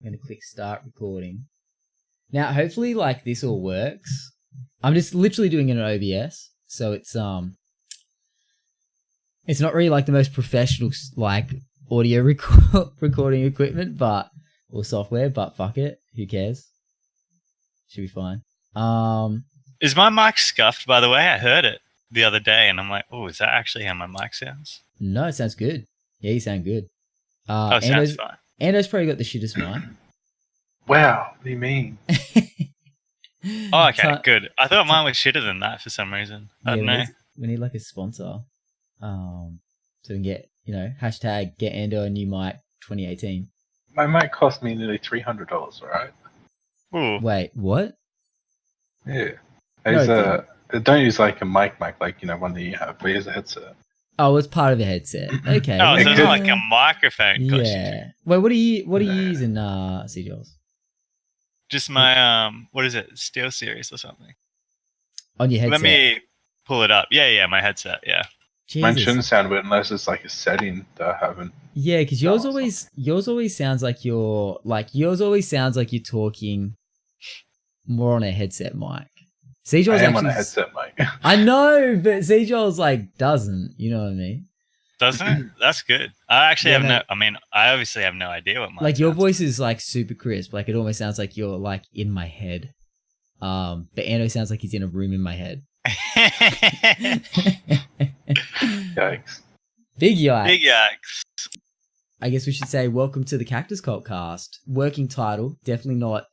I'm going to click start recording. Now, hopefully, like, this all works. I'm just literally doing it on OBS, so it's not really like the most professional like audio recording equipment, or software, but fuck it, who cares? Should be fine. Is my mic scuffed, by the way? I heard it the other day, and I'm like, oh, is that actually how my mic sounds? No, it sounds good. Yeah, you sound good. Sounds fine. Ando's probably got the shittest mic. Wow, what do you mean? Oh, okay, good. I thought mine was shitter than that for some reason. I don't know. We need like a sponsor. So we can get, hashtag get Ando a new mic 2018. My mic cost me nearly $300, right? Ooh. Wait, what? Yeah. Don't use like a mic, like, one that you have. We use a headset. Oh, it's part of a headset. Okay. Oh, so it's not like a microphone. Yeah. Wait, what are you using, CJs? Just my what is it? Steel Series or something. On your headset. Let me pull it up. Yeah, my headset. Yeah. Jesus. Mine shouldn't sound weird unless it's like a setting that I haven't. Yeah, because yours always sounds like you're talking more on a headset mic. I am on a headset mic. I know, but CJ's like doesn't. You know what I mean? Doesn't it? That's good. I actually I obviously have no idea what mine like your voice is like super crisp. Like it almost sounds like you're like in my head. But Ando sounds like he's in a room in my head. Yikes. Big yikes. Big yikes. I guess we should say welcome to the Cactus Cult Cast. Working title, definitely not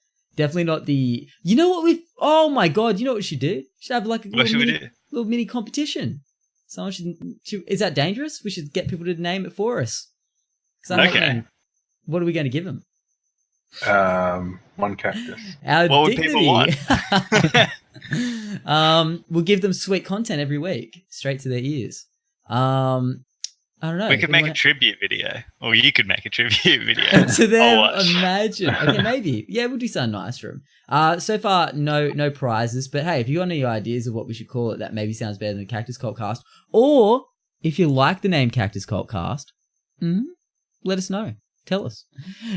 the. You know what we? Oh my god! You know what we should do? We should have like a little mini competition. Someone should. Is that dangerous? We should get people to name it for us. Okay. What are we going to give them? One cactus. Our what would dignity. people want? We'll give them sweet content every week, straight to their ears. I don't know. We could make a tribute video, or you could make a tribute video to them. Imagine. Okay, maybe. Yeah, we'll do something nice for them. So far, no prizes. But hey, if you got any ideas of what we should call it, that maybe sounds better than the Cactus Cult Cast, or if you like the name Cactus Cult Cast, let us know. Tell us.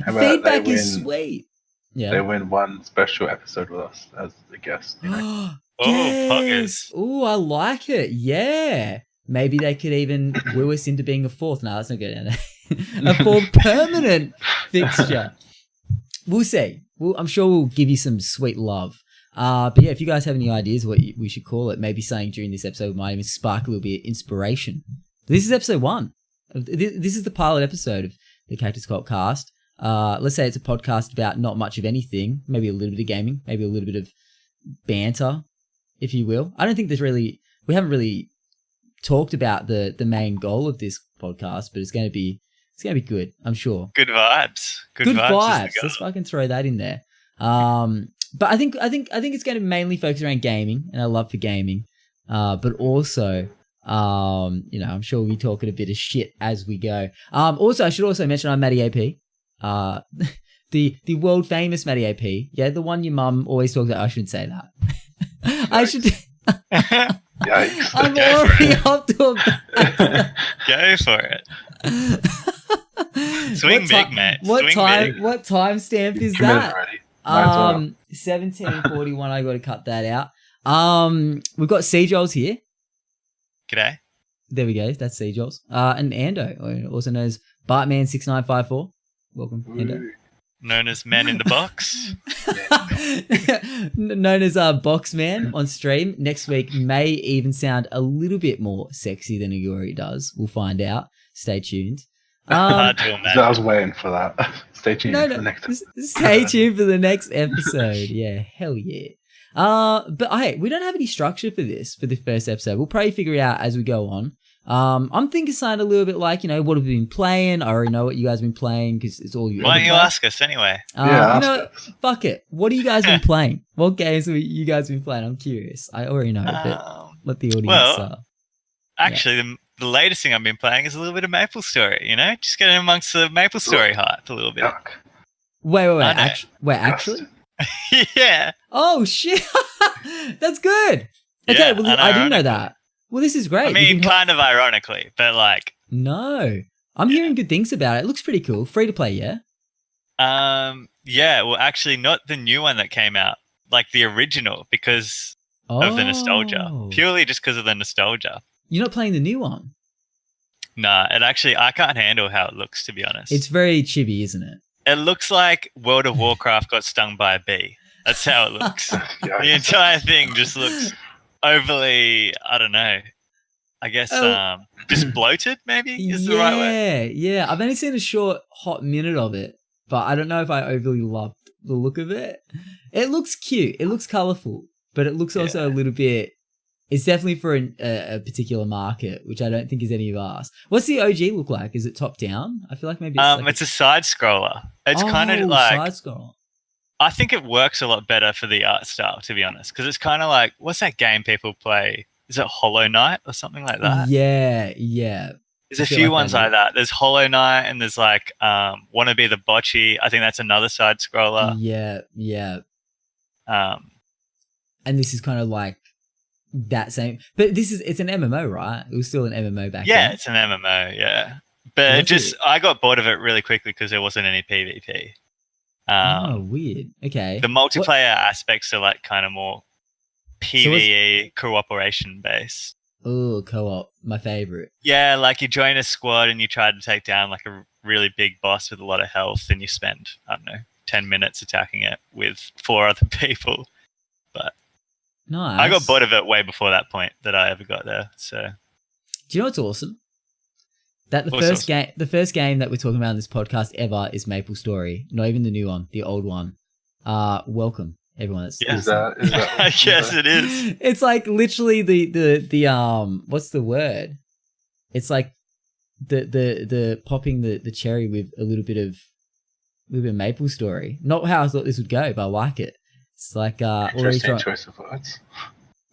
Feedback is sweet. Yeah, they win one special episode with us as the guest. Poggers. Oh, I like it. Yeah. Maybe they could even woo us into being a fourth. No, that's not good. A fourth permanent fixture. We'll see. I'm sure we'll give you some sweet love. But yeah, if you guys have any ideas what we should call it, maybe something during this episode might even spark a little bit of inspiration. This is episode 1. This is the pilot episode of the Cactus Cult Cast. Let's say it's a podcast about not much of anything. Maybe a little bit of gaming. Maybe a little bit of banter, if you will. I don't think we haven't really talked about the main goal of this podcast, but it's going to be good, I'm sure. Good vibes. Good vibes. Let's fucking throw that in there. But I think it's going to mainly focus around gaming and our love for gaming. But also, I'm sure we'll be talking a bit of shit as we go. Also, I should also mention I'm MattyAP. The world famous MattyAP. Yeah, the one your mum always talks about. I shouldn't say that. I should. Yikes. I'm already up to a Go for it. Swing big, mate. What timestamp is that? 17:41. I got to cut that out. We've got CJs here. G'day. There we go. That's CJs. And Ando, also known as Bartman6954. Welcome, Ando. Known as Man in the Box. Known as Boxman on stream. Next week may even sound a little bit more sexy than he already does. We'll find out. Stay tuned. I was waiting for that. Stay tuned for the next episode. Stay tuned for the next episode. Yeah, hell yeah. But hey, we don't have any structure for the first episode. We'll probably figure it out as we go on. I'm thinking something a little bit like, what have we been playing? I already know what you guys have been playing because it's all you. Why don't you ask us anyway? Fuck it. What have you guys been playing? What games have you guys been playing? I'm curious. I already know, but let the audience. Actually, the latest thing I've been playing is a little bit of Maple Story. Just getting amongst the Maple Story hype a little bit. Yuck. Wait, actually? Yeah. Oh shit, that's good. Okay, well, I didn't know that. Well, this is great. I mean, kind of ironically, but like... No. I'm hearing good things about it. It looks pretty cool. Free to play, yeah? Yeah, well, actually, not the new one that came out, like the original, because of the nostalgia. Purely just because of the nostalgia. You're not playing the new one? Nah, I can't handle how it looks, to be honest. It's very chibi, isn't it? It looks like World of Warcraft got stung by a bee. That's how it looks. The entire thing just looks overly, I don't know, I guess just bloated maybe is the right word. Yeah. I've only seen a short, hot minute of it, but I don't know if I overly loved the look of it. It looks cute. It looks colourful, but it looks also a little bit... It's definitely for a particular market, which I don't think is any of ours. What's the OG look like? Is it top down? I feel like maybe it's a side scroller. It's kind of like side scroller. I think it works a lot better for the art style, to be honest, because it's kind of like, what's that game people play? Is it Hollow Knight or something like that? Yeah. There's a few ones like that. There's Hollow Knight and there's like Wanna Be the Bocce. I think that's another side scroller. Yeah. And this is kind of like that same, but it's an MMO, right? It was still an MMO back then. Yeah, it's an MMO, yeah. But I got bored of it really quickly because there wasn't any PvP. Weird. Okay. The multiplayer aspects are like kind of more PvE cooperation based. Oh, co-op, my favorite. Yeah, like you join a squad and you try to take down like a really big boss with a lot of health, and you spend, I don't know, 10 minutes attacking it with 4 other people. But nice. I got bored of it way before that point that I ever got there. So, do you know what's awesome? That the first game that we're talking about in this podcast ever is Maple Story. Not even the new one, the old one. Welcome everyone. That's is that yes, it is. It's like literally the what's the word? It's like the popping the cherry with a little bit of Maple Story. Not how I thought this would go, but I like it. It's like interesting choice of words.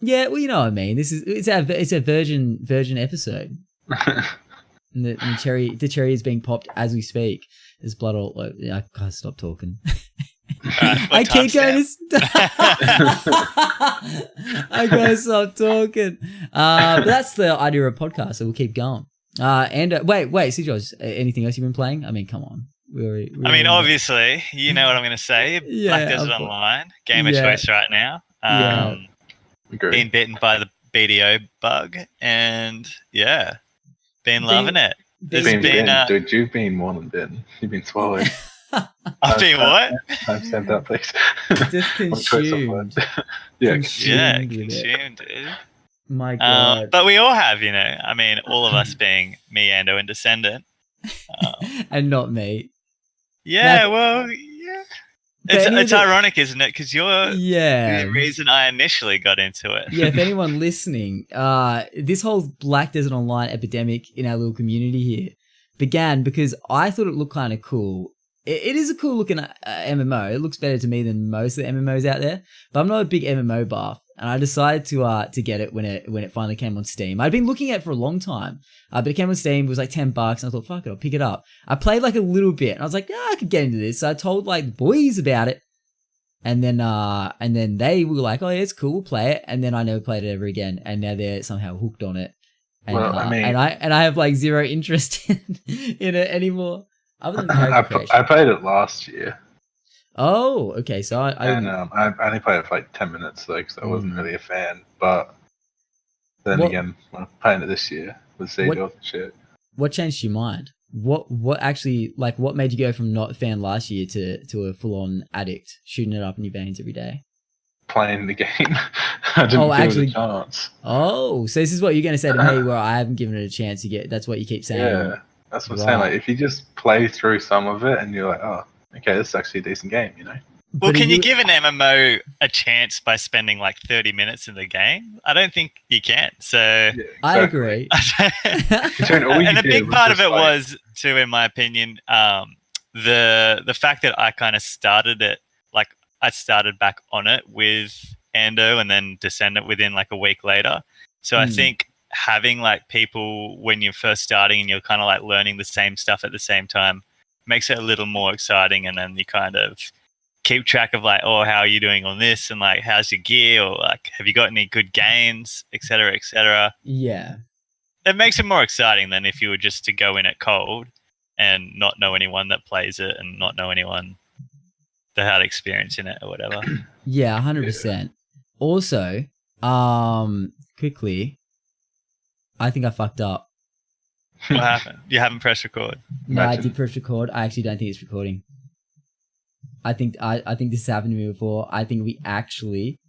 Yeah, well, you know what I mean. It's a virgin episode. And the cherry is being popped as we speak. There's blood all over. I can't stop talking. I keep going I gotta stop talking. But that's the idea of a podcast, so we'll keep going. Wait, see, George, anything else you've been playing? I mean, come on. Obviously, you know what I'm going to say. Black Desert Online, game of choice right now. Being bitten by the BDO bug, and been loving it. Dude, you've been more than bitten. You've been swallowed. I've been what? I've said that, please. Just consumed. Consumed, dude. My God. But we all have, I mean, all of us being me, Ando, and Descendant. And not me. Yeah, well, yeah. It's ironic, isn't it? Because you're the reason I initially got into it. Yeah, if anyone listening, this whole Black Desert Online epidemic in our little community here began because I thought it looked kind of cool. It is a cool looking MMO. It looks better to me than most of the MMOs out there, but I'm not a big MMO buff, and I decided to get it when it finally came on Steam. I'd been looking at it for a long time, but it came on Steam. It was like $10, and I thought, fuck it, I'll pick it up. I played like a little bit, and I was like, I could get into this. So I told like the boys about it, and then they were like, oh yeah, it's cool, we'll play it. And then I never played it ever again, and now they're somehow hooked on it. And, I have like zero interest in it anymore. I played it last year. Oh, okay. So I only played it for like 10 minutes though, because I wasn't really a fan. But then again, I'm playing it this year with Seedorf and shit. What changed your mind? What actually, like, what made you go from not a fan last year to a full on addict, shooting it up in your veins every day? Playing the game. I didn't give it a chance. Oh, so this is what you're going to say to me, where I haven't given it a chance. That's what you keep saying. Yeah. That's what I'm saying. Like, if you just play through some of it and you're like, oh, okay, this is actually a decent game, Well, can you give an MMO a chance by spending like 30 minutes in the game? I don't think you can. So exactly. I agree. And a big part of it was, too, in my opinion, the fact that I kind of started it, like I started back on it with Ando and then Descendant within like a week later. So I think having like people when you're first starting and you're kind of like learning the same stuff at the same time makes it a little more exciting, and then you kind of keep track of like, oh, how are you doing on this, and like how's your gear, or like have you got any good gains, etc., etc. Yeah, it makes it more exciting than if you were just to go in it cold. and not know anyone that plays it and not know anyone that had experience in it or whatever. Yeah, 100%. Also, quickly, I think I fucked up. What happened? You haven't pressed record? No, I did press record. I actually don't think it's recording. I think this has happened to me before. I think we actually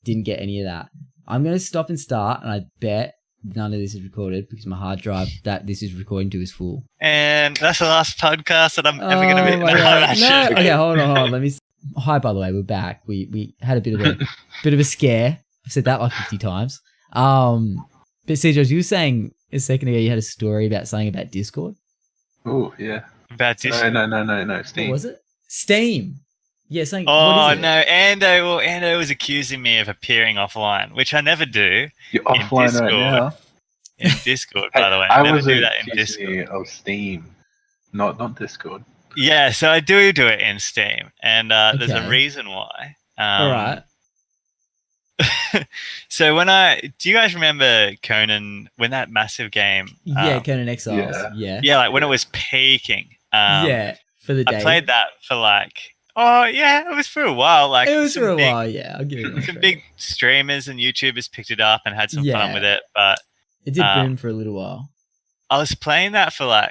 didn't get any of that. I'm going to stop and start, and I bet none of this is recorded because my hard drive that this is recording to is full. And that's the last podcast that I'm ever going to be. No. Okay, hold on. Let me. Hi, by the way, we're back. We had a bit of a scare. I've said that like 50 times. But CJ, you were saying a second ago you had a story about something about Discord. Oh yeah. About Discord? No. Steam. What was it? Steam. Yeah, something. Oh no, Ando was accusing me of appearing offline, which I never do. You're offline right now. In Discord, by the way. I never was do that in Discord. Of Steam, not Discord. Yeah, so I do it in Steam, and there's a reason why. All right. So do you guys remember Conan, when that massive game? Yeah, Conan Exiles. Yeah. Yeah, like when it was peaking. For the day. I played that for it was for a while. Like it was for a while, yeah. I'll give you some big streamers and YouTubers picked it up and had some fun with it, but it did boom for a little while. I was playing that for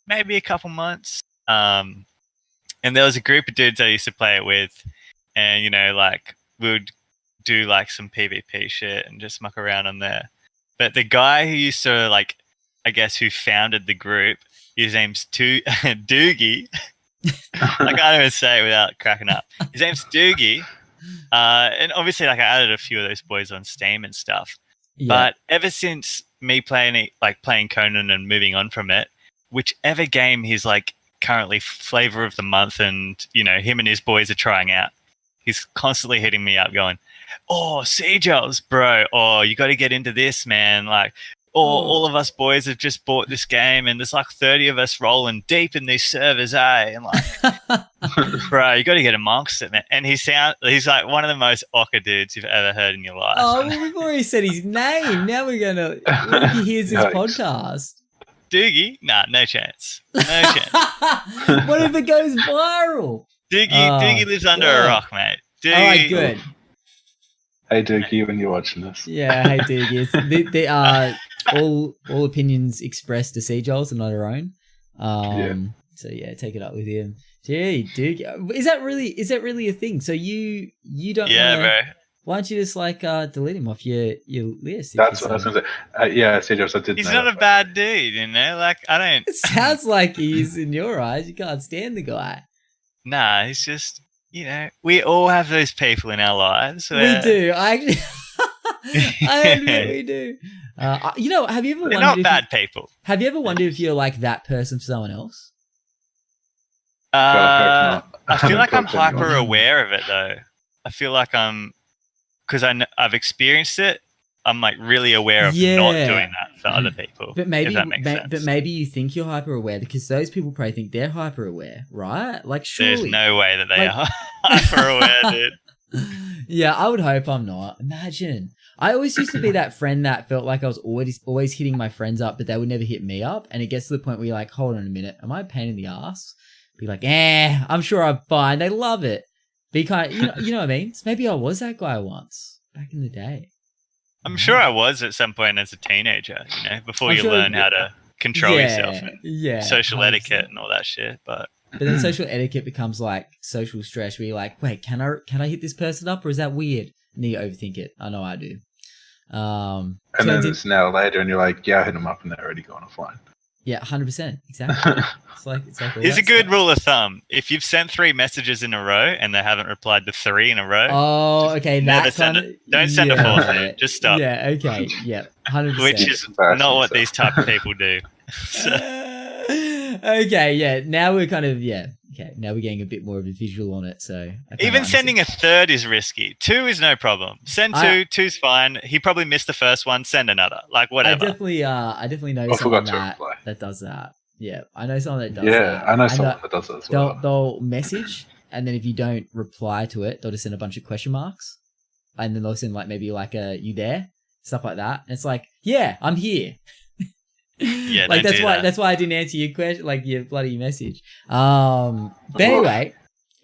maybe a couple months. And there was a group of dudes I used to play it with, and we would do some PvP shit and just muck around on there. But the guy who used to who founded the group, his name's Doogie. I can't even say it without cracking up. His name's Doogie. And obviously I added a few of those boys on Steam and stuff. Yeah. But ever since me playing Conan and moving on from it, whichever game he's currently flavor of the month and him and his boys are trying out, he's constantly hitting me up going, "Oh, Seagels, bro, oh, you got to get into this, man, all of us boys have just bought this game and there's 30 of us rolling deep in these servers, eh?" And bro, you got to get amongst it, man. And he's one of the most awkward dudes you've ever heard in your life. Oh, well, we've already said his name. Now we're going to, what if he hears this podcast? Doogie? Nah, no chance. No chance. What if it goes viral? Doogie lives under a rock, mate. Doogie. All right, good. Hey, Doogie, when you're watching this. Yeah, hey, Doogie. They are all opinions expressed to Seagels and not our own. So yeah, take it up with him. Gee, Doogie, is that really a thing? So you don't? Yeah, bro. Why don't you just delete him off your list? That's what I was going to say. Seagels, I did. He's not a bad dude, I don't. It sounds like he's in your eyes. You can't stand the guy. Nah, he's just. We all have those people in our lives. We do. I admit we do. Have you ever wondered? They're not bad people. Have you ever wondered if you're that person for someone else? I feel like I'm hyper aware of it though. I feel like because I've experienced it. I'm really aware of not doing that for other people. But maybe, if that makes sense. But maybe you think you're hyper aware because those people probably think they're hyper aware, right? Surely. There's no way that they are hyper aware, dude. Yeah, I would hope I'm not. Imagine. I always used to be that friend that felt like I was always hitting my friends up, but they would never hit me up. And it gets to the point where you're like, hold on a minute, am I a pain in the ass? Be like, I'm sure I'm fine. They love it. Be kind of, you know what I mean? So maybe I was that guy once back in the day. I'm sure I was at some point as a teenager, before you learn how to control yourself and social 100%. Etiquette and all that shit. But then social etiquette becomes social stress where you're like, wait, can I hit this person up or is that weird? And then you overthink it. I know I do. And then it's an hour later and you're like, yeah, I hit them up and they're already gone offline. Yeah, 100%. Exactly. Here's a good rule of thumb. If you've sent 3 messages in a row and they haven't replied to 3 in a row, okay, don't send a 4th, dude. Just stop. Yeah, okay, yeah, 100%. Which is not what these type of people do. Okay, yeah. Now we're now we're getting a bit more of a visual on it. So even sending a 3rd is risky. 2 is no problem. Send 2. 2's fine. He probably missed the first one. Send another. Whatever. I definitely know someone that does that. Yeah, I know someone that does that. Yeah, I know someone that does that as well. They'll message, and then if you don't reply to it, they'll just send a bunch of question marks, and then they'll send maybe a "you there?" stuff like that. And it's like, yeah, I'm here. Yeah, like don't do that. that's why I didn't answer your question, like your bloody message. But anyway,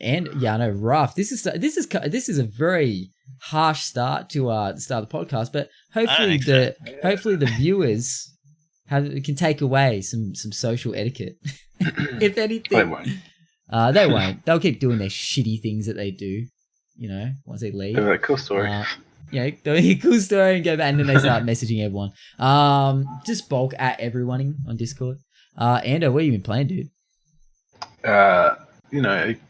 and yeah, I know, rough. This is a very harsh start to start the podcast, but hopefully the viewers can take away some social etiquette. If anything, they won't. They'll keep doing their shitty things that they do. Once they leave. They're like, cool story. They'll hear a cool story and go back, and then they start messaging everyone. Just bulk at everyone on Discord. Ando, what have you been playing, dude? A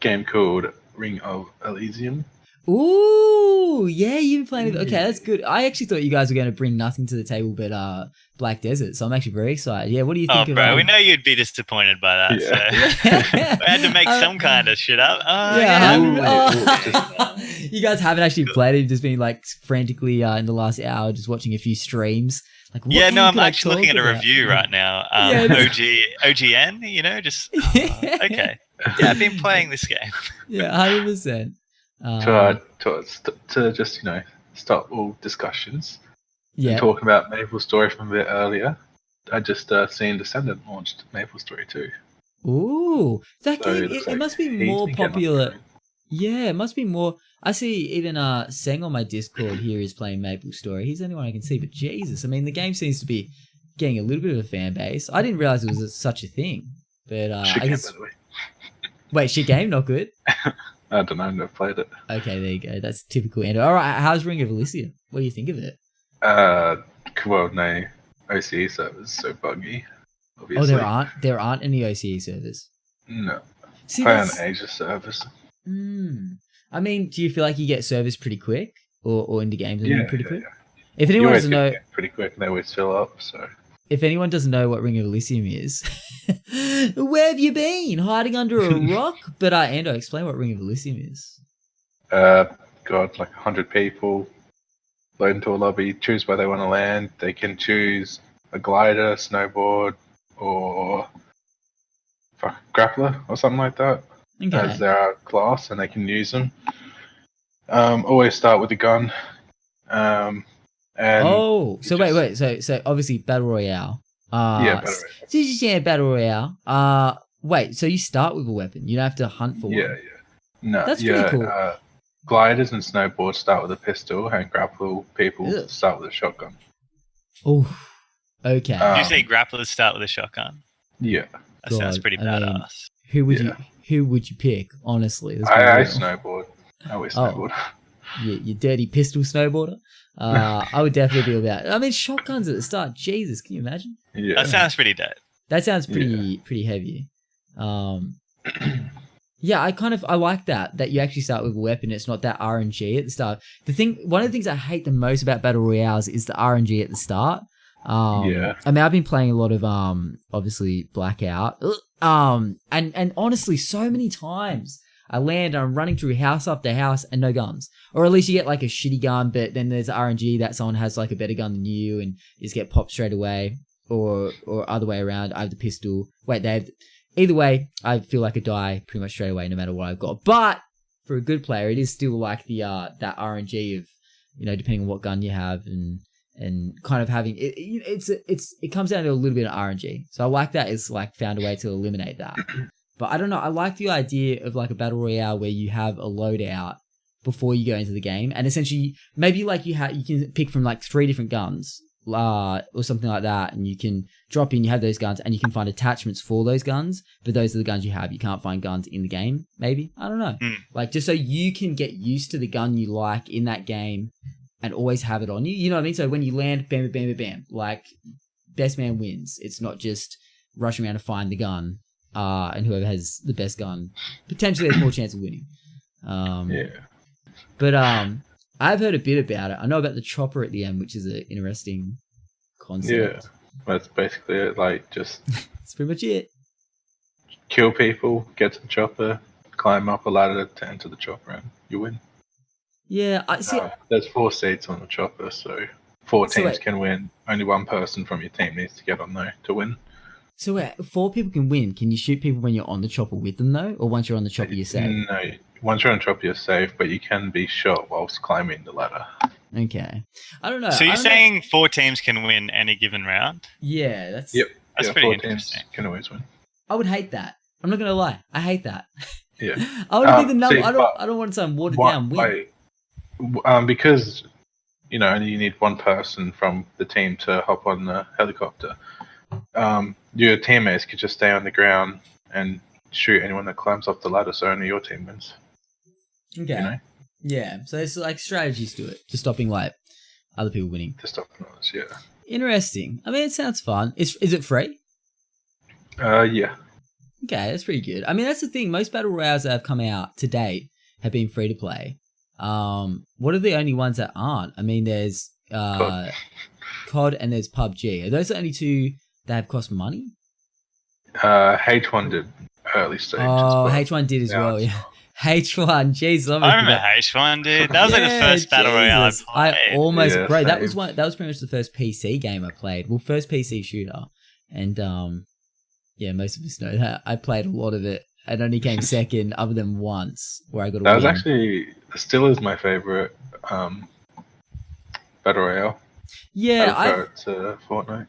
game called Ring of Elysium. Ooh, yeah, you've been playing. Okay, that's good. I actually thought you guys were going to bring nothing to the table but Black Desert, so I'm actually very excited. Yeah, what do you think? Oh, bro, we know you'd be disappointed by that. Yeah. So I had to make some kind of shit up. You guys haven't actually played it. You've just been like frantically in the last hour just watching a few streams. Like, I'm actually looking at a review right now. OGN, just okay. Yeah, I've been playing this game. Yeah, 100%. To just stop all discussions. Yeah. And talk about MapleStory from a bit earlier. I just seen Descendant launched MapleStory 2. Ooh, that game. It must be more popular. Yeah, it must be more. I see even Seng on my Discord here is playing MapleStory. He's the only one I can see, but Jesus, I mean, the game seems to be getting a little bit of a fan base. I didn't realize it was such a thing, but I guess. Wait, shit game, not good. I don't know, I've never played it. Okay, there you go. That's typical Endo. All right, how's Ring of Elysium? What do you think of it? No OCE servers so buggy. Obviously. Oh, there aren't any OCE servers. No. See, play on Asia servers. I mean, do you feel like you get service pretty quick, or into games pretty quick? Yeah. If anyone doesn't know, pretty quick, they always fill up. So if anyone doesn't know what Ring of Elysium is, where have you been? Hiding under a rock? But Ando, explain what Ring of Elysium is. Like 100 people. Load into a lobby, choose where they want to land. They can choose a glider, snowboard, or grappler or something like that as their class, and they can use them. Always start with a gun. So obviously Battle Royale. Battle Royale. Battle Royale. Wait, so you start with a weapon? You don't have to hunt for one? Yeah. No, that's pretty cool. Gliders and snowboards start with a pistol, and grapple people start with a shotgun. Oh, okay. Did you say grapplers start with a shotgun? Yeah. That sounds pretty badass. Who would you pick, honestly? I snowboard. I always snowboard. You dirty pistol snowboarder? I would definitely be about it. I mean, shotguns at the start. Jesus, can you imagine? Yeah. That sounds pretty dope. That sounds pretty heavy. Yeah, I like that you actually start with a weapon. It's not that RNG at the start. One of the things I hate the most about Battle Royales is the RNG at the start. I mean, I've been playing a lot of obviously Blackout. And honestly, so many times I land and I'm running through house after house and no guns. Or at least you get like a shitty gun, but then there's RNG that someone has like a better gun than you and you just get popped straight away. Or other way around, I have the pistol. Either way, I feel like I die pretty much straight away no matter what I've got. But for a good player, it is still like the that RNG of, depending on what gun you have and kind of having it comes down to a little bit of RNG. So I like that it's like found a way to eliminate that. But I don't know, I like the idea of like a battle royale where you have a loadout before you go into the game, and essentially maybe like you can pick from like 3 different guns. Or something like that, and you can drop in, you have those guns, and you can find attachments for those guns, but those are the guns you have. You can't find guns in the game, maybe? I don't know. Like, just so you can get used to the gun you like in that game and always have it on you. You know what I mean? So when you land, bam, bam, bam, bam, like, best man wins. It's not just rushing around to find the gun, and whoever has the best gun potentially has more chance of winning. But, I've heard a bit about it. I know about the chopper at the end, which is an interesting concept. Yeah, that's basically it. Like, just... That's pretty much it. Kill people, get to the chopper, climb up a ladder to enter the chopper, and you win. Yeah, I see. There's 4 seats on the chopper, so 4 teams can win. Only one person from your team needs to get on there to win. So wait, 4 people can win. Can you shoot people when you're on the chopper with them, though? Or once you're on the chopper, you're safe? No, once you're on the chopper, you're safe, but you can be shot whilst climbing the ladder. Okay. I don't know. So you're saying 4 teams can win any given round? Yeah, that's... Yep. That's pretty 4 interesting. teams can always win. I would hate that. I'm not going to lie. I hate that. Yeah. I want to be the number... I don't want some watered down win. Because, only you need one person from the team to hop on the helicopter. Your teammates could just stay on the ground and shoot anyone that climbs off the ladder, so only your team wins. Okay. Yeah, so there's like strategies to it, to stopping like other people winning. To stop others, yeah. Interesting. I mean, it sounds fun. Is it free? Yeah. Okay, that's pretty good. I mean, that's the thing. Most battle royales that have come out to date have been free to play. What are the only ones that aren't? I mean, there's COD and there's PUBG. Are those the only 2 that have cost money? H1 did early stage. Oh, H1 did as well. Yeah. H1, jeez, I remember H1, dude. That was like the first battle royale I played. I almost, bro. Same. That was pretty much the first PC game I played. Well, first PC shooter, and yeah, most of us know that. I played a lot of it. It only came second, other than once where I got a That win. was actually still is my favorite battle royale. Yeah, to Fortnite.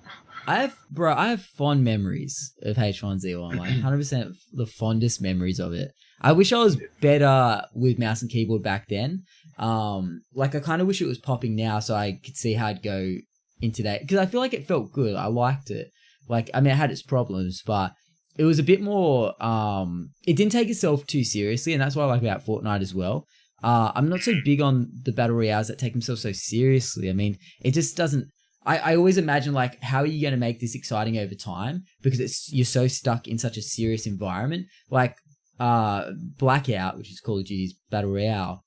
I have fond memories of H1Z1, like 100% the fondest memories of it. I wish I was better with mouse and keyboard back then. Like I kind of wish it was popping now so I could see how it'd go in today. Because I feel like it felt good. I liked it. Like, I mean, it had its problems, but it was a bit more, it didn't take itself too seriously. And that's what I like about Fortnite as well. I'm not so big on the battle royales that take themselves so seriously. I mean, it just doesn't, I always imagine like, how are you going to make this exciting over time? Because you're so stuck in such a serious environment. Like, Blackout, which is Call of Duty's battle royale.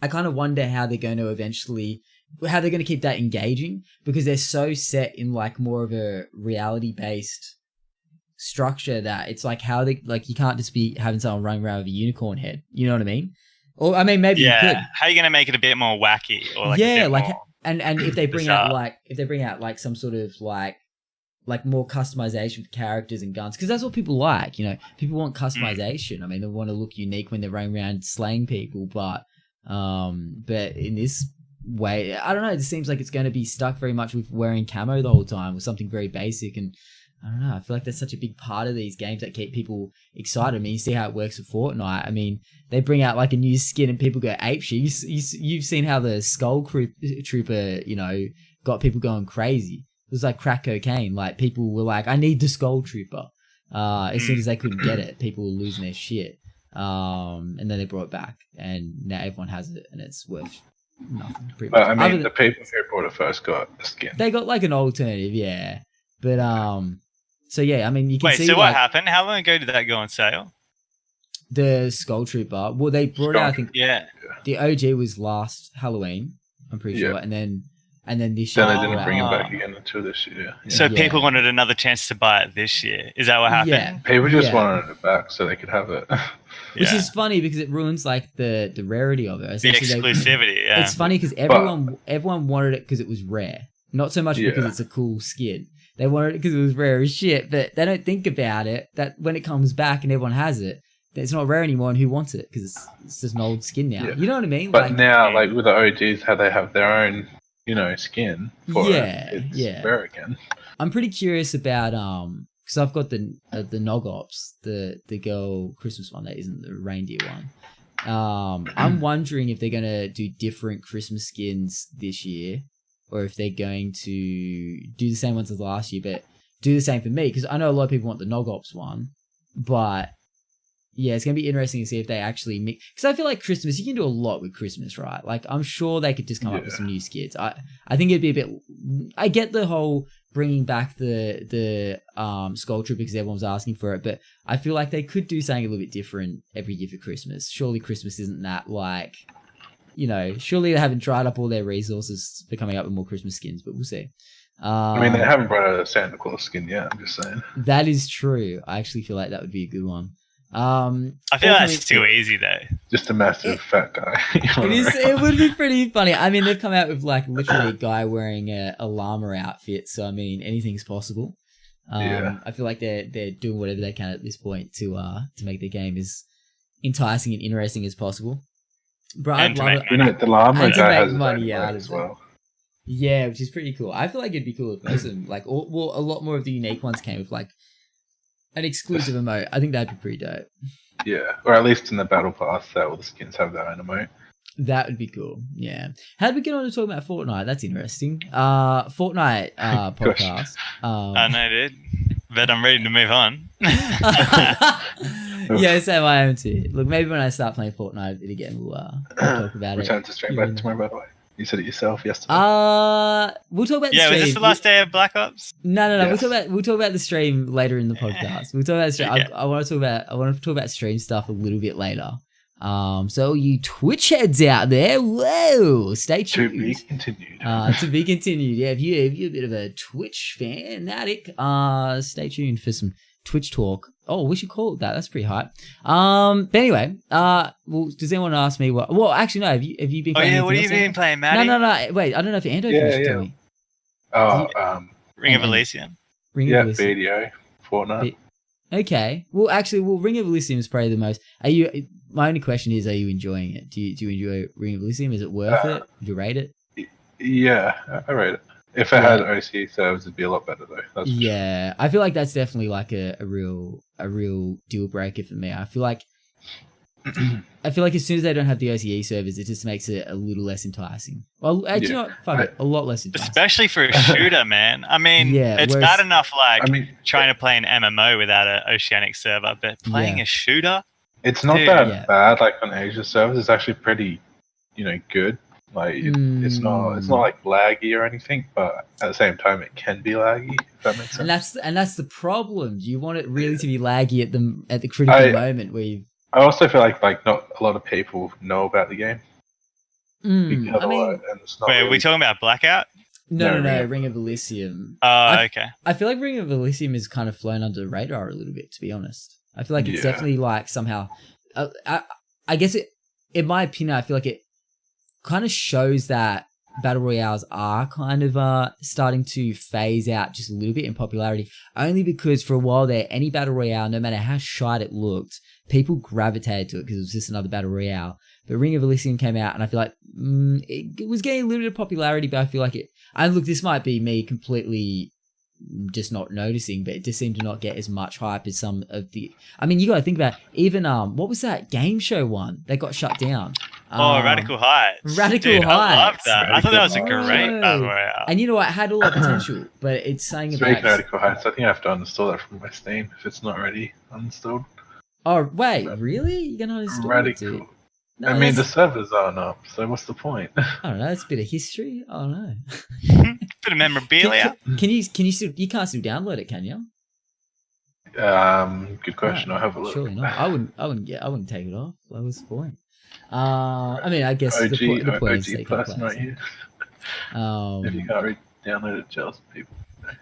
I kind of wonder how they're going to keep that engaging, because they're so set in like more of a reality based structure that it's like how they, like, you can't just be having someone running around with a unicorn head. You know what I mean? Or I mean, maybe you could. How are you going to make it a bit more wacky? Or like more and if they bring bizarre. out like some sort of like more customization for characters and guns, because that's what people like. People want customization. I mean, they want to look unique when they're running around slaying people, but in this way, I don't know, it seems like it's going to be stuck very much with wearing camo the whole time, with something very basic. And I don't know, I feel like that's such a big part of these games that keep people excited. I mean, you see how it works with Fortnite. I mean, they bring out like a new skin and people go apeshit. You've seen how the Skull Trooper, got people going crazy. It was like crack cocaine. Like, people were like, I need the Skull Trooper. As soon as they couldn't get it, people were losing their shit. And then they brought it back, and now everyone has it, and it's worth nothing. Pretty much. I mean, the people who bought it first got the skin. They got like an alternative, yeah. But so yeah, I mean, you can see. Wait, so like, what happened? How long ago did that go on sale? The Skull Trooper. Well, they brought it out, I think. Yeah. The OG was last Halloween, I'm pretty sure, and then this year. Then they didn't bring it back again until this year. Yeah. So people wanted another chance to buy it this year. Is that what happened? Yeah. People just wanted it back so they could have it. Which is funny because it ruins like the rarity of it. The exclusivity, yeah. It's funny because everyone wanted it because it was rare. Not so much because it's a cool skin. They wanted it because it was rare as shit, but they don't think about it, that when it comes back and everyone has it, it's not rare anymore, and who wants it? Because it's just an old skin now. Yeah. You know what I mean? But now, like with the OGs, how they have their own, skin for it's rare again. I'm pretty curious about because I've got the Nogops, the girl Christmas one that isn't the reindeer one. I'm wondering if they're gonna do different Christmas skins this year, or if they're going to do the same ones as last year, but do the same for me, because I know a lot of people want the Nogops one, but yeah, it's going to be interesting to see if they actually mix, because I feel like Christmas, you can do a lot with Christmas, right? Like, I'm sure they could just come up with some new skins. I think it'd be a bit, I get the whole bringing back the Skull Trooper because everyone was asking for it, but I feel like they could do something a little bit different every year for Christmas. Surely Christmas isn't that like, surely they haven't dried up all their resources for coming up with more Christmas skins, but we'll see. I mean, they haven't brought out a Santa Claus skin yet, I'm just saying. That is true. I actually feel like that would be a good one. I feel that's too easy though. Just a massive fat guy. It would be pretty funny. I mean, they've come out with like literally a guy wearing a llama outfit, so I mean, anything's possible. I feel like they're doing whatever they can at this point to make the game as enticing and interesting as possible. Bro, And I'd to love make it. You know, the llama And to guy make has his money own out emote of as it. well. Yeah, which is pretty cool. I feel like it'd be cool if most of them, like, well, a lot more of the unique ones came with like an exclusive emote. I think that'd be pretty dope. Yeah, or at least in the battle pass, that all the skins have their own emote. That would be cool. Yeah. How did we get on to talk about Fortnite? That's interesting. Fortnite podcast. I know, dude. But I'm ready to move on. Yeah, same. I am too. Look, maybe when I start playing Fortnite again, we'll talk about Return it. to stream back tomorrow, by the way. You said it yourself yesterday. We'll talk about the Yeah, stream. was this the last day of Black Ops? No. Yes. We'll talk about the stream later in the podcast. We'll talk about the stream. Okay. I want to talk about stream stuff a little bit later. So you Twitch heads out there, whoa, stay tuned. To be continued. To be continued. Yeah, if you're a bit of a Twitch fanatic, stay tuned for some Twitch talk. Oh, we should call it that. That's pretty hype. But anyway, well, does anyone ask me what? Well, actually, no. Have you been? Oh playing yeah, what have anything you else, been playing, Andy? Matty? No. Wait, I don't know if Ando Yeah, finished yeah. telling me. Ring Ring of Elysium. Ring yeah, of Elysium. BDO, Fortnite. Okay. Well, actually, Ring of Elysium is probably the most. Are you? My only question is, are you enjoying it? Do you enjoy Ring of Elysium? Is it worth it? Do you rate it? Yeah, I rate it. If it had OC servers, it'd be a lot better though. That's for Yeah, I feel like that's definitely like a real deal breaker for me. I feel like as soon as they don't have the OCE servers, it just makes it a little less enticing. Well, actually, not fuck it, a lot less enticing. Especially for a shooter, man. I mean, it's bad enough trying to play an MMO without an Oceanic server, but playing a shooter? It's not that bad. Like on Asia servers, it's actually pretty, good. Like it's not like laggy or anything, but at the same time, it can be laggy. If that makes sense. And that's the problem. Do you want it really to be laggy at the critical moment where you? I also feel like not a lot of people know about the game. I mean, wait, are we talking about Blackout? No, Ring of Elysium. Okay. I feel like Ring of Elysium is kind of flown under the radar a little bit, to be honest. I feel like it's definitely like somehow. I guess in my opinion, I feel like it kind of shows that battle royales are kind of starting to phase out just a little bit in popularity. Only because for a while there, any battle royale, no matter how shite it looked, people gravitated to it because it was just another battle royale. But Ring of Elysium came out, and I feel like it was getting a little bit of popularity, but I feel like it. And look, this might be me completely just not noticing, but it just seemed to not get as much hype as some of the. I mean, you got to think about even what was that game show one that got shut down? Radical Heights. Dude, I loved that. Radical I thought that was a great battle royale. And you know what? It had a lot of potential, but it's saying Speaking about. of Radical Heights, I think I have to uninstall that from my Steam if it's not already uninstalled. Oh wait, really? You're gonna uninstall Radical. it? No, I mean, the servers aren't up, so what's the point? I don't know. It's a bit of history. I don't know. Bit of memorabilia. Can you still? You can't still download it, can you? Good question. I'll have a look. Surely not. I wouldn't take it off. What was the point? I mean, I guess OG, the point is OG taking person place. right here. If you can't download it, jealous people.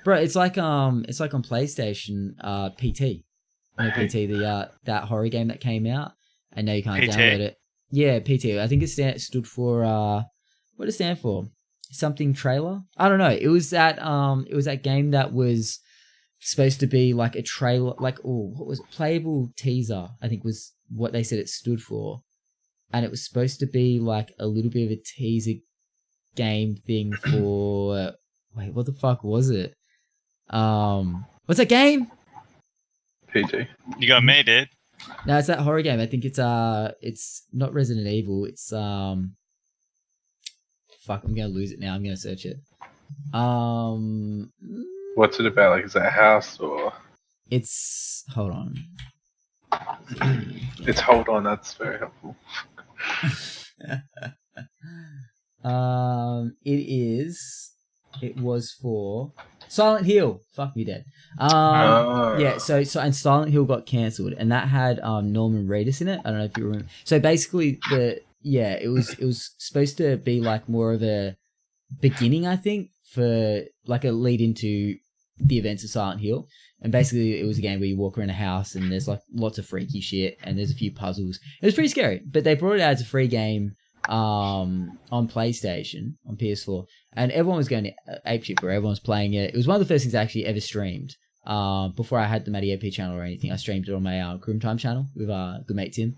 Bro, it's like on PlayStation, PT. PT, that horror game that came out, and now you can't download it. Yeah, PT. I think it stood for what did it stand for? Something trailer? I don't know. It was that game that was supposed to be like a trailer, like what was it? Playable teaser, I think was what they said it stood for. And it was supposed to be like a little bit of a teaser game thing for wait, what the fuck was it? What's that game? PG. You got me, dude. No, it's that horror game. I think it's not Resident Evil. It's fuck, I'm gonna lose it now. I'm gonna search it. What's it about? Like, is that a house or? It's hold on. It's hold on. That's very helpful. It was for Silent Hill. Fuck me dead. Yeah. So and Silent Hill got cancelled, and that had Norman Reedus in it. I don't know if you remember. So basically, it was supposed to be like more of a beginning, I think, for like a lead into the events of Silent Hill. And basically, it was a game where you walk around a house and there's like lots of freaky shit and there's a few puzzles. It was pretty scary, but they brought it out as a free game on PlayStation, on PS4, and everyone was going apeshit for it. Everyone was playing it. It was one of the first things I actually ever streamed. Before I had the MattyAP channel or anything, I streamed it on my Grim Time channel with good mate Tim.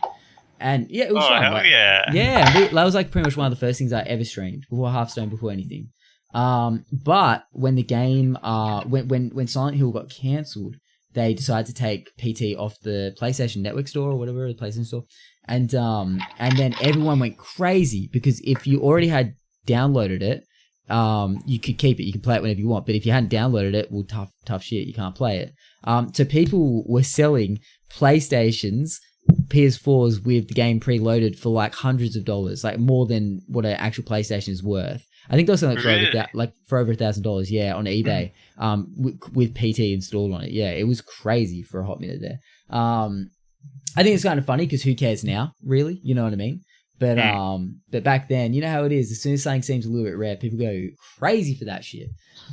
And yeah, it was fun. Hell Like, yeah. yeah, that was like pretty much one of the first things I ever streamed before Hearthstone, before anything. But when the game, when Silent Hill got cancelled, they decided to take PT off the PlayStation Network store or whatever, the PlayStation store, and then everyone went crazy because if you already had downloaded it, you could keep it, you can play it whenever you want. But if you hadn't downloaded it, well, tough shit, you can't play it. So people were selling PlayStations, PS4s with the game preloaded for like hundreds of dollars, like more than what an actual PlayStation is worth. I think those something for over $1,000, yeah, on eBay, with PT installed on it. Yeah, it was crazy for a hot minute there. I think it's kind of funny because who cares now, really? You know what I mean? But back then, you know how it is. As soon as something seems a little bit rare, people go crazy for that shit.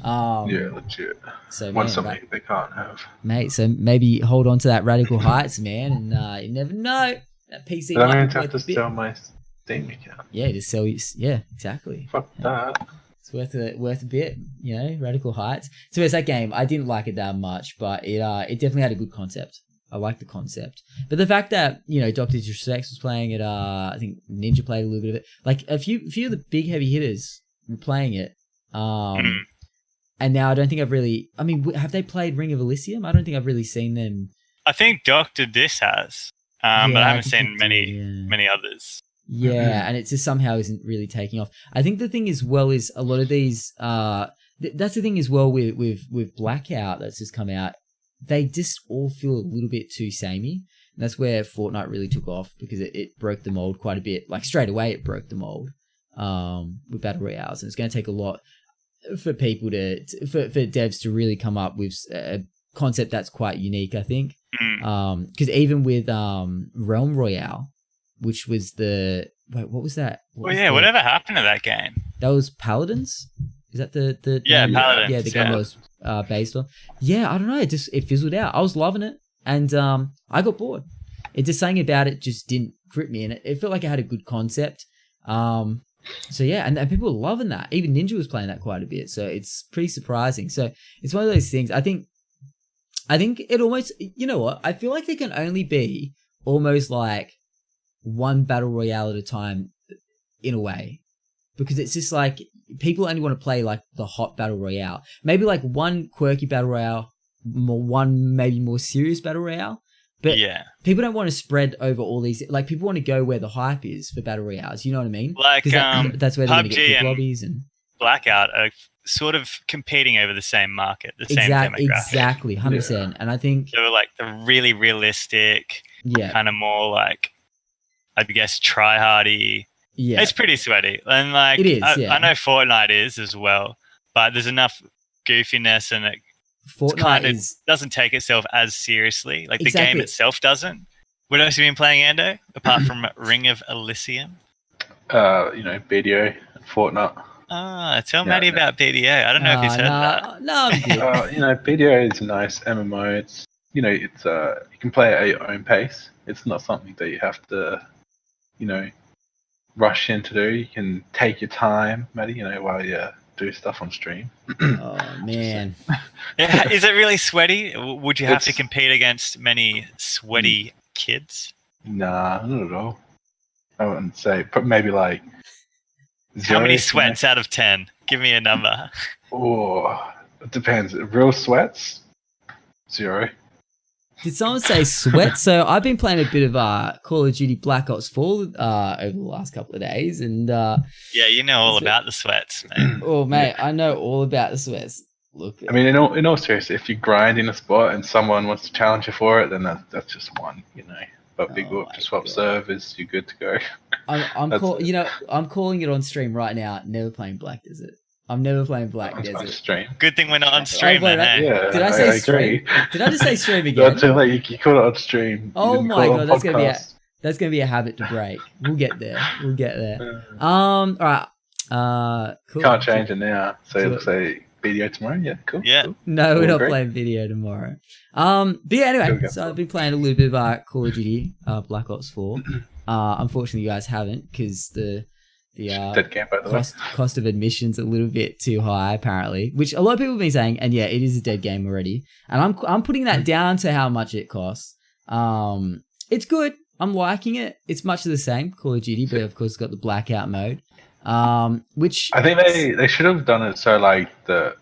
Yeah, legit. So want something they can't have, mate. So maybe hold on to that Radical Heights, man, and you never know, that PC. But I'm going to have to sell my Steam account. Yeah, just sell. Yeah, exactly. Fuck that. It's worth a bit, you know. Radical Heights. So it's that game. I didn't like it that much, but it definitely had a good concept. I like the concept, but the fact that, you know, Dr. Disrespect was playing it, I think Ninja played a little bit of it. Like a few of the big heavy hitters were playing it. And now I don't think I've really. I mean, have they played Ring of Elysium? I don't think I've really seen them. I think Dr. Dis has, but I haven't seen many others. Yeah, and it just somehow isn't really taking off. I think the thing as well is a lot of these. That's the thing as well with Blackout that's just come out. They just all feel a little bit too samey. And that's where Fortnite really took off because it broke the mold quite a bit. Like straight away, it broke the mold with Battle Royales. And it's going to take a lot for people for devs to really come up with a concept that's quite unique, I think. Because even with Realm Royale, which was what was that? Whatever happened to that game? That was Paladins? Is that the Paladins? Yeah, the game was based on. Yeah, I don't know. It fizzled out. I was loving it, and I got bored. It just something about it just didn't grip me, and it felt like it had a good concept. So yeah, and people were loving that. Even Ninja was playing that quite a bit, so it's pretty surprising. So it's one of those things. I think it almost. You know what? I feel like there can only be almost like one battle royale at a time, in a way. Because it's just like people only want to play like the hot battle royale. Maybe like one quirky battle royale, one maybe more serious battle royale. But people don't want to spread over all these. Like people want to go where the hype is for battle royales. You know what I mean? Like that's where they're going to get PUBG lobbies and Blackout are sort of competing over the same market, the same demographic. Exactly, 100%. And I think they were like the really realistic, kind of more like, I guess, try-hardy. Yeah, it's pretty sweaty, and like it is. I know Fortnite is as well, but there's enough goofiness, and it Fortnite doesn't take itself as seriously. Like the game itself doesn't. What else have you been playing, Ando? Apart from Ring of Elysium? BDO, Fortnite. Tell Matty about BDO. I don't know if he's heard that. No, I'm good. BDO is a nice MMO. It's it's you can play at your own pace. It's not something that you have to, rush in to do. You can take your time, Matty, while you do stuff on stream. Oh man. Yeah, is it really sweaty? Would you have to compete against many sweaty kids? Nah, not at all. I wouldn't say, but maybe like 0. How many sweats out of 10? Give me a number. Oh, it depends. Real sweats? 0. Did someone say sweat? So I've been playing a bit of Call of Duty Black Ops 4 over the last couple of days, and yeah, you know all about the sweats, man. Oh, mate, I know all about the sweats. Look, I mean, in all seriousness, if you grind in a spot and someone wants to challenge you for it, then that's just one, But big whoop to swap servers, you're good to go. I'm calling it on stream right now. Never playing Black Desert. I'm never playing Black Desert. Stream. Good thing we're not on stream, then. Hey? Yeah, did I say stream? Did I just say stream again? Not too late. You call it on stream. Oh my god, that's gonna be a habit to break. We'll get there. All right. Cool. Can't change it now. So it'll say video tomorrow. Yeah, cool. Yeah. Cool. No, we're not playing video tomorrow. But yeah, anyway. So I've been playing a little bit of Call of Duty Black Ops 4. Unfortunately, you guys haven't because the cost of admission's a little bit too high, apparently, which a lot of people have been saying, and yeah, it is a dead game already. And I'm putting that down to how much it costs. It's good. I'm liking it. It's much of the same Call of Duty, but of course it's got the blackout mode. Which I think they should have done it so like the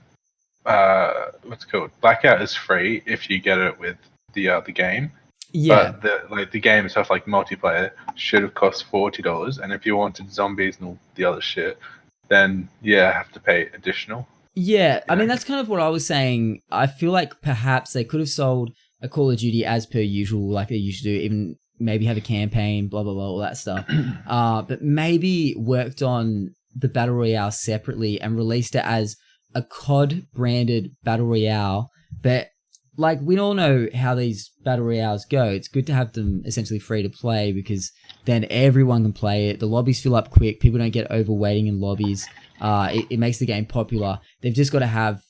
what's it called? Blackout is free if you get it with the game. Yeah. But the game itself, like multiplayer, should have cost $40, and if you wanted zombies and all the other shit, then have to pay additional. Yeah, I mean that's kind of what I was saying. I feel like perhaps they could have sold a Call of Duty as per usual, like they usually do, even maybe have a campaign, blah, blah, blah, all that stuff. But maybe worked on the Battle Royale separately and released it as a COD branded Battle Royale. But like we all know how these Battle Royales go. It's good to have them essentially free to play because then everyone can play it. The lobbies fill up quick. People don't get overweighting in lobbies. It makes the game popular. They've just got to have,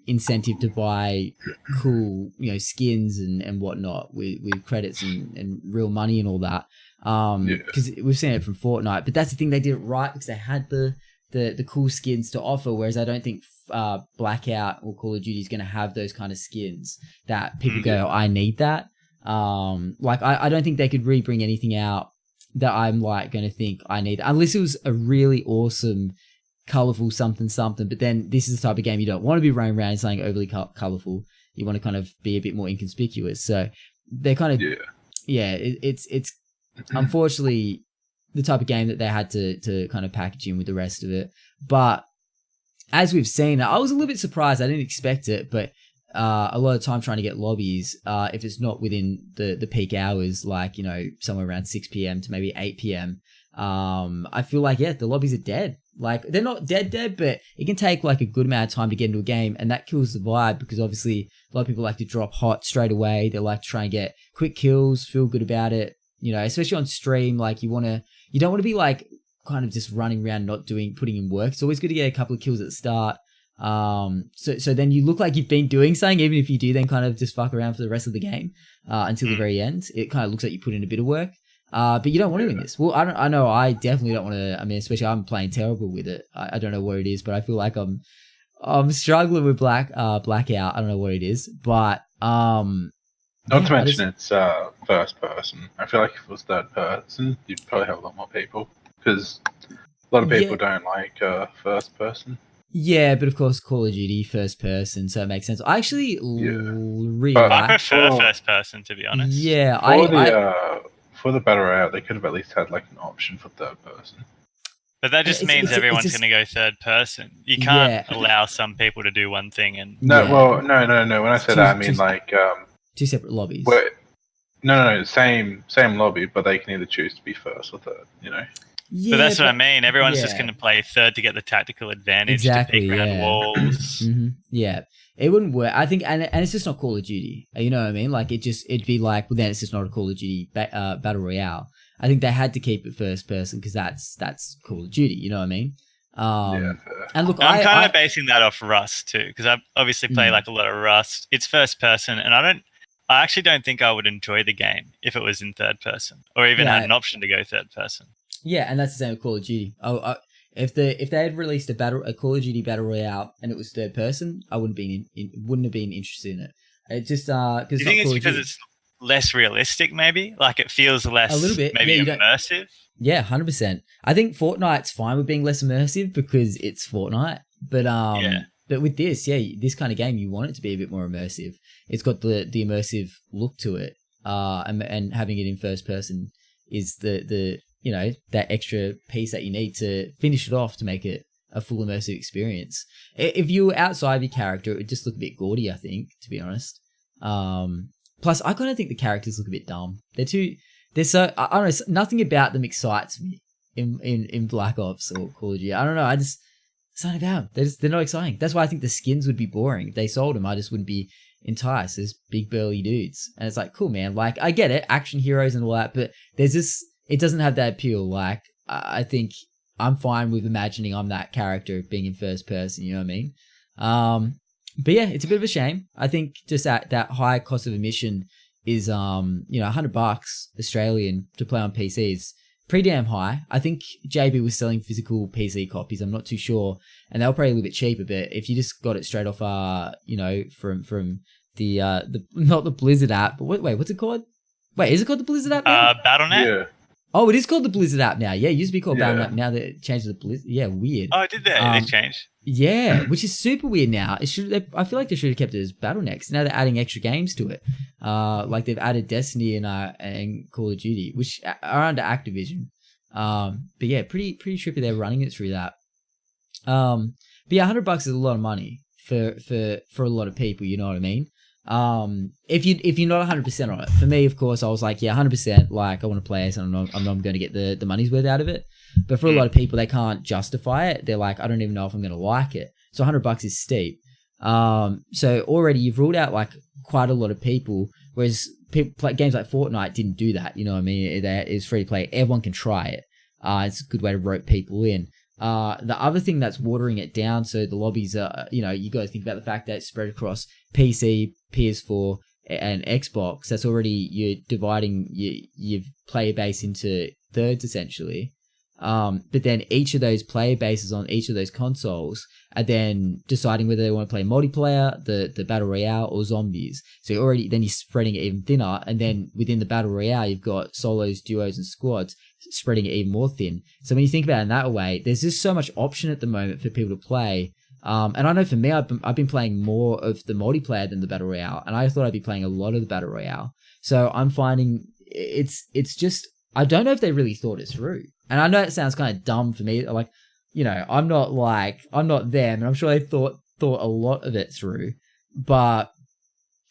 incentive to buy cool, skins and whatnot with credits and real money and all that. Because we've seen it from Fortnite, but that's the thing, they did it right because they had the cool skins to offer. Whereas I don't think Blackout or Call of Duty is going to have those kind of skins that people go, I need that. I don't think they could bring anything out that I'm like going to think I need, unless it was a really awesome colorful something, but then this is the type of game you don't want to be running around in something overly colorful. You want to kind of be a bit more inconspicuous. So they're kind of, it's unfortunately the type of game that they had to kind of package in with the rest of it. But as we've seen, I was a little bit surprised. I didn't expect it, but a lot of time trying to get lobbies, if it's not within the peak hours, like, somewhere around 6 p.m. to maybe 8 p.m., I feel like, the lobbies are dead. Like, they're not dead, but it can take like a good amount of time to get into a game, and that kills the vibe because obviously a lot of people like to drop hot straight away. They like to try and get quick kills, feel good about it, especially on stream. Like you don't want to be like kind of just running around not putting in work. It's always good to get a couple of kills at the start. So then you look like you've been doing something, even if you do then kind of just fuck around for the rest of the game, until the very end. It kind of looks like you put in a bit of work. But you don't want to in this. Well, I know I definitely don't want to. I mean, especially I'm playing terrible with it. I don't know what it is, but I feel like I'm struggling with Blackout. I don't know what it is, but not to mention it's first person. I feel like if it was third person, you'd probably have a lot more people because a lot of people don't like first person. Yeah, but of course Call of Duty first person, so it makes sense. I actually really I prefer first person, to be honest. Yeah, for the Battle Royale, they could have at least had like an option for third person. But that just means everyone's going to go third person. You can't allow some people to do one thing and... No. When I say that, I mean like... two separate lobbies. No, same lobby, but they can either choose to be first or third, Yeah, but that's what I mean. Everyone's just going to play third to get the tactical advantage to peek around walls. Mm-hmm. Yeah, it wouldn't work. I think, and it's just not Call of Duty. You know what I mean? Like it'd be like, well, then it's just not a Call of Duty battle royale. I think they had to keep it first person because that's Call of Duty. You know what I mean? And look, I'm kind of basing that off Rust too, because I obviously play like a lot of Rust. It's first person, and I actually don't think I would enjoy the game if it was in third person, or even had an option to go third person. Yeah, and that's the same with Call of Duty. If they had released a Call of Duty battle royale and it was third person, I wouldn't have been interested in it. It just because you think it's because it's less realistic, maybe? Like it feels less, a little bit, maybe immersive. Yeah, 100%. I think Fortnite's fine with being less immersive because it's Fortnite, but but with this, this kind of game, you want it to be a bit more immersive. It's got the immersive look to it, and having it in first person is the that extra piece that you need to finish it off to make it a full immersive experience. If you were outside of your character, it would just look a bit gaudy, I think, to be honest. Plus, I kind of think the characters look a bit dumb. They're so, I don't know, nothing about them excites me in Black Ops or Call of Duty. I don't know, it's not about them. They're not exciting. That's why I think the skins would be boring. If they sold them, I just wouldn't be enticed. There's big burly dudes. And it's like, cool, man. Like, I get it, action heroes and all that, but there's this... It doesn't have that appeal. Like, I think I'm fine with imagining I'm that character being in first person, you know what I mean? But yeah, it's a bit of a shame. I think just that high cost of admission is, $100 Australian to play on PC is pretty damn high. I think JB was selling physical PC copies. I'm not too sure. And they were probably a little bit cheaper, but if you just got it straight off, from the, not the Blizzard app, but wait, what's it called? Wait, is it called the Blizzard app now? Battle.net? Yeah. Oh, it is called the Blizzard app now. Yeah, it used to be called Yeah. Battle.net. Now that it changed to the Blizzard. Yeah, weird. Oh, did they? They changed? Yeah, which is super weird now. I feel like they should have kept it as Battle.net. 'Cause now they're adding extra games to it. Like they've added Destiny and Call of Duty, which are under Activision. But yeah, pretty trippy. They're running it through that. But yeah, $100 is a lot of money for a lot of people. You know what I mean? If you're not 100% on it, for me, of course, I was like, yeah, 100%. Like I want to play it, and I'm not going to get the money's worth out of it. But for a lot of people, they can't justify it. They're like, I don't even know if I'm going to like it. So $100 is steep. So already you've ruled out like quite a lot of people, whereas people play games like Fortnite didn't do that. You know what I mean? It's free to play. Everyone can try it. It's a good way to rope people in. The other thing that's watering it down, so the lobbies are, you got to think about the fact that it's spread across PC, PS4, and Xbox. That's already, you're dividing your player base into thirds essentially. But then each of those player bases on each of those consoles are then deciding whether they want to play multiplayer, the battle royale, or zombies. So you're spreading it even thinner, and then within the battle royale, you've got solos, duos, and squads, spreading it even more thin. So when you think about it in that way, there's just so much option at the moment for people to play. And I know for me, I've been playing more of the multiplayer than the battle royale, and I thought I'd be playing a lot of the battle royale. So I'm finding it's just, I don't know if they really thought it through. And I know it sounds kind of dumb for me. Like, I'm not them, and I'm sure they thought a lot of it through. But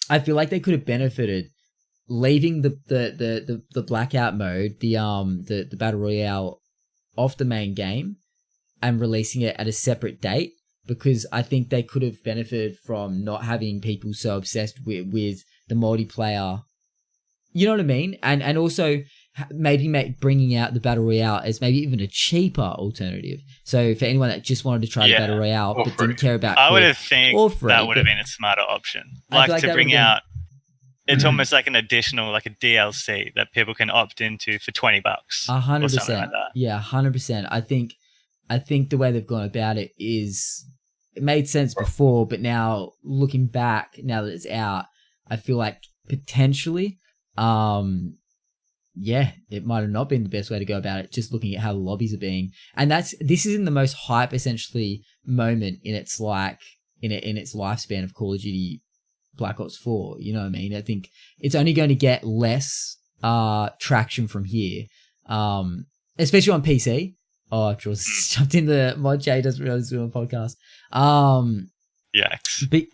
I feel like they could have benefited leaving the blackout mode, the battle royale off the main game and releasing it at a separate date, because I think they could have benefited from not having people so obsessed with the multiplayer. You know what I mean? And also maybe bringing out the battle royale as maybe even a cheaper alternative. So for anyone that just wanted to try the battle royale but didn't care about, I would have think that would have been a smarter option. Like to bring out, it's almost like an additional, like a DLC that people can opt into for $20. 100%. Or something like that. Yeah, 100%. I think the way they've gone about it it made sense before, but now looking back, now that it's out, I feel like potentially, it might have not been the best way to go about it, just looking at how the lobbies are being. And this is in the most hype essentially moment in its its lifespan of Call of Duty Black Ops 4. You know what I mean? I think it's only going to get less traction from here, especially on PC. Oh, Jules jumped in the mod chat. Doesn't realize we're on a podcast. Yikes.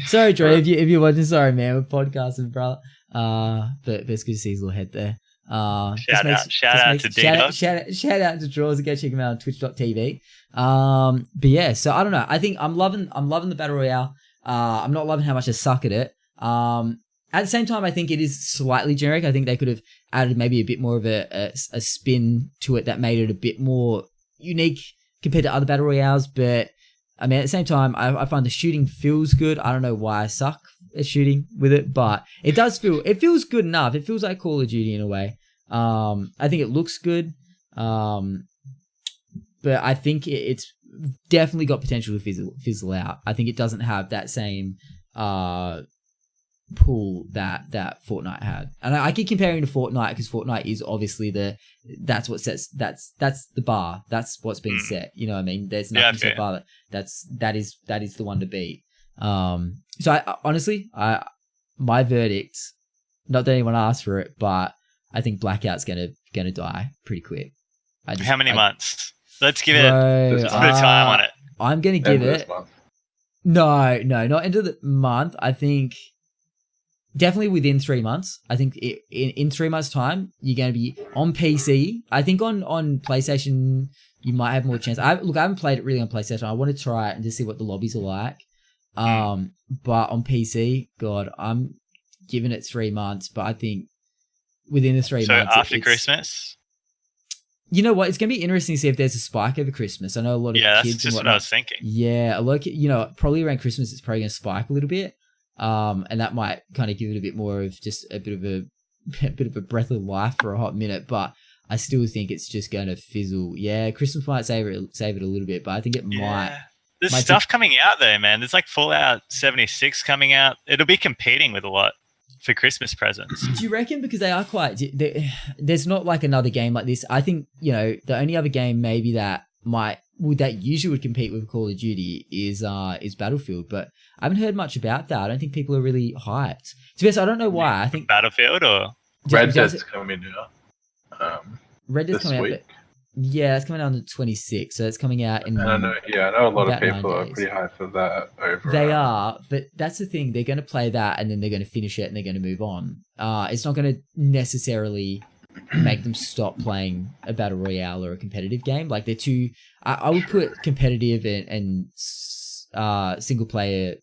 Sorry, Dre, if you're watching, sorry, man. We're podcasting, brother. But it's good to see his little head there. Shout out to D-Dog. Shout out to Draws, and go check him out on twitch.tv. But yeah, so I don't know. I think I'm loving the Battle Royale. I'm not loving how much I suck at it. At the same time, I think it is slightly generic. I think they could have added maybe a bit more of a spin to it that made it a bit more unique compared to other Battle Royales. But I mean, at the same time, I find the shooting feels good. I don't know why I suck at shooting with it, but it feels good enough. It feels like Call of Duty in a way. I think it looks good. But I think it's definitely got potential to fizzle out. I think it doesn't have that same pool that Fortnite had. And I keep comparing to Fortnite because Fortnite is obviously that's the bar. That's what's being set. You know what I mean? There's nothing so far that is the one to beat. So I honestly, my verdict, not that anyone asked for it, but I think Blackout's gonna die pretty quick. How many months? Let's give it a time on it. I'm gonna give it. No, not end of the month. I think definitely within 3 months. I think in 3 months' time, you're going to be on PC. I think on PlayStation, you might have more chance. I haven't played it really on PlayStation. I want to try it and just see what the lobbies are like. But on PC, God, I'm giving it 3 months. But I think within the 3 months, so after Christmas. You know what? It's going to be interesting to see if there's a spike over Christmas. I know a lot of kids. Yeah, that's just what I was thinking. Yeah, a lot of, probably around Christmas, it's probably going to spike a little bit. And that might kind of give it a bit more of just a bit of a breath of life for a hot minute. But I still think it's just going to fizzle. Yeah, Christmas might save it a little bit, but I think it might. There's stuff coming out there, man. There's like Fallout 76 coming out. It'll be competing with a lot. for Christmas presents. Do you reckon because they are quite? There's not like another game like this. I think the only other game maybe that usually would compete with Call of Duty is Battlefield, but I haven't heard much about that. I don't think people are really hyped. To be honest, I don't know why. I think Battlefield or Red Dead's coming out. Red Dead's coming week. out. Yeah, it's coming out on the 26th, so it's coming out in. I know a lot of people are pretty hyped for that. They are, but that's the thing. They're going to play that, and then they're going to finish it, and they're going to move on. It's not going to necessarily make them stop playing a battle royale or a competitive game. Like they're too. I would put competitive and single player,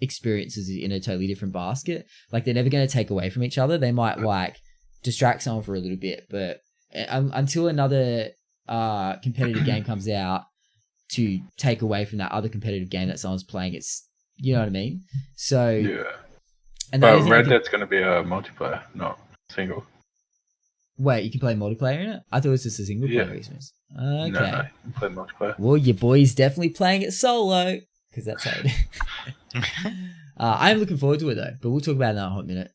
experiences in a totally different basket. Like they're never going to take away from each other. They might like distract someone for a little bit, but until another competitive game comes out to take away from that other competitive game that someone's playing, it's you know what I mean. So yeah. And but Red Dead's going to be a multiplayer, not single. Wait, you can play multiplayer in it? I thought it was just a single player experience. Okay. No, you can play multiplayer. Well, your boy's definitely playing it solo because that's how it is. I am looking forward to it though, but we'll talk about it in a hot minute.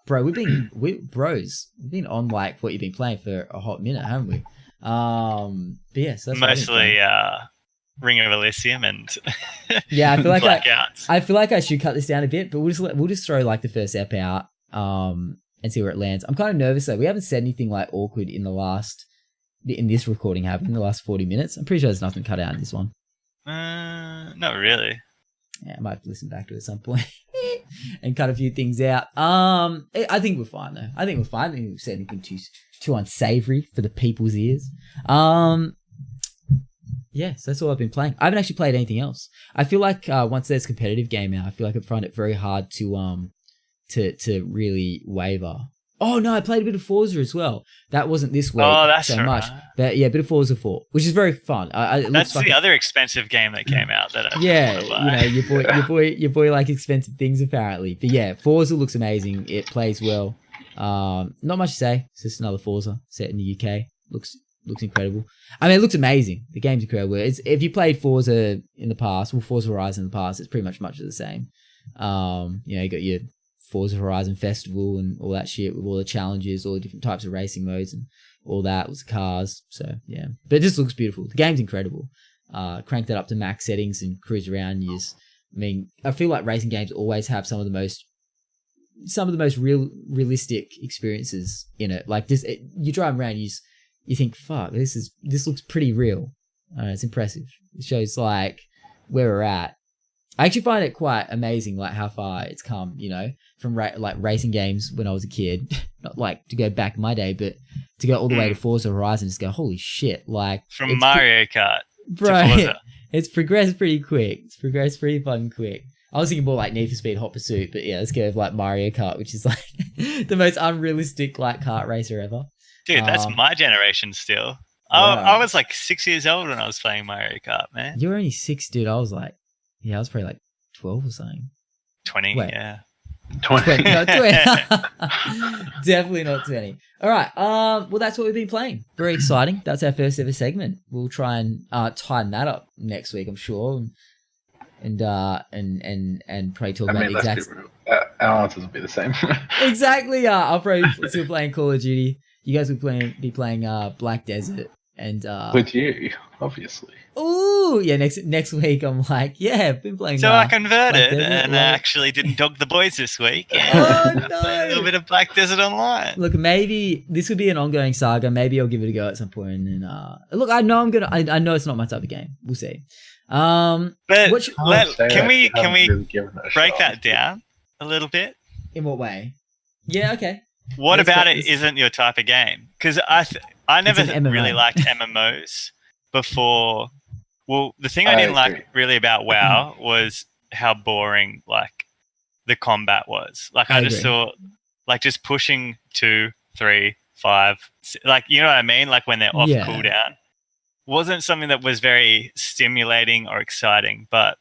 Bro, we've been on like what you've been playing for a hot minute, haven't we? But yes, that's mostly Ring of Elysium and yeah. I feel like Blackouts. I feel like I should cut this down a bit, but we'll just throw like the first ep out and see where it lands. I'm kind of nervous though. We haven't said anything like awkward in this recording, have we? In the last 40 minutes. I'm pretty sure there's nothing cut out in this one. Not really. Yeah, I might have to listen back to it at some point and cut a few things out. I think we're fine though. I think we're fine. I think we've said anything too unsavory for the people's ears. Yeah, so that's all I've been playing. I haven't actually played anything else. I feel like once there's competitive game out, I feel like I find it very hard to really waver. Oh no, I played a bit of Forza as well. That wasn't this week so much, but yeah, a bit of Forza 4, which is very fun. That's the other expensive game that came out. That your boy like expensive things apparently. But yeah, Forza looks amazing. It plays well. Not much to say. It's just another Forza set in the UK. Looks incredible. I mean, it looks amazing. The game's incredible. If you played Forza in the past, Forza Horizon in the past, it's pretty much of the same. You got your Forza Horizon Festival and all that shit with all the challenges, all the different types of racing modes and all that with the cars. So yeah, but it just looks beautiful. The game's incredible. Crank that up to max settings and cruise around. I feel like racing games always have some of the most realistic experiences in it. Like this, you drive around, you think, fuck, this looks pretty real. It's impressive. It shows like where we're at. I actually find it quite amazing, like how far it's come, from like racing games when I was a kid. Not like to go back in my day, but to go all the way to Forza Horizon and just go, holy shit! Like from Mario Kart, bro, it's progressed pretty quick. It's progressed pretty fucking quick. I was thinking more like Need for Speed Hot Pursuit, but yeah, let's go with like Mario Kart, which is like the most unrealistic like kart racer ever. Dude, that's my generation still. I was like 6 years old when I was playing Mario Kart, man. You're only 6, dude. I was probably like 12 or something. 20, Wait. yeah. 20. Not 20. Definitely not 20. All right. Well, that's what we've been playing. Very exciting. That's our first ever segment. We'll try and tighten that up next week, I'm sure, and probably talk about the exact. Our answers will be the same. Exactly. I'll probably still playing Call of Duty. You guys will be playing Black Desert and with you, obviously. Oh yeah, next week I'm like, yeah, I've been playing. So I converted and I actually didn't dog the boys this week. Oh no! A little bit of Black Desert Online. Look, maybe this would be an ongoing saga. Maybe I'll give it a go at some point. And look, I know I know it's not my type of game. We'll see. But can we really break that down a little bit? In what way? Yeah, okay. What about it isn't your type of game? Because I never really liked MMOs before. Well, the thing I didn't like really about WoW was how boring like the combat was. Like I just thought, like just pushing 2, 3, 5, like you know what I mean. Like when they're off cooldown, wasn't something that was very stimulating or exciting. But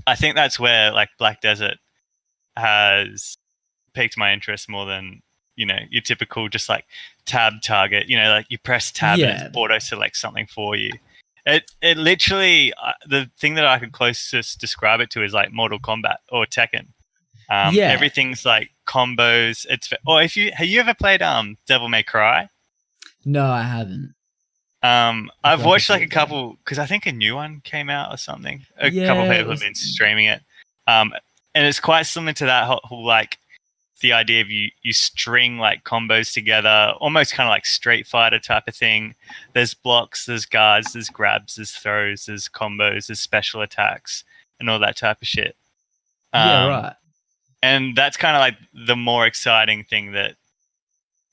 I think that's where like Black Desert has piqued my interest more than your typical just like tab target. Like you press tab and it auto selects something for you. It literally the thing that I could closest describe it to is like Mortal Kombat or Tekken. Everything's like combos. Have you ever played Devil May Cry? No, I haven't. I've watched like a couple because I think a new one came out or something. A couple of people have been streaming it. And it's quite similar to that whole like the idea of you string like combos together, almost kind of like Street Fighter type of thing. There's blocks, there's guards, there's grabs, there's throws, there's combos, there's special attacks, and all that type of shit. Right. And that's kind of like the more exciting thing that,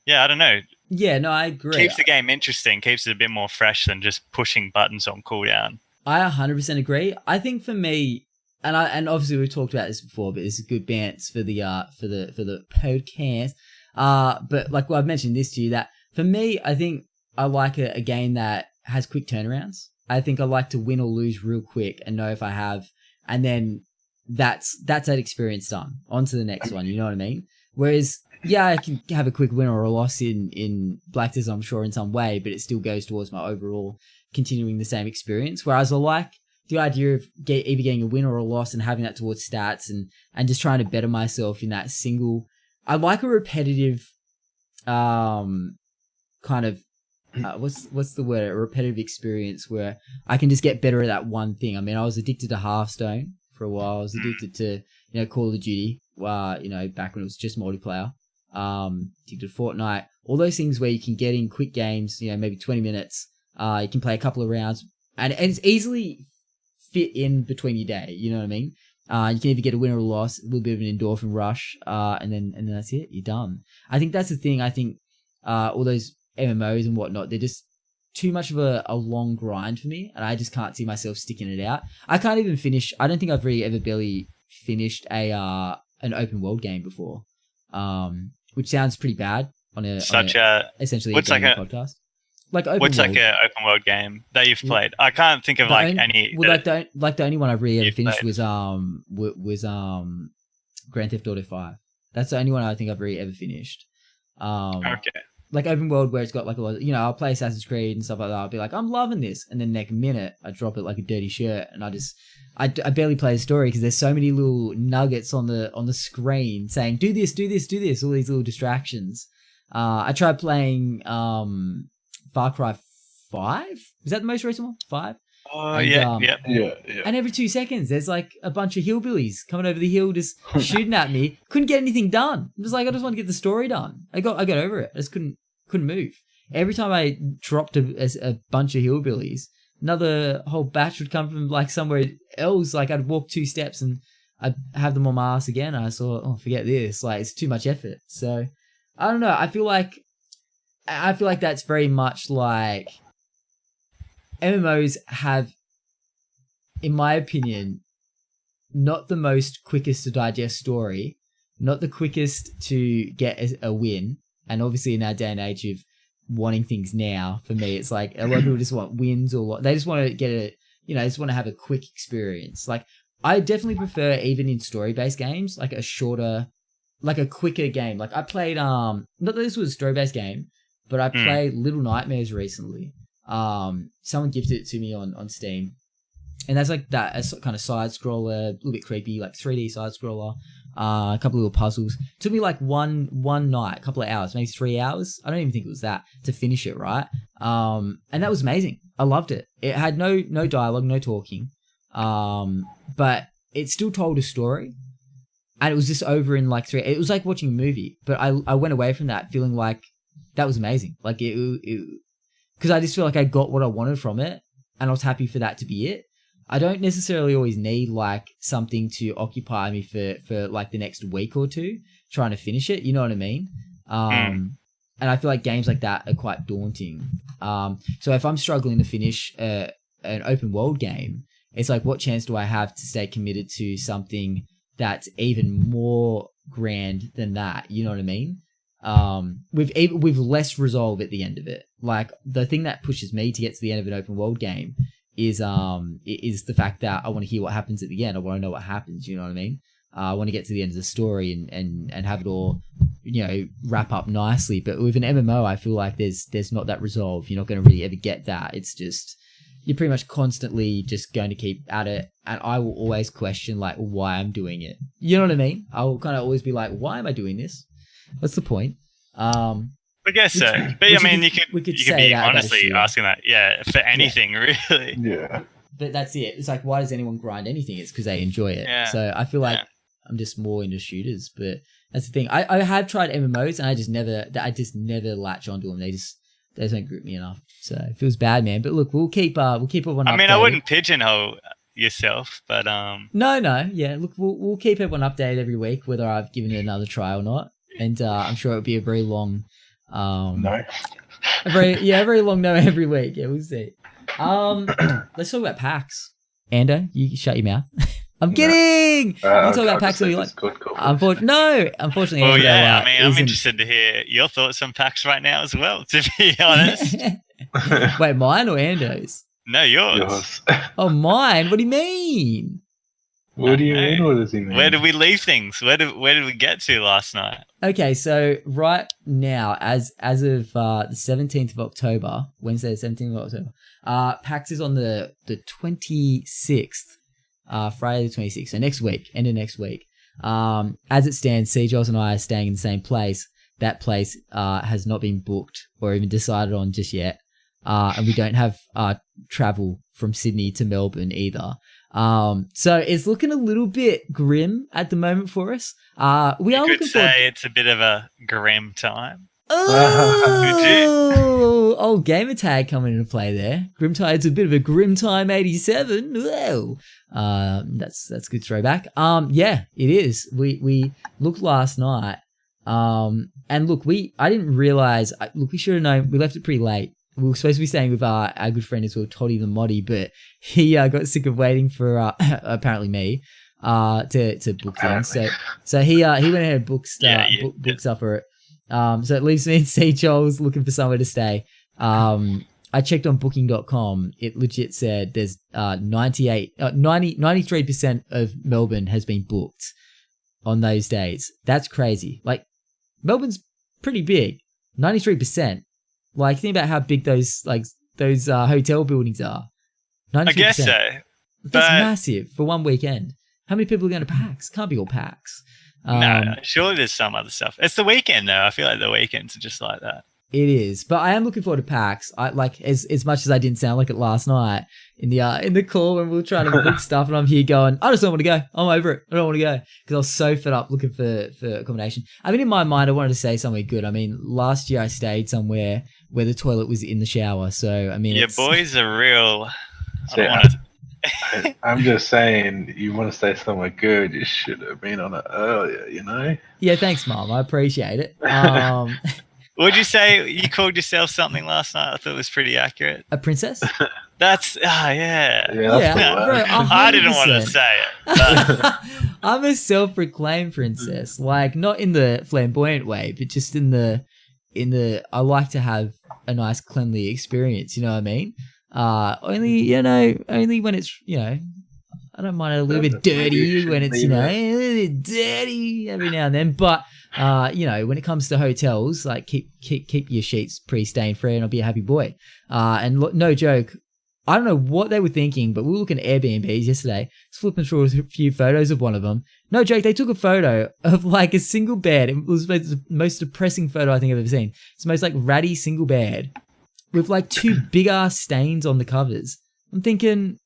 I don't know. Yeah, no, I agree. Keeps the game interesting, keeps it a bit more fresh than just pushing buttons on cooldown. I 100% agree. I think for me, and obviously we've talked about this before, but it's a good bounce for the podcast. But like I've mentioned this to you, that for me, I think I like a game that has quick turnarounds. I think I like to win or lose real quick and know if I have, and then that's that experience done. On to the next one, you know what I mean? Whereas, I can have a quick win or a loss in Black Desert, I'm sure, in some way, but it still goes towards my overall continuing the same experience. Whereas I like the idea of either getting a win or a loss and having that towards stats and just trying to better myself in that single. I like a repetitive kind of what's the word? A repetitive experience where I can just get better at that one thing. I mean, I was addicted to Hearthstone for a while. I was addicted to Call of Duty, back when it was just multiplayer. Addicted to Fortnite. All those things where you can get in quick games, maybe 20 minutes. You can play a couple of rounds, and it's easily fit in between your day. You know what I mean? You can either get a win or a loss, a little bit of an endorphin rush, and then that's it. You're done. I think that's the thing. I think all those MMOs and whatnot, they're just too much of a long grind for me, and I just can't see myself sticking it out. I can't even finish. I don't think I've really ever barely finished an open world game before, which sounds pretty bad on essentially a gaming podcast. Like what's like an open world game that you've played? I can't think of any. Well, the only one I've really ever finished was Grand Theft Auto 5. That's the only one I think I've really ever finished. Okay. Like open world where it's got like a lot of, I'll play Assassin's Creed and stuff like that. I'll be like, I'm loving this. And then next minute I drop it like a dirty shirt, and I barely play the story because there's so many little nuggets on the screen saying, do this, do this, do this. All these little distractions. I tried playing, Far Cry 5? Was that the most recent one? 5? Oh, yeah. And every 2 seconds, there's like a bunch of hillbillies coming over the hill just shooting at me. Couldn't get anything done. I'm just like, I just want to get the story done. I got over it. I just couldn't move. Every time I dropped a bunch of hillbillies, another whole batch would come from like somewhere else. Like I'd walk 2 steps and I'd have them on my ass again. And I thought, forget this. Like it's too much effort. So I don't know. I feel like that's very much like MMOs have, in my opinion, not the most quickest to digest story, not the quickest to get a win. And obviously in our day and age of wanting things now, for me, it's like a lot of people just want wins they just want to get just want to have a quick experience. Like I definitely prefer, even in story-based games, like a shorter, like a quicker game. Like I played, not that this was a story-based game, but I played Little Nightmares recently. Someone gifted it to me on Steam. And that's like that, a kind of side scroller, a little bit creepy, like 3D side scroller, a couple of little puzzles. It took me like one night, a couple of hours, maybe 3 hours. I don't even think it was that to finish it, right? And that was amazing. I loved it. It had no dialogue, no talking. But it still told a story. And it was just over in like it was like watching a movie. But I went away from that feeling like that was amazing. Like because I just feel like I got what I wanted from it, and I was happy for that to be it. I don't necessarily always need like something to occupy me for like the next week or two trying to finish it. You know what I mean? And I feel like games like that are quite daunting. So if I'm struggling to finish an open world game, it's like, what chance do I have to stay committed to something that's even more grand than that? You know what I mean? With less resolve at the end of it. Like the thing that pushes me to get to the end of an open world game is the fact that I want to hear what happens at the end. I want to know what happens. You know what I mean? I want to get to the end of the story and have it all, wrap up nicely. But with an MMO, I feel like there's not that resolve. You're not going to really ever get that. It's just you're pretty much constantly just going to keep at it. And I will always question like why I'm doing it. You know what I mean? I will kind of always be like, why am I doing this? What's the point? I guess so. But I mean, you could be honestly asking that, for anything really. Yeah. But that's it. It's like, why does anyone grind anything? It's because they enjoy it. Yeah. So I feel like I'm just more into shooters. But that's the thing. I have tried MMOs and I just never latch onto them. They just don't grip me enough. So it feels bad, man. But look, we'll keep everyone updated. I mean, I wouldn't pigeonhole yourself, but No. Yeah. Look, we'll keep everyone updated every week, whether I've given it another try or not. And I'm sure it'll be a very long no. a very long no every week. Yeah, we'll see. Let's talk about PAX. Ando, you shut your mouth. I'm kidding. You talk about PAX all you like. Unfortunately. Well, I mean, I'm interested to hear your thoughts on PAX right now as well. To be honest. Wait, mine or Ando's? No, yours. Oh, mine. What do you mean? What do you mean? What does he mean? Where did we leave things? Where did we get to last night? Okay, so right now, as of the 17th of October, Wednesday, the 17th of October, PAX is on the 26th, Friday the 26th, so next week, end of next week. As it stands, Joss and I are staying in the same place. That place has not been booked or even decided on just yet, and we don't have travel from Sydney to Melbourne either. So it's looking a little bit grim at the moment for us. We are looking forward. It's a bit of a grim time. Oh, gamer tag coming into play there. Grim Tide's a bit of a grim time 87. Whoa. That's good throwback. Yeah, it is. We looked last night. And look, I didn't realize. We should have known. We left it pretty late. We were supposed to be staying with our good friend as well, Toddy the Moddy, but he got sick of waiting for apparently me to book things. So he went ahead and booked stuff for it. So it leaves me and C. Joel's looking for somewhere to stay. I checked on booking.com. It legit said there's 93% of Melbourne has been booked on those days. That's crazy. Like, Melbourne's pretty big. 93%. Like, think about how big those hotel buildings are. 93%. I guess so. That's massive for one weekend. How many people are going to PAX? Can't be all PAX. No, surely there's some other stuff. It's the weekend, though. I feel like the weekends are just like that. It is, but I am looking forward to PAX. I like as much as I didn't sound like it last night in the call when we were trying to book stuff, and I'm here going, I just don't want to go. I'm over it. I don't want to go because I was so fed up looking for accommodation. I mean, in my mind, I wanted to say somewhere good. I mean, last year I stayed somewhere where the toilet was in the shower. So I mean, boys are real. I'm just saying, you want to stay somewhere good, you should have been on it earlier, you know? Yeah, thanks, Mom. I appreciate it. Would you say you called yourself something last night? I thought it was pretty accurate. A princess? That's, yeah. Bro, I didn't want to say it. But. I'm a self-proclaimed princess. Like, not in the flamboyant way, but just in the, I like to have a nice cleanly experience, you know what I mean? Only when it's, I don't mind it a little bit dirty when it's, a little bit dirty every now and then. But, when it comes to hotels, like keep your sheets pretty stain free and I'll be a happy boy. And no joke, I don't know what they were thinking, but we were looking at Airbnbs yesterday. Just flipping through a few photos of one of them. No joke, they took a photo of like a single bed. It was the most depressing photo I think I've ever seen. It's the most like ratty single bed with like two big ass stains on the covers. I'm thinking,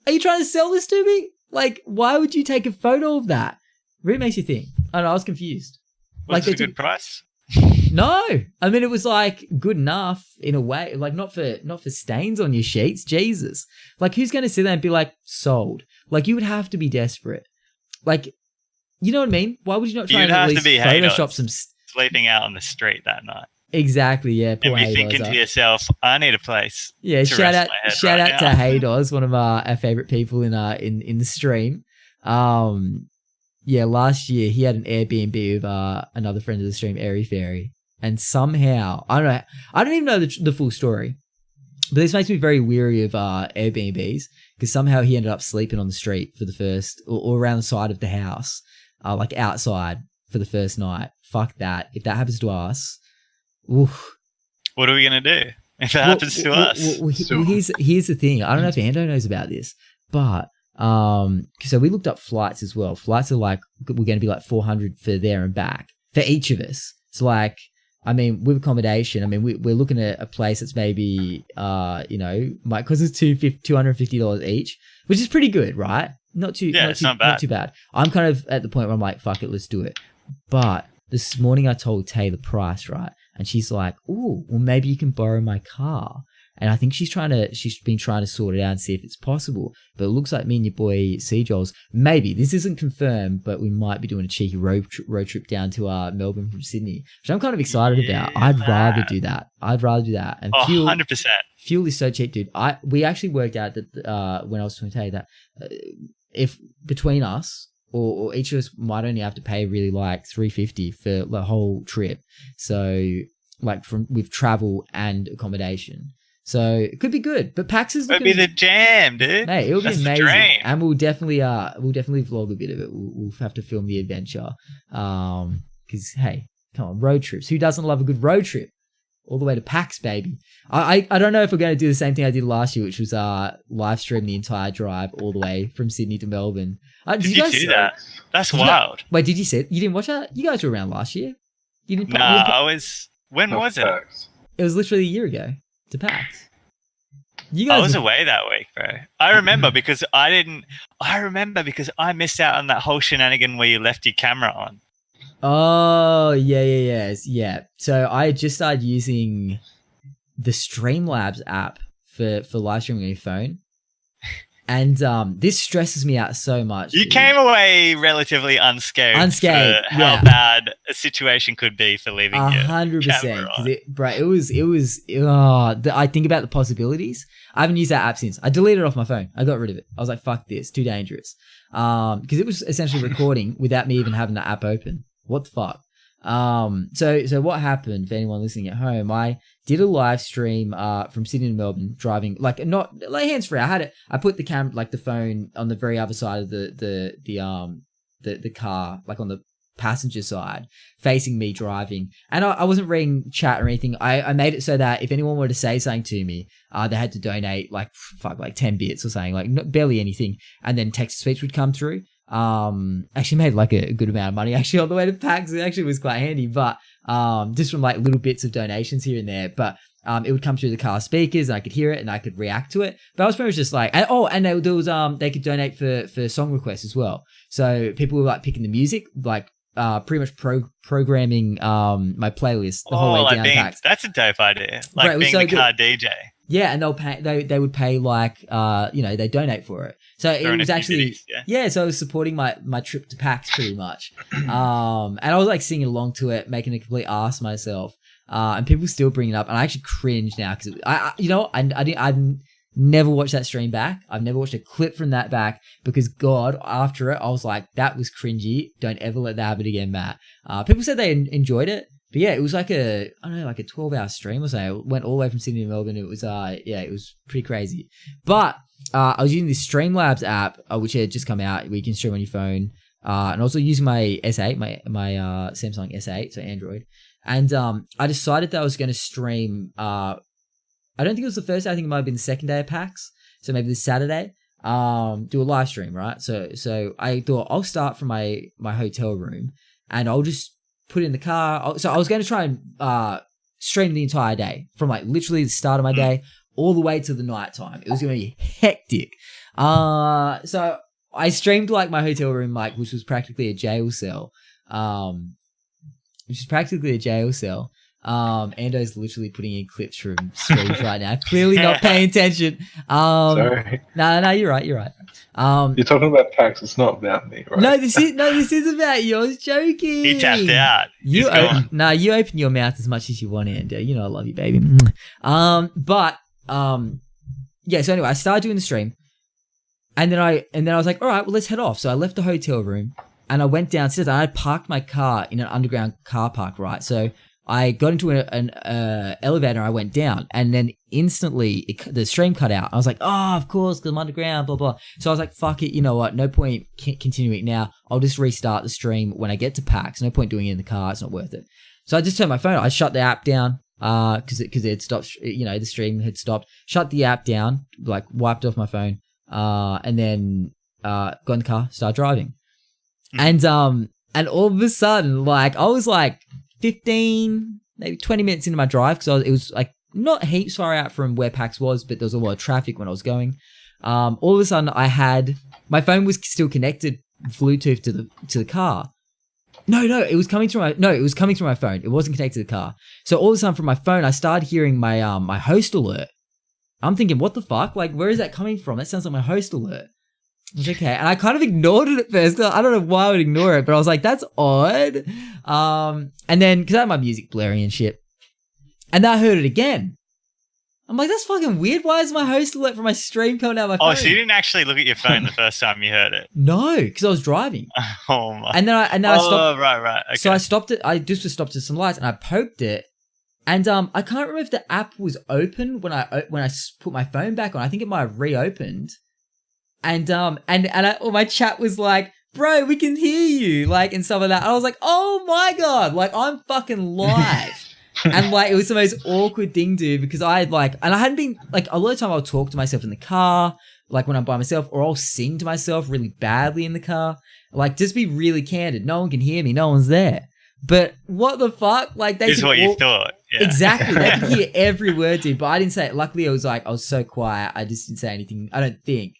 are you trying to sell this to me? Like, why would you take a photo of that? Really makes you think. I don't know, I was confused. Was it a good price? No. I mean, it was like good enough in a way, like not for stains on your sheets. Jesus. Like, who's going to sit there and be like, sold? Like, you would have to be desperate. Like, you know what I mean? Why would you not try and at least Photoshop some... Sleeping out on the street that night. Exactly, yeah. And be thinking to yourself, I need a place. Yeah, shout out to Haydos, one of our favorite people in the stream. Yeah, last year he had an Airbnb with another friend of the stream, Airy Fairy, and somehow I don't even know the full story, but this makes me very weary of Airbnbs because somehow he ended up sleeping on the street for the first or around the side of the house, like outside for the first night. Fuck that! If that happens to us. Oof. What are we gonna do? if it happens to us. Here's the thing. I don't know if Ando knows about this, but so we looked up flights as well. Flights are like, we're going to be like $400 for there and back for each of us. So like, I mean, with accommodation, I mean, we're looking at a place that's maybe, might cost us $250 each, which is pretty good, right? Not too bad. I'm kind of at the point where I'm like, fuck it, let's do it. But this morning I told Tay the price, right? And she's like, "Ooh, well, maybe you can borrow my car." And I think she's been trying to sort it out and see if it's possible. But it looks like me and your boy C-Jols, maybe, this isn't confirmed, but we might be doing a cheeky road trip down to Melbourne from Sydney, which I'm kind of excited about. I'd rather do that. And 100%. Fuel is so cheap, dude. We actually worked out that when I was trying to tell you that if between us, or each of us might only have to pay really like $350 for the whole trip. So like with travel and accommodation. So it could be good, but PAX is looking... It'll be the jam, dude. Mate, it'll be amazing. And we'll definitely vlog a bit of it. We'll have to film the adventure. Because, hey, come on, road trips. Who doesn't love a good road trip? All the way to PAX, baby. I don't know if we're going to do the same thing I did last year, which was live stream the entire drive all the way from Sydney to Melbourne. Did you guys do that? That's wild. Wait, did you see it? You didn't watch that? You guys were around last year. You didn't. I was. When was it? It was literally a year ago to PAX. I was away that week, bro. I remember because I missed out on that whole shenanigan where you left your camera on. Oh, yeah. So I just started using the Streamlabs app for live streaming on your phone. And this stresses me out so much. You came away relatively unscathed for how bad a situation could be for leaving 100%. Bro, it was. I think about the possibilities. I haven't used that app since. I deleted it off my phone. I got rid of it. I was like, fuck this, too dangerous. Because it was essentially recording without me even having the app open. What the fuck? So what happened for anyone listening at home? I did a live stream from Sydney to Melbourne, driving not hands free. I put the camera, like the phone, on the very other side of the car, like on the passenger side, facing me driving. And I wasn't reading chat or anything. I made it so that if anyone wanted to say something to me, they had to donate like 10 bits or something, like barely anything, and then text to speech would come through. Actually made like a good amount of money actually on the way to PAX. It actually was quite handy, but just from like little bits of donations here and there. But it would come through the car speakers and I could hear it and I could react to it. But I was pretty much just like, they could donate for song requests as well. So people were like picking the music, like pretty much programming my playlist the whole way down PAX. That's a dope idea. Like being the car DJ. Yeah, and they would pay like they donate for it. So it was actually so I was supporting my trip to PAX pretty much. And I was like singing along to it, making a complete ass myself. And people still bring it up, and I actually cringe now because I've never watched that stream back. I've never watched a clip from that back because God, after it, I was like, that was cringy. Don't ever let that happen again, Matt. People said they enjoyed it. But yeah, it was like a 12-hour stream or something. It went all the way from Sydney to Melbourne. It was, it was pretty crazy. But I was using this Streamlabs app, which had just come out, where you can stream on your phone. And also using my S8, my Samsung S8, so Android. And I decided that I was going to stream, I don't think it was the first day. I think it might have been the second day of PAX. So maybe this Saturday, do a live stream, right? So I thought I'll start from my hotel room and I'll just put it in the car. So I was going to try and stream the entire day from like literally the start of my day all the way to the night time. It was going to be hectic. So I streamed like my hotel room, like, which was practically a jail cell. Ando's literally putting in clips from streams right now. Clearly not paying attention. Sorry. No, you're right. You're talking about PAX. It's not about me, right? No, this is about you. I was joking. He tapped out. You open your mouth as much as you want, Ando. You know I love you, baby. So anyway, I started doing the stream, and then I was like, all right, well, let's head off. So I left the hotel room and I went downstairs. And I had parked my car in an underground car park, right? So I got into an elevator and I went down, and then instantly the stream cut out. I was like, oh, of course, because I'm underground, blah, blah. So I was like, fuck it, you know what? No point continuing now. I'll just restart the stream when I get to PAX. No point doing it in the car. It's not worth it. So I just turned my phone off. I shut the app down. because it had stopped. The stream had stopped. Shut the app down, like wiped off my phone, and then got in the car, started driving, and all of a sudden, like I was like 15, maybe 20 minutes into my drive because it was like not heaps far out from where PAX was, but there was a lot of traffic when I was going. All of a sudden, my phone was still connected Bluetooth to the car. No, it was coming through my phone. It wasn't connected to the car. So all of a sudden from my phone, I started hearing my my host alert. I'm thinking, what the fuck? Like, where is that coming from? That sounds like my host alert. I was okay. And I kind of ignored it at first. I don't know why I would ignore it, but I was like, that's odd. And then, because I had my music blaring and shit. And then I heard it again. I'm like, that's fucking weird. Why is my host alert from my stream coming out of my phone? Oh, so you didn't actually look at your phone the first time you heard it? No, because I was driving. Oh my! And then I stopped. Oh, right. Okay. So I stopped it. I just stopped at some lights and I poked it. And I can't remember if the app was open when I put my phone back on. I think it might have reopened. And my chat was like, bro, we can hear you, like, and stuff like that. I was like, oh my god, like I'm fucking live. And like it was the most awkward thing, dude, because I hadn't been like a lot of time I'll talk to myself in the car, like when I'm by myself, or I'll sing to myself really badly in the car. Like just be really candid. No one can hear me, no one's there. But what the fuck? Like they is what you thought. Yeah. Exactly. They could hear every word, dude. But I didn't say it. Luckily I was so quiet, I just didn't say anything, I don't think.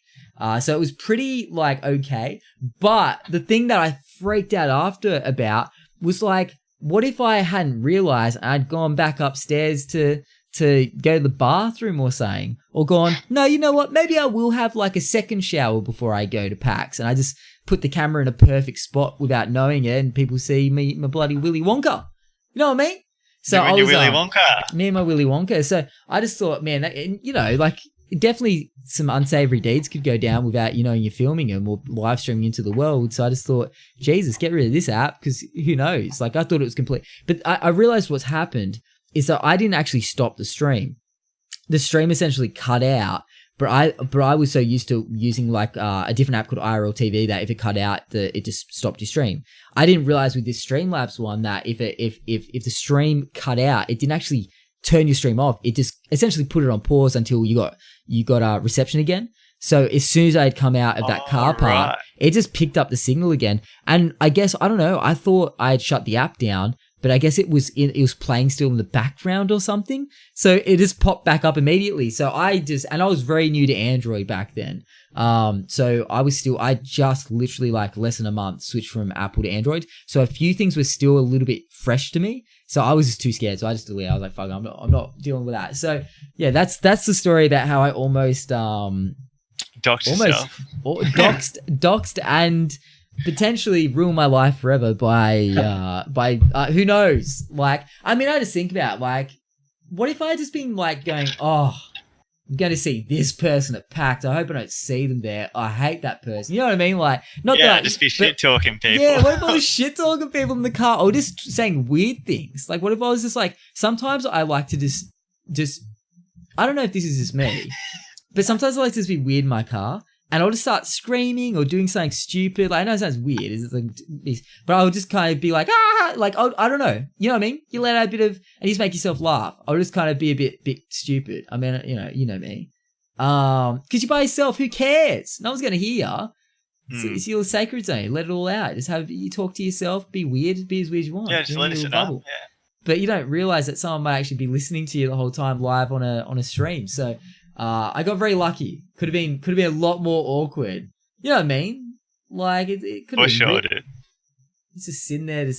So it was pretty like okay. But the thing that I freaked out after about was like, what if I hadn't realized I'd gone back upstairs to go to the bathroom or something, or gone, no, you know what? Maybe I will have like a second shower before I go to PAX, and I just put the camera in a perfect spot without knowing it, and people see me, my bloody Willy Wonka. You know what I mean? So I was Willy Wonka. Me and my Willy Wonka. So I just thought, man, that, like definitely some unsavory deeds could go down without you're filming them or live streaming into the world. So I just thought, Jesus, get rid of this app because who knows? Like I thought it was complete, but I realized what's happened is that I didn't actually stop the stream. The stream essentially cut out, but I was so used to using like a different app called IRL TV that if it cut out, it just stopped your stream. I didn't realize with this Streamlabs one that if the stream cut out, it didn't actually turn your stream off. It just essentially put it on pause until you got reception again. So as soon as I had come out of that car park, it just picked up the signal again. And I guess, I don't know, I thought I had shut the app down, but I guess it was playing still in the background or something. So it just popped back up immediately. So I was very new to Android back then. So I just literally like less than a month switched from Apple to Android. So a few things were still a little bit fresh to me. So I was just too scared. So I just deleted. I was like, fuck, I'm not dealing with that. So yeah, that's the story about how I almost doxed and potentially ruin my life forever by who knows? Like, I mean, I just think about like, what if I had just been like going, oh, I'm going to see this person at PAX. I hope I don't see them there. I hate that person. You know what I mean? Like, not that. Just be shit talking people. Yeah, what if I was shit talking people in the car or just saying weird things? Like, what if I was just like, sometimes I like to just, I don't know if this is just me, but sometimes I like to just be weird in my car. And I'll just start screaming or doing something stupid. Like, I know it sounds weird, but I'll just kind of be like, like, I don't know. You know what I mean? You let out a bit of, and you just make yourself laugh. I'll just kind of be a bit stupid. I mean, you know me. Because you're by yourself, who cares? No one's going to hear you. It's your sacred zone. Let it all out. Just you talk to yourself, be weird, be as weird as you want. Yeah, just let it out. Yeah. But you don't realize that someone might actually be listening to you the whole time live on a stream. So, I got very lucky. Could have been a lot more awkward. You know what I mean? Like it could have been. For sure, dude. It's just sitting there,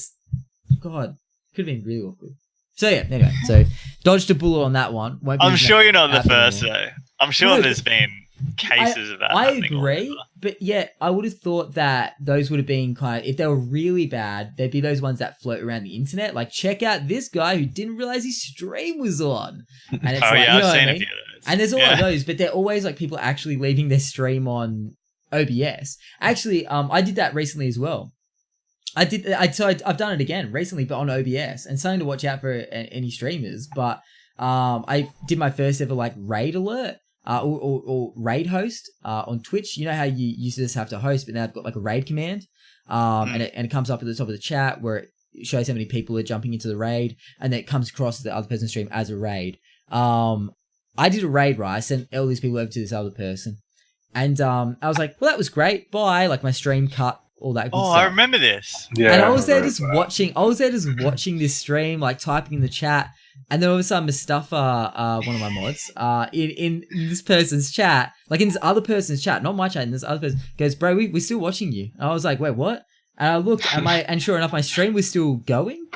God, could have been really awkward. So yeah, anyway, so dodged a bullet on that one. I'm sure you're not the first though. I'm sure there's been cases of that. I agree, but yeah, I would have thought that those would have been kind of, if they were really bad, they'd be those ones that float around the internet. Like, check out this guy who didn't realize his stream was on. And it's I've seen a few of those. And there's a lot of those, but they're always like people actually leaving their stream on OBS. Actually, I did that recently as well. I've done it again recently, but on OBS, and something to watch out for any streamers. But I did my first ever like raid alert. Or raid host on Twitch. You know how you used to just have to host, but now I've got like a raid command, and it comes up at the top of the chat where shows how many people are jumping into the raid, and then it comes across the other person's stream as a raid. I did a raid, right? I sent all these people over to this other person, and I was like, well, that was great. Bye. Like my stream cut, all that good stuff. I remember this. Yeah. And I was there just watching. I was there just watching this stream, like typing in the chat, and then all of a sudden, Mustafa, one of my mods, in this person's chat, like in this other person's chat, not my chat, in this other person, goes, "Bro, we're still watching you." And I was like, "Wait, what?" And I looked, and sure enough, my stream was still going.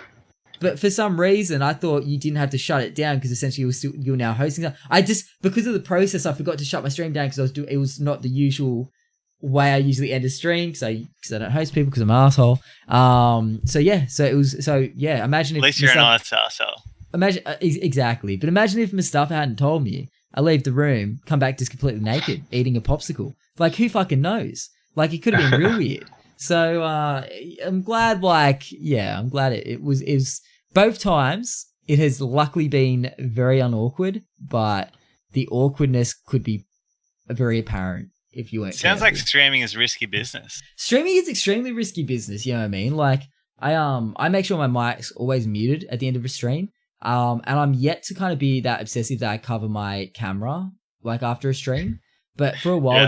But for some reason, I thought you didn't have to shut it down because essentially you were now hosting. I just, because of the process, I forgot to shut my stream down because it was not the usual way I usually end a stream because I don't host people because I'm an asshole. Imagine if at least you're an honest asshole. Imagine exactly, but imagine if Mustafa hadn't told me. I leave the room, come back just completely naked, eating a popsicle. Like who fucking knows? Like it could have been real weird. So I'm glad. I'm glad it was both times. It has luckily been very unawkward, but the awkwardness could be very apparent if you weren't. Sounds like streaming is risky business. Streaming is extremely risky business. You know what I mean? Like I make sure my mic's always muted at the end of a stream. And I'm yet to kind of be that obsessive that I cover my camera like after a stream. But for a while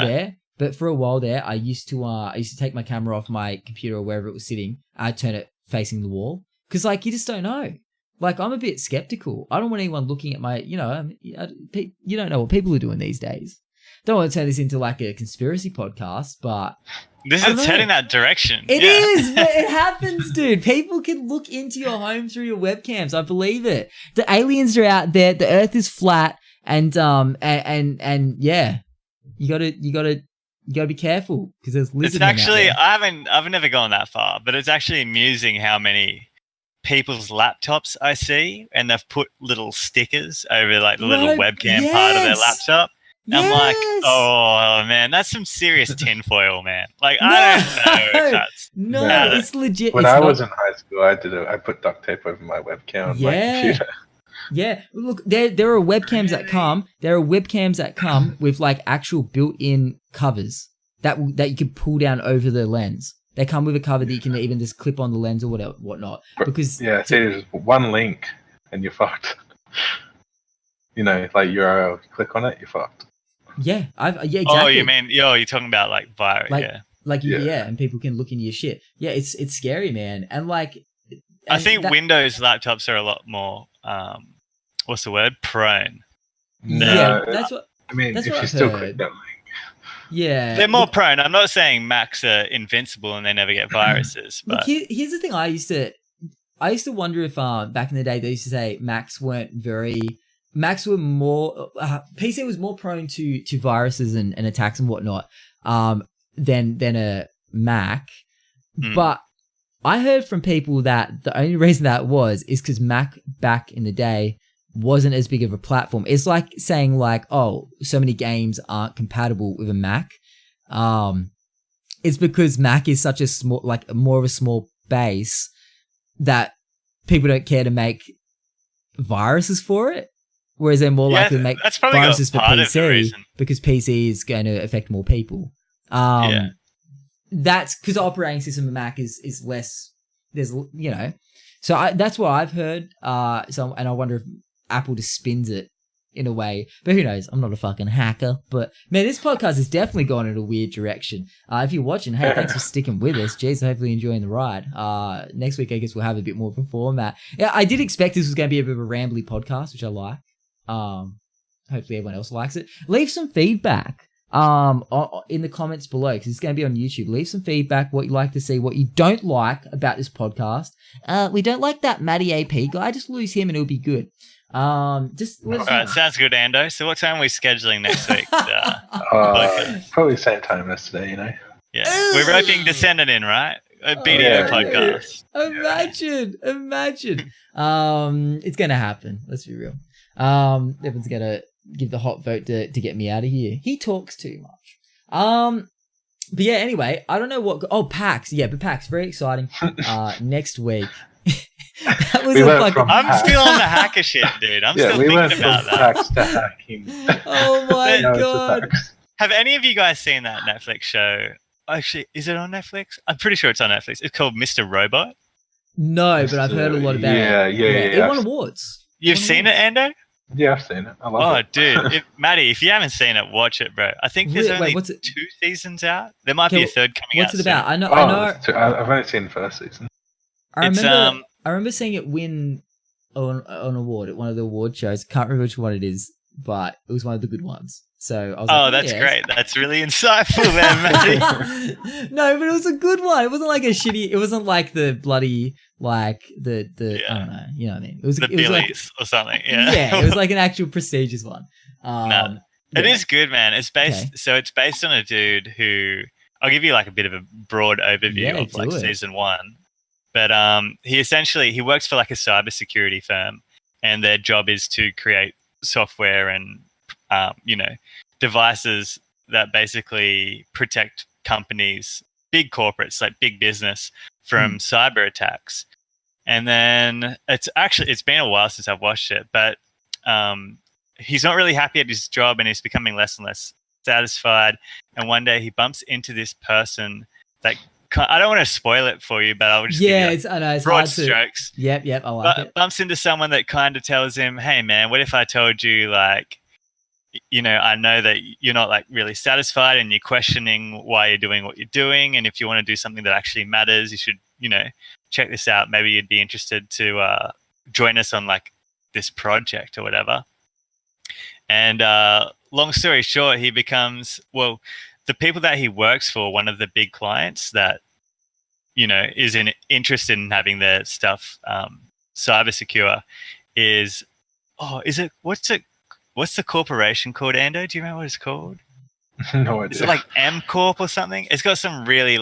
there, I used to take my camera off my computer or wherever it was sitting. I'd turn it facing the wall because like you just don't know. Like I'm a bit skeptical. I don't want anyone looking at my, you don't know what people are doing these days. Don't want to turn this into like a conspiracy podcast, but this is heading that direction. It is. It happens, dude. People can look into your home through your webcams. I believe it. The aliens are out there. The Earth is flat, and yeah, you gotta be careful because there's lizards. It's actually I've never gone that far, but it's actually amusing how many people's laptops I see, and they've put little stickers over like the little webcam part of their laptop. Yes. I'm like, oh man, that's some serious tinfoil, man. Like I don't know if that's it's legit. When I was in high school, I put duct tape over my webcam on my computer. Yeah, look, there are webcams that come. There are webcams that come with like actual built-in covers that you can pull down over the lens. They come with a cover that you can even just clip on the lens or whatnot. Because there's one link and you're fucked. Like URL, click on it, you're fucked. Yeah, exactly. Oh, you mean you're talking about like virus? And people can look into your shit. Yeah, it's scary, man. And like, I think Windows laptops are a lot more what's the word? Prone. Yeah, that's what. I mean, that's if what you I've still heard. click that link. Yeah, they're more prone. I'm not saying Macs are invincible and they never get viruses. But here's the thing: I used to wonder if back in the day they used to say Macs were more PC was more prone to viruses and attacks and whatnot than a Mac. But I heard from people that the only reason that was is because Mac back in the day wasn't as big of a platform. It's like saying like, oh, so many games aren't compatible with a Mac. It's because Mac is such a small, like more of a small base that people don't care to make viruses for it. Whereas they're more likely to make viruses for PC because PC is going to affect more people. That's because the operating system of Mac is less. There's so that's what I've heard. And I wonder if Apple just spins it in a way, but who knows? I'm not a fucking hacker. But man, this podcast has definitely gone in a weird direction. If you're watching, hey, thanks for sticking with us. Jeez, hopefully enjoying the ride. Next week, I guess we'll have a bit more of a format. Yeah, I did expect this was going to be a bit of a rambly podcast, which I like. Hopefully everyone else likes it. Leave some feedback in the comments below because it's going to be on YouTube. Leave some feedback, what you like to see, what you don't like about this podcast. We don't like that MattyAP guy. Just lose him and it'll be good. Just let us know. Sounds good, Ando. So what time are we scheduling next week? Probably same time as today, Yeah, we're roping Descendant in, right? A BDO podcast. Imagine. It's gonna happen. Let's be real. Everyone's gonna give the hot vote to get me out of here. He talks too much. But yeah, anyway, I don't know what. Oh, PAX. Yeah, but PAX, very exciting. Next week. That was I'm still on the hacker shit, dude. I'm still thinking about that. PAX to hacking. Oh my god. Have any of you guys seen that Netflix show? Actually, is it on Netflix? I'm pretty sure it's on Netflix. It's called Mr. Robot. No, but I've heard a lot about it. Yeah. It won awards. You've seen it, Ando? Yeah, I've seen it. I love it. Oh, dude. Matty, if you haven't seen it, watch it, bro. I think there's only 2 seasons out. There might be a third coming out. What's it about? Soon. I know. I've only seen the first season. I remember seeing it win an award at one of the award shows. Can't remember which one it is, but it was one of the good ones. So I was like, that's great. That's really insightful, man, Matty. No, but it was a good one. It wasn't like a shitty. It wasn't like the bloody I don't know. You know what I mean? It was the Billies like, or something. Yeah. Yeah, it was like an actual prestigious one. It is good, man. It's based on a dude who I'll give you like a bit of a broad overview of like season 1. But he works for like a cybersecurity firm, and their job is to create software and devices that basically protect companies, big corporates, like big business, from cyber attacks. And then it's been a while since I've watched it, but he's not really happy at his job, and he's becoming less and less satisfied. And one day he bumps into this person that I don't want to spoil it for you, but I'll just give you it's broad hard strokes. Yep, I like it. Bumps into someone that kind of tells him, "Hey, man, what if I told you, like, I know that you're not like really satisfied, and you're questioning why you're doing what you're doing, and if you want to do something that actually matters, you should, check this out. Maybe you'd be interested to join us on like this project or whatever." And long story short, he becomes the people that he works for, one of the big clients that, is interested in having their stuff cyber secure what's the corporation called, Ando? Do you remember what it's called? No idea. Is it like M Corp or something? It's got some really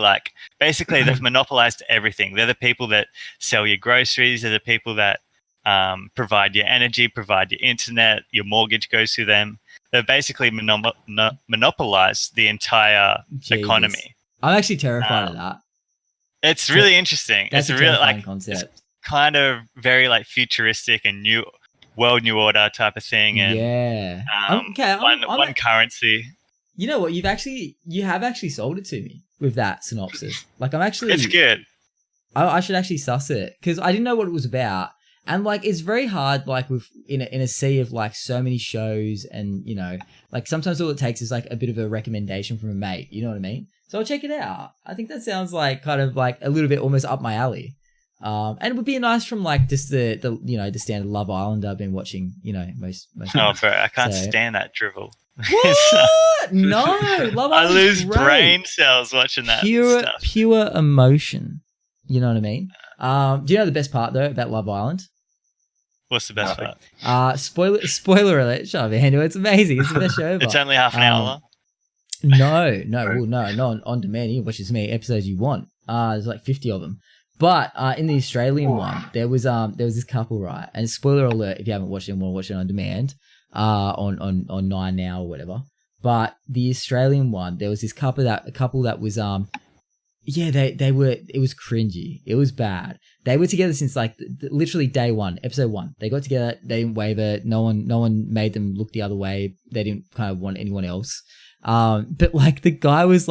basically they've monopolized everything. They're the people that sell your groceries. They're the people that provide your energy, provide your internet, your mortgage goes through them. They've basically monopolized the entire economy. I'm actually terrified of that. It's really interesting. That's it's a really concept. It's kind of very futuristic and new order type of thing. And one currency. You know what? You have actually sold it to me with that synopsis. Like it's good. I should actually suss it because I didn't know what it was about. And it's very hard, with in a sea of so many shows, and sometimes all it takes is a bit of a recommendation from a mate. You know what I mean? So I'll check it out. I think that sounds kind of a little bit almost up my alley. And it would be nice from just the standard Love Island I've been watching. Most. Oh, bro, I can't stand that drivel. What? No, Love Island. I lose brain cells watching that. Pure emotion. You know what I mean? Do you know the best part though about Love Island? What's the best part? Spoiler alert, shut up, Andrew. It's amazing. It's the best show ever. It's only half an hour long. No, on demand. You can watch as many episodes you want. There's 50 of them. But in the Australian one, there was this couple, right? And spoiler alert, if you haven't watched it and want to watch it on demand, on 9 Now or whatever. But the Australian one, there was this couple that was it was cringy. It was bad. They were together since literally day 1, episode 1. They got together. They didn't waver. No one made them look the other way. They didn't kind of want anyone else. But the guy was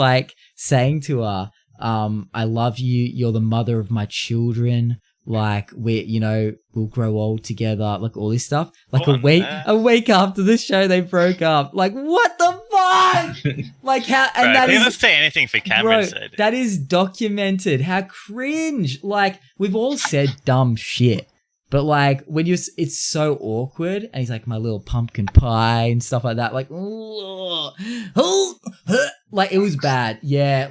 saying to her, I love you. You're the mother of my children. We'll grow old together. All this stuff. A week after the show, they broke up. What the fuck? How? And that is. Let's say anything for Cameron said. That is documented. How cringe. We've all said dumb shit. But when it's so awkward, and he's my little pumpkin pie and stuff like that. It was bad. Yeah.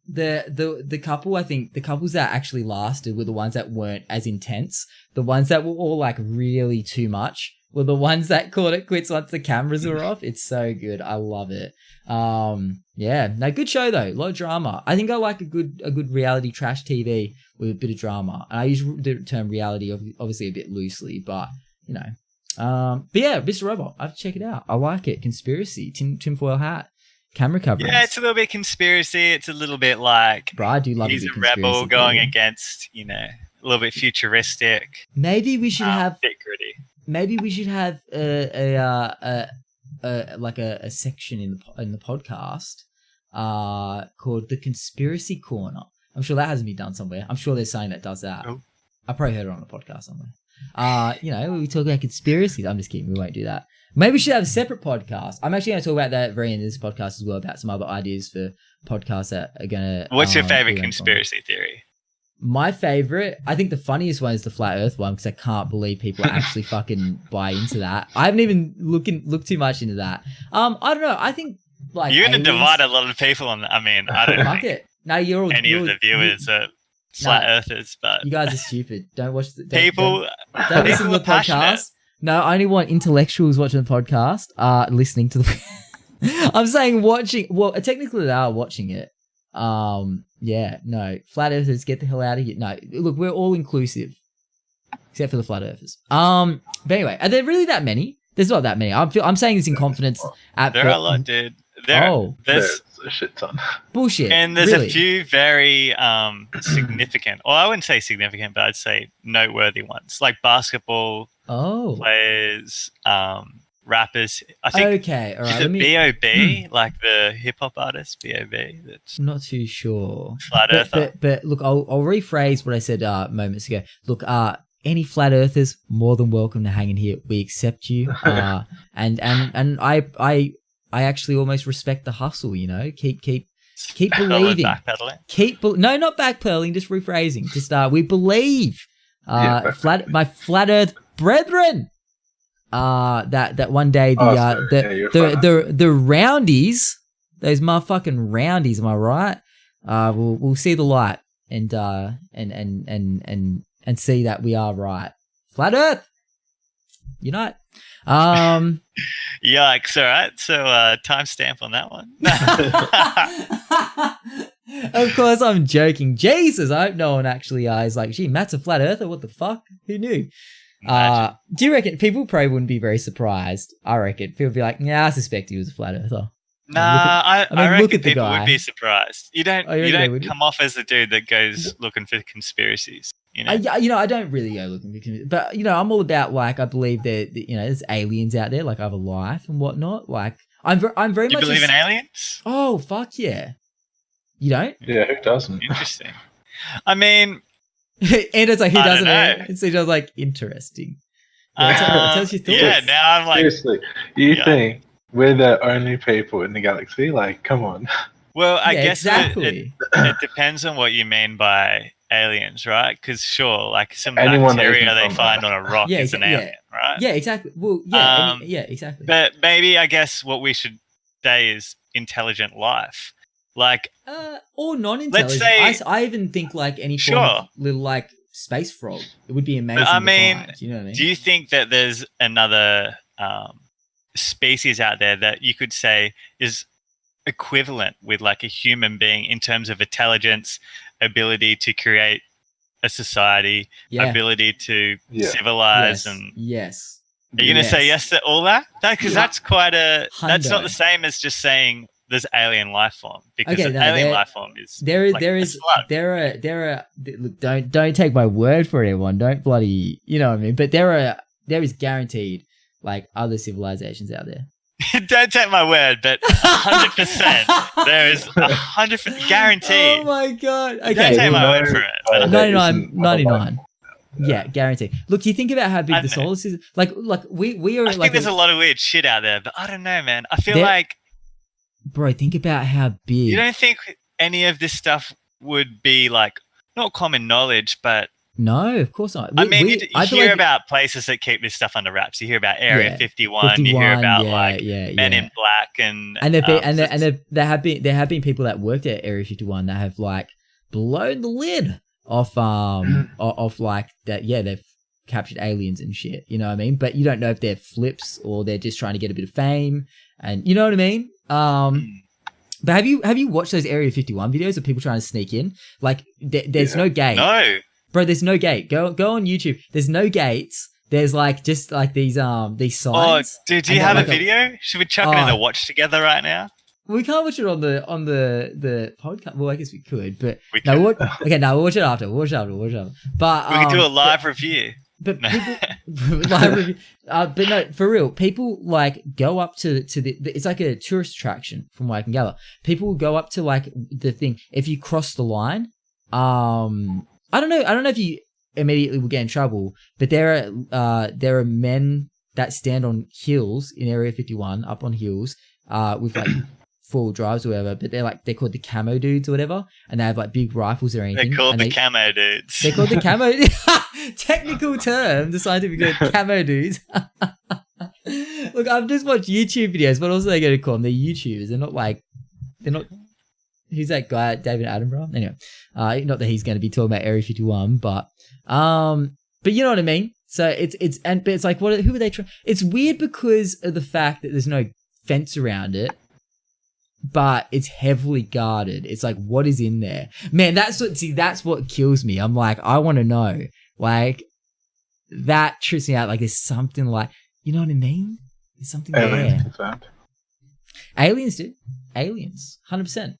The couple, I think the couples that actually lasted were the ones that weren't as intense. The ones that were all really too much were the ones that called it quits once the cameras were off. It's so good. I love it. Good show though. A lot of drama. I think I like a good reality trash TV with a bit of drama. And I use the term reality obviously a bit loosely, but Mr. Robot, I have to check it out. I like it. Conspiracy, tinfoil hat. Camera coverage. Yeah, it's a little bit conspiracy. It's a little bit Bro, I do love he's a rebel going against, a little bit futuristic. Maybe we should have bit gritty. Maybe we should have a section in the podcast called the Conspiracy Corner. I'm sure that hasn't been done somewhere. I'm sure there's something that does that. Oh. I probably heard it on a podcast somewhere. We talk about conspiracies. I'm just kidding. We won't do that. Maybe we should have a separate podcast. I'm actually going to talk about that at the very end of this podcast as well, about some other ideas for podcasts that are going to... What's your favorite conspiracy theory? My favorite, I think the funniest one is the flat earth one, because I can't believe people actually fucking buy into that. I haven't even looked too much into that. I don't know. I think like you're going to divide a lot of people on that. I mean, I don't fuck think it. No, you're all, any of the viewers are flat earthers, but you guys are stupid. Don't watch the people. Don't listen to the podcast. No, I only want intellectuals watching the podcast. Listening to the. I'm saying watching. Well, technically they are watching it. Yeah, no, flat earthers, get the hell out of here. No, look, we're all inclusive, except for the flat earthers. But anyway, are there really that many? There's not that many. I'm saying this in confidence. There are a lot, dude. There's a shit ton. Bullshit. And there's really? a few very significant, or I wouldn't say significant, but I'd say noteworthy ones, like basketball players, rappers. I think. Okay, all right. Is it B.O.B. like the hip hop artist B.O.B. That's not too sure. Flat earther. But look, I'll rephrase what I said moments ago. Look, any flat earthers more than welcome to hang in here. We accept you. And I actually almost respect the hustle. You know, keep believing. Backpedaling. No, not backpedaling. Just rephrasing. Just we believe. My flat earth brethren. That one day the roundies, those motherfucking roundies, am I right? We'll see the light and see that we are right. Flat Earth, unite. Yikes! All right, so timestamp on that one. Of course, I'm joking. Jesus, I hope no one actually is like, gee, Matt's a flat earther. What the fuck? Who knew? Do you reckon people probably wouldn't be very surprised? I reckon people would be like, "Yeah, I suspect he was a flat earther." I reckon people would be surprised. You don't come off as the dude that goes looking for conspiracies. You know, I don't really go looking for conspiracies, but I'm all about like I believe that there's aliens out there, like other life and whatnot. Like I'm very much. You believe in aliens? Oh fuck yeah! You don't? Yeah, who doesn't? Interesting. I mean. And it's like, who doesn't know? And so just like, interesting. Tell us your thoughts. Yeah, now I'm like... Seriously, you think we're the only people in the galaxy? Like, come on. Well, I guess exactly. it depends on what you mean by aliens, right? Because sure, like some bacteria they find on a rock is an alien, right? Yeah, exactly. Well, yeah, exactly. But maybe, I guess, what we should say is intelligent life. Like, or non-intelligent. Let's say, I even think like any form of little like space frog. It would be amazing. I mean, to find, you know what I mean? Do you think that there's another species out there that you could say is equivalent with like a human being in terms of intelligence, ability to create a society, ability to civilize, and yes. Are you going to say yes to all that? Because that's quite that's not the same as just saying there's alien life form, because alien life form is look, don't take my word for it, everyone. Don't bloody, you know what I mean? But there is guaranteed like other civilizations out there. Don't take my word, but 100% there is 100% guaranteed. Oh my god! Okay, don't take my word for it. 99. Yeah, guaranteed. Look, you think about how big the solar system. Like we are. I think there's a lot of weird shit out there, but I don't know, man. I feel like. Bro, think about how big. You don't think any of this stuff would be like not common knowledge, but no, of course not. You hear about places that keep this stuff under wraps. You hear about Area 51. You hear about Men in Black, and there have been people that worked at Area 51 that have like blown the lid off like that. Yeah, they've captured aliens and shit. You know what I mean? But you don't know if they're flips or they're just trying to get a bit of fame, and you know what I mean. But have you watched those Area 51 videos of people trying to sneak in? Like there's no gate. No. Bro, there's no gate. Go on YouTube. There's no gates. There's like just like these signs. Oh, dude, do you have a video? Should we chuck it in a watch together right now? We can't watch it on the podcast. Well, I guess we could, but we'll watch it after. We'll watch it after. But we can do a live review. But people, but no, for real, people like go up to the. It's like a tourist attraction, from what I can gather. People will go up to like the thing. If you cross the line, I don't know if you immediately will get in trouble. But there are men that stand on hills in Area 51, up on hills, with like 4-wheel drives or whatever. But they're called the camo dudes or whatever, and they have like big rifles or anything. They're called the camo dudes. They're called the camo. Technical term, the scientific term, camo dudes. Look, I've just watched YouTube videos, but also they're going to call them. They're YouTubers. They're not. Who's that guy, David Attenborough? Anyway, not that he's going to be talking about Area 51, but you know what I mean. So but it's like, who are they trying? It's weird because of the fact that there's no fence around it, but it's heavily guarded. It's like, what is in there, man? That's what kills me. I'm like, I want to know, like, that trips me out. Like, there's something like, you know what I mean? There's something there. Confirmed. Aliens, dude. Aliens, 100%.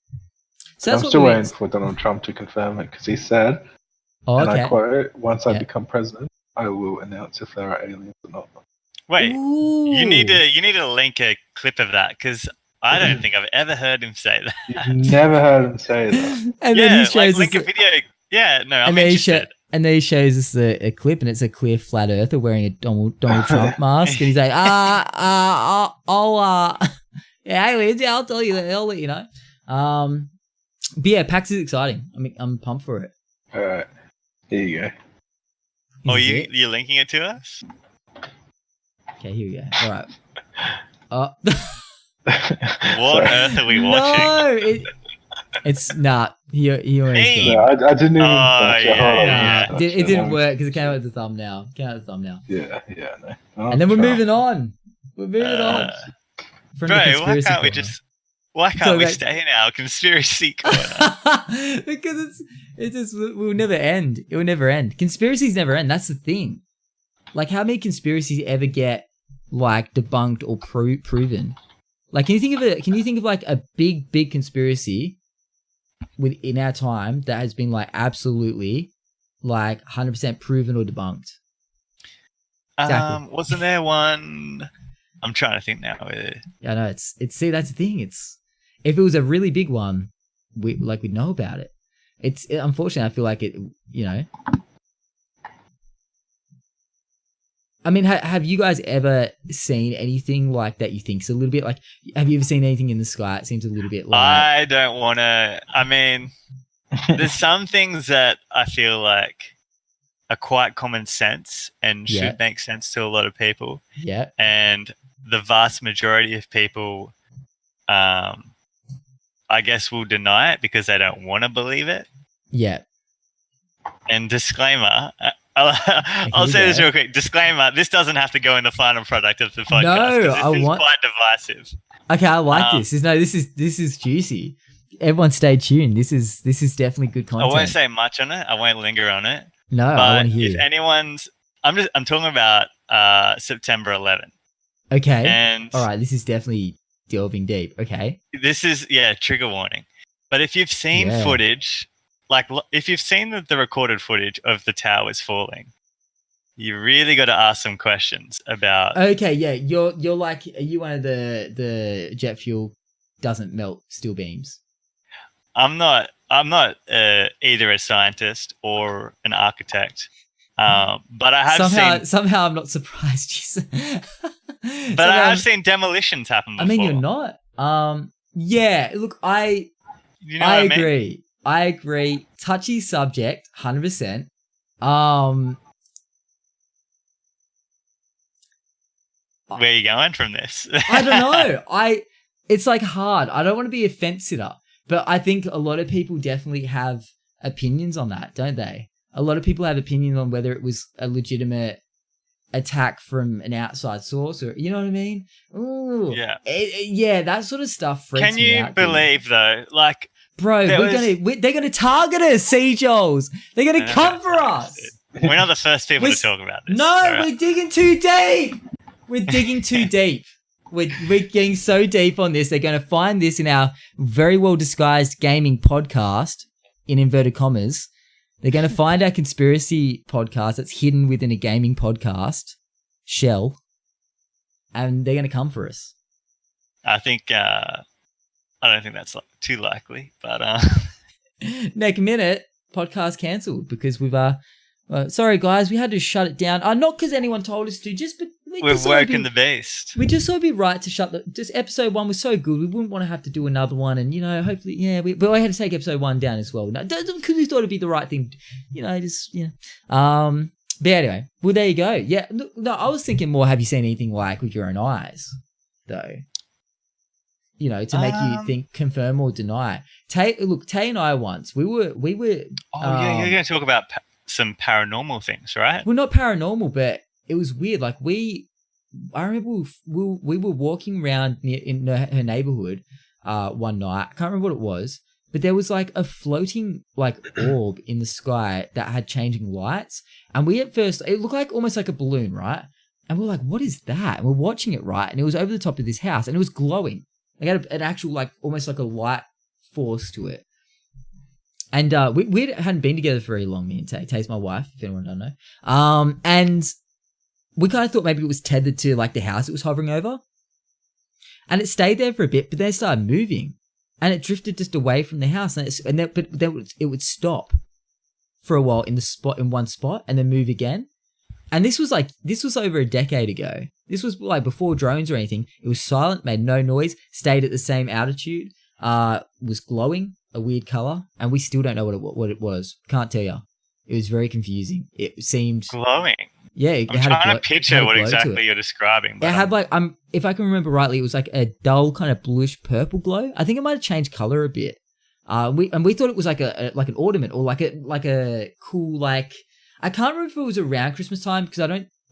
So I'm still waiting for Donald Trump to confirm it because he said, and I quote, "Once I become president, I will announce if there are aliens or not." Wait, you need to link a clip of that because I don't think I've ever heard him say that. You've never heard him say that. And then he shows link a video. Yeah, no, I'm interested. And then he shows us a clip, and it's a clear flat earther wearing a Donald Trump mask, and he's like, yeah, aliens, yeah, I'll tell you that, I'll let you know. But yeah, PAX is exciting. I mean, I'm pumped for it. All right, here you go. Oh, you're linking it to us? Okay, here we go. All right. What on earth are we watching? No, it's not. He already no, I didn't even. It didn't work because it came out with the thumbnail. Yeah, no. And then we're moving on. From why can't we stay in our conspiracy corner? Because it will never end. It will never end. Conspiracies never end. That's the thing. Like, how many conspiracies ever get like debunked or proven? Like, can you think of like a big conspiracy within our time that has been like absolutely like 100% proven or debunked? Exactly. Wasn't there one? I'm trying to think now. Yeah, no, it's see, that's the thing. It's, if it was a really big one, we'd know about it. Unfortunately, I feel like it, you know. I mean, have you guys ever seen anything like that you think's a little bit like, have you ever seen anything in the sky? It seems a little bit like... I don't want to... I mean, there's some things that I feel like are quite common sense and should make sense to a lot of people. Yeah. And the vast majority of people, I guess, will deny it because they don't want to believe it. Yeah. And disclaimer... I'll say this real quick. Disclaimer: this doesn't have to go in the final product of the podcast. No, this is quite divisive. Okay, I like this. This is juicy. Everyone, stay tuned. This is definitely good content. I won't say much on it. I won't linger on it. No, but I want to hear. If anyone's, I'm talking about September 11th. Okay. And all right, this is definitely delving deep. Okay. This is trigger warning. But if you've seen footage. Like, if you've seen the recorded footage of the towers falling, you really got to ask some questions about... Okay, yeah. You're like, are you one of the jet fuel doesn't melt steel beams? I'm not either a scientist or an architect. But I have Somehow I'm not surprised. But I have seen demolitions happen before. I mean, you're not. Yeah, look, I agree. I agree. Touchy subject, 100%. Where are you going from this? I don't know. It's like hard. I don't want to be a fence sitter, but I think a lot of people definitely have opinions on that, don't they? A lot of people have opinions on whether it was a legitimate attack from an outside source, or you know what I mean? Ooh, yeah. That sort of stuff freaks me out. Can you believe though? Like. Bro, they're gonna target us, Sea-Joels. They're gonna come for us. We're not the first people to talk about this. No, we're digging too deep. We're digging too deep. We're getting so deep on this. They're gonna find this in our very well disguised gaming podcast, in inverted commas. They're gonna find our conspiracy podcast that's hidden within a gaming podcast shell, and they're gonna come for us. I think. I don't think that's too likely, but next minute podcast cancelled because we've Sorry, guys, we had to shut it down. Not because anyone told us to, just but we're working the beast. We just thought it'd be right to shut just episode 1 was so good, we wouldn't want to have to do another one, and hopefully, but I had to take episode 1 down as well. Because we thought it'd be the right thing, But anyway, well, there you go. Yeah, no, I was thinking more. Have you seen anything like with your own eyes, though? To make you think, confirm or deny. Tay and I once we were. Oh yeah, you're going to talk about some paranormal things, right? Well, not paranormal, but it was weird. Like I remember we were walking around in her neighborhood one night. I can't remember what it was, but there was like a floating like orb in the sky that had changing lights. And we at first, it looked like almost like a balloon, right? And we're like, what is that? And we're watching it, right? And it was over the top of this house and it was glowing. It had an actual like almost like a light force to it. And we hadn't been together for very long, me and Tay. Tay's my wife, if anyone don't know. And we kind of thought maybe it was tethered to like the house it was hovering over. And it stayed there for a bit, but then it started moving. And it drifted just away from the house. But then it would stop for a while in one spot and then move again. And this was over a decade ago. This was like before drones or anything. It was silent, made no noise, stayed at the same altitude, was glowing, a weird color, and we still don't know what it was. Can't tell you. It was very confusing. It seemed glowing. Yeah, I'm trying to picture what exactly you're describing. It had like if I can remember rightly, it was like a dull kind of bluish purple glow. I think it might have changed color a bit. We thought it was like an ornament or like a cool like. I can't remember if it was around Christmas time because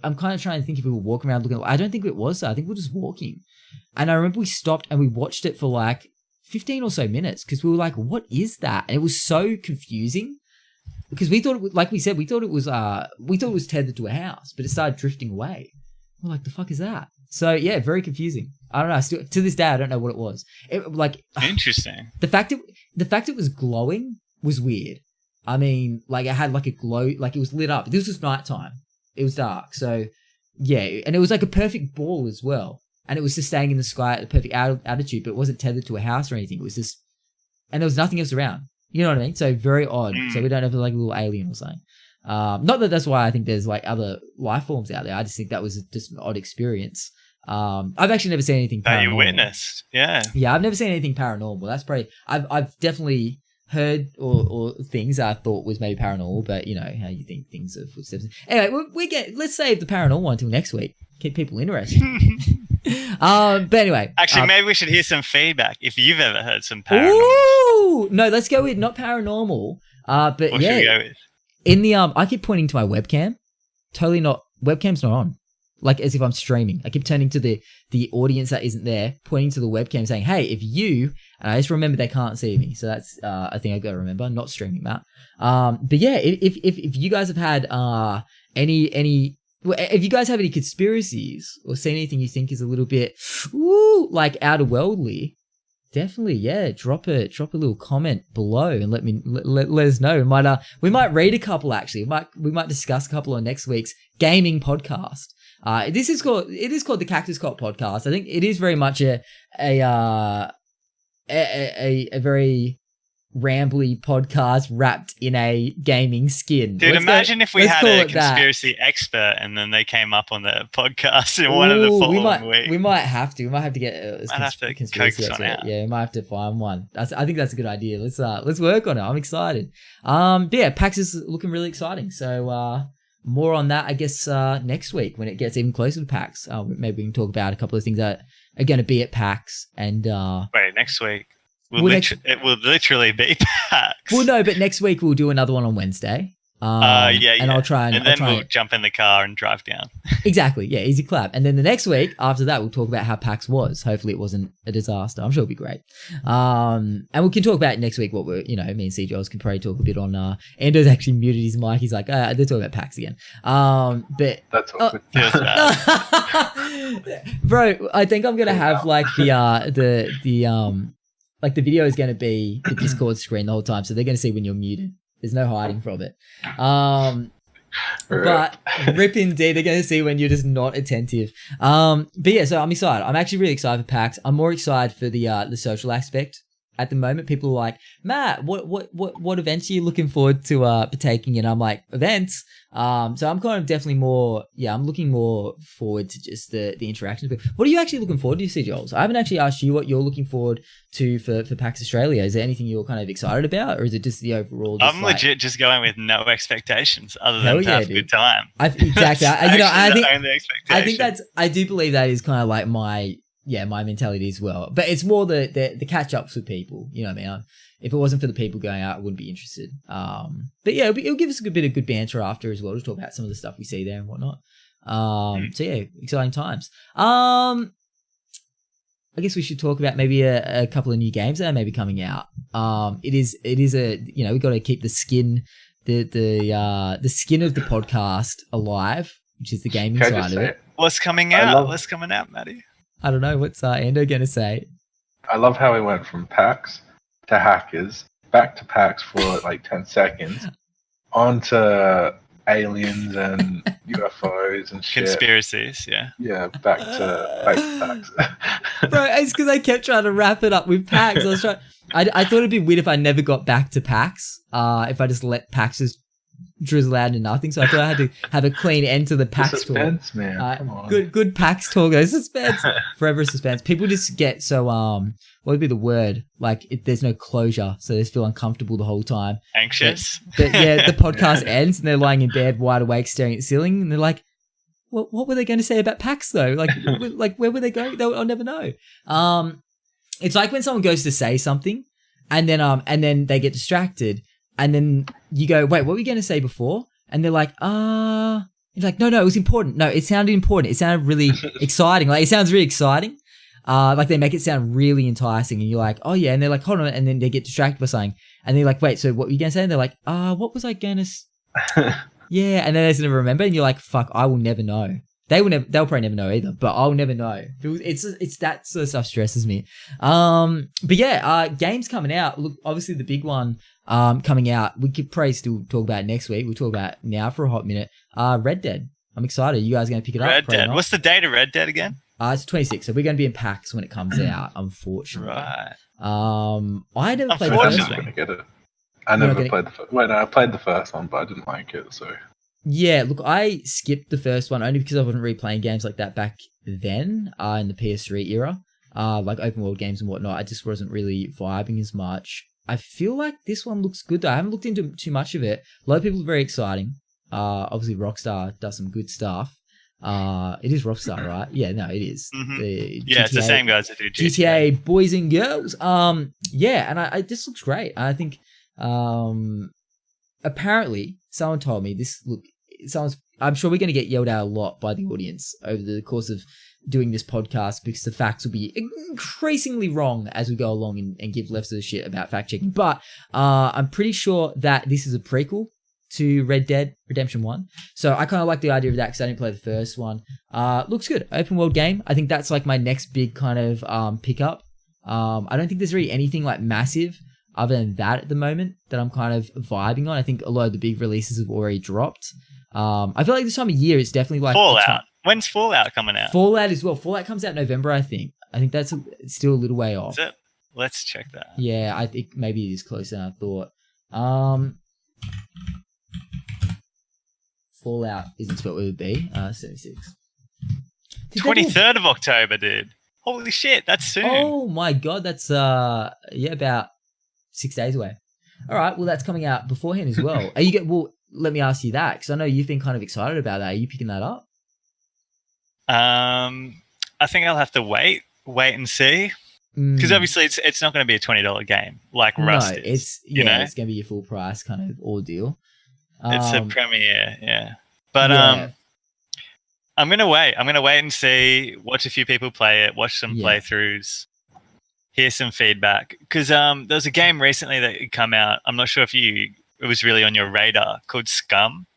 I'm kind of trying to think if we were walking around looking. I don't think it was. I think we were just walking, and I remember we stopped and we watched it for like 15 or so minutes because we were like, "What is that?" And it was so confusing because we thought, like we said, we thought it was tethered to a house, but it started drifting away. We're like, "The fuck is that?" So yeah, very confusing. I don't know. Still, to this day, I don't know what it was. Interesting. The fact it was glowing was weird. I mean, like it had like a glow, like it was lit up. This was nighttime. It was dark. So yeah, and it was like a perfect ball as well. And it was just staying in the sky at a perfect altitude, but it wasn't tethered to a house or anything. It was just, and there was nothing else around. You know what I mean? So very odd. So we don't know if it's like a little alien or something. Not that that's why I think there's like other life forms out there. I just think that was just an odd experience. I've actually never seen anything paranormal. That you witnessed. Yeah. Yeah, I've never seen anything paranormal. That's probably, I've definitely heard or things I thought was maybe paranormal, but you know how you think things are footsteps. Anyway, let's save the paranormal one until next week. Keep people interested. But anyway, actually, maybe we should hear some feedback if you've ever heard some paranormal. Ooh, no, let's go with not paranormal. But what yeah, should we go with? In the I keep pointing to my webcam. Totally not. Webcam's not on. Like as if I'm streaming. I keep turning to the audience that isn't there, pointing to the webcam saying, hey, if you, and I just remember they can't see me. So that's, I think I've got to remember, not streaming that. But yeah, if you guys have had if you guys have any conspiracies or seen anything you think is a little bit, like outer worldly, definitely, yeah, drop a little comment below and let us know. We might read a couple actually. We might discuss a couple on next week's gaming podcast. It is called the Cactus Cult Podcast. I think it is very much a very rambly podcast wrapped in a gaming skin. Dude, imagine if we had a conspiracy expert and then they came up on the podcast in one of the following weeks. We might have to. We might have to get a conspiracy expert. Yeah, we might have to find one. I think that's a good idea. Let's work on it. I'm excited. But yeah, PAX is looking really exciting. So more on that, I guess, next week when it gets even closer to PAX. Maybe we can talk about a couple of things that are going to be at PAX. And wait, next week? It will literally be PAX. Well, no, but next week we'll do another one on Wednesday. Yeah. And I'll try and then we'll jump in the car and drive down. Exactly. Yeah, easy clap. And then the next week after that, we'll talk about how PAX was. Hopefully it wasn't a disaster. I'm sure it'll be great. And we can talk about next week what me and C-Jols can probably talk a bit on. Ando's actually muted his mic. He's like, they're talking about PAX again. But that's awkward. Feels bad. Bro, I think I'm gonna have like the video is going to be the Discord screen the whole time, so they're going to see when you're muted. There's no hiding from it. But rip indeed, they're going to see when you're just not attentive. But yeah, so I'm excited. I'm actually really excited for PAX. I'm more excited for the social aspect at the moment, people are like, Matt, what events are you looking forward to partaking in? I'm like, events. So I'm kind of definitely more, I'm looking more forward to just the interactions. What are you actually looking forward to, see, Joel? I haven't actually asked you what you're looking forward to for PAX Australia. Is there anything you're kind of excited about, or is it just the overall? I'm legit just going with no expectations other than to have a good time. Exactly. I think that's. I do believe that is kind of like my mentality as well. But it's more the catch ups with people. You know what I mean? If it wasn't for the people going out, I wouldn't be interested. But yeah, it'll give us a good bit of good banter after as well to talk about some of the stuff we see there and whatnot. So yeah, exciting times. I guess we should talk about maybe a couple of new games that are maybe coming out. It is a, we got to keep the skin, the skin of the podcast alive, which is the gaming side of it. What's coming out? What's coming out, Matty? I don't know. What's Ando going to say? I love how we went from PAX to hackers, back to PAX for like 10 seconds, onto aliens and UFOs and shit. Conspiracies, yeah. Yeah, back to PAX. Bro, it's because I kept trying to wrap it up with PAX. I thought it'd be weird if I never got back to PAX, if I just let PAX just drizzle out into nothing. So I thought I had to have a clean end to the PAX suspense, talk. Man. Come on. Good PAX talk. Though. Suspense. Forever suspense. People just get so, what would be the word? Like, there's no closure. So they just feel uncomfortable the whole time. Anxious? The podcast ends and they're lying in bed wide awake staring at the ceiling. And they're like, well, what were they going to say about PAX though? Like where were they going? I'll never know. It's like when someone goes to say something and then they get distracted. And then you go, wait, what were you going to say before? And they're like, you're like, no, it was important. No, it sounded important. It sounded really exciting. Like, it sounds really exciting. Like, they make it sound really enticing. And you're like, oh, yeah. And they're like, hold on. And then they get distracted by something. And they're like, wait, so what were you going to say? And they're like, what was I going to Yeah. And then they just never remember. And you're like, fuck, I will never know. They'll probably never know either, but I'll never know. It's that sort of stuff stresses me. But yeah, games coming out. Look, obviously the big one coming out, we could probably still talk about it next week. We'll talk about it now for a hot minute. Red Dead. I'm excited. You guys are going to pick it up? Red Dead. What's the date of Red Dead again? It's 26. So we're going to be in PAX when it comes out, unfortunately. Right. I never played the first one. Gonna get it. I never played the first. Wait, no, I played the first one, but I didn't like it. So. Yeah, look, I skipped the first one only because I wasn't really playing games like that back then in the PS3 era, like open world games and whatnot. I just wasn't really vibing as much. I feel like this one looks good though. I haven't looked into too much of it. A lot of people are very exciting. Obviously Rockstar does some good stuff. It is Rockstar, right? Yeah, no, it is. Mm-hmm. It's the same guys that do GTA boys and girls. Yeah, and this looks great. I think apparently someone told me this. Look, I'm sure we're going to get yelled at a lot by the audience over the course of doing this podcast because the facts will be increasingly wrong as we go along and give less of a shit about fact checking. But I'm pretty sure that this is a prequel to Red Dead Redemption 1. So I kind of like the idea of that because I didn't play the first one. Looks good. Open world game. I think that's like my next big kind of pickup. I don't think there's really anything like massive other than that at the moment that I'm kind of vibing on. I think a lot of the big releases have already dropped. I feel like this time of year it's definitely like Fallout. When's Fallout coming out? Fallout as well. Fallout comes out in November, I think. I think that's still a little way off. Is it? Let's check that. Yeah, I think maybe it is closer than I thought. Fallout isn't spelled with a B. 76. 23rd of October, dude. Holy shit, that's soon. Oh my god, that's about 6 days away. All right, well that's coming out beforehand as well. Let me ask you that because I know you've been kind of excited about that. Are you picking that up? I think I'll have to wait and see because obviously it's not going to be a $20 game like Rust is. It's going to be your full price kind of ordeal. It's a premiere, yeah. But I'm gonna wait. I'm gonna wait and see. Watch a few people play it. Watch some playthroughs. Hear some feedback. Because there was a game recently that had come out. I'm not sure if it was really on your radar called Scum.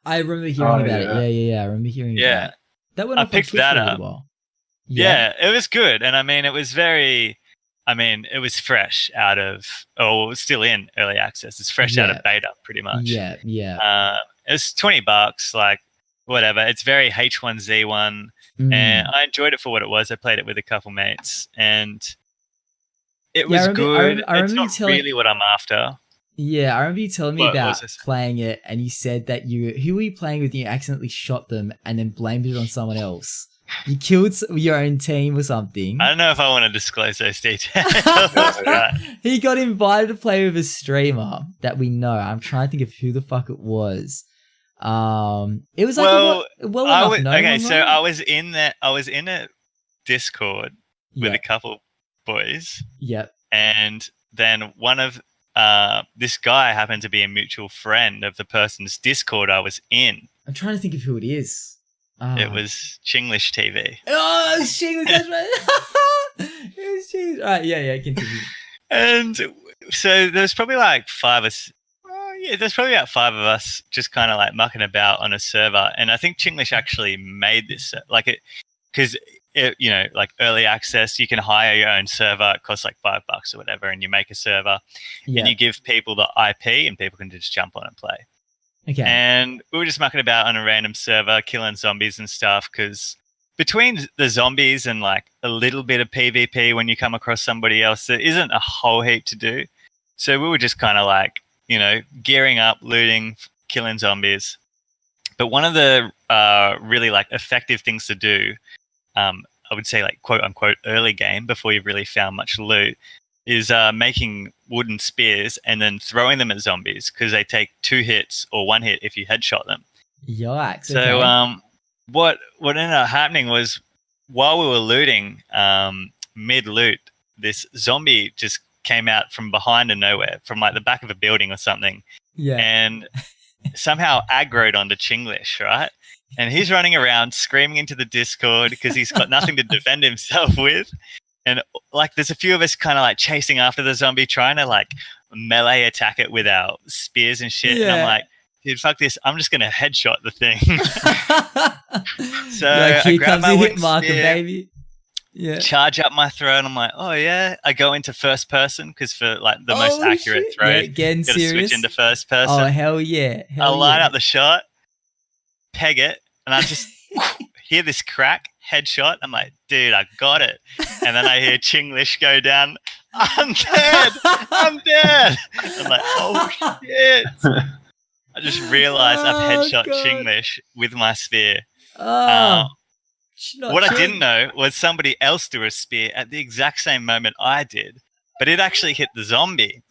I remember hearing about it. Yeah. I remember hearing about it. That went I picked that up. Yeah, it was good, and I mean, it was it was fresh out of, it was still in early access. It's fresh out of beta, pretty much. Yeah. It was $20, like, whatever. It's very H1Z1, and I enjoyed it for what it was. I played it with a couple mates, and It was good. I It's remember not really what I'm after. Yeah, I remember you telling me What about was this? playing it, and you said that who were you playing with? And you accidentally shot them and then blamed it on someone else. You killed your own team or something. I don't know if I want to disclose those details. He got invited to play with a streamer that we know. I'm trying to think of who the fuck it was. It was like I was in a Discord with a couple boys. Yep. And then one of this guy happened to be a mutual friend of the person's Discord I was in. I'm trying to think of who it is. It was Chinglish TV. Oh, it was Chinglish, that's right. It was Chinglish. All right, yeah, continue. And so there's probably like there's probably about 5 of us just kind of like mucking about on a server. And I think Chinglish actually made this, because like early access, you can hire your own server. It costs like $5 or whatever, and you make a server and you give people the IP and people can just jump on and play. Okay. And we were just mucking about on a random server, killing zombies and stuff, because between the zombies and like a little bit of PvP when you come across somebody else, there isn't a whole heap to do. So we were just kind of like, gearing up, looting, killing zombies. But one of the really like effective things to do, I would say like quote unquote early game before you've really found much loot, is making wooden spears and then throwing them at zombies, because they take 2 hits or 1 hit if you headshot them. Yikes. So okay. What ended up happening was, while we were looting, mid-loot, this zombie just came out from behind and nowhere, from like the back of a building or something. Yeah. And somehow aggroed onto Chinglish, right? And he's running around screaming into the Discord because he's got nothing to defend himself with. And like, there's a few of us kind of like chasing after the zombie, trying to like melee attack it with our spears and shit. Yeah. And I'm like, dude, fuck this. I'm just going to headshot the thing. So like, I here grab comes my the wooden hit marker, spear, baby. Yeah. charge up my throw, and I'm like, oh yeah. I go into first person because for like the most accurate shit. throw, Yeah, you getting got to serious. switch into first person. Oh, hell yeah. I'll line up the shot, peg it, and I just hear this crack, headshot. I'm like, dude, I got it. And then I hear Chinglish go down. I'm dead. I'm dead. I'm like, oh shit. I just realized I've headshot Chinglish with my spear. What I didn't know was somebody else threw a spear at the exact same moment I did, but it actually hit the zombie.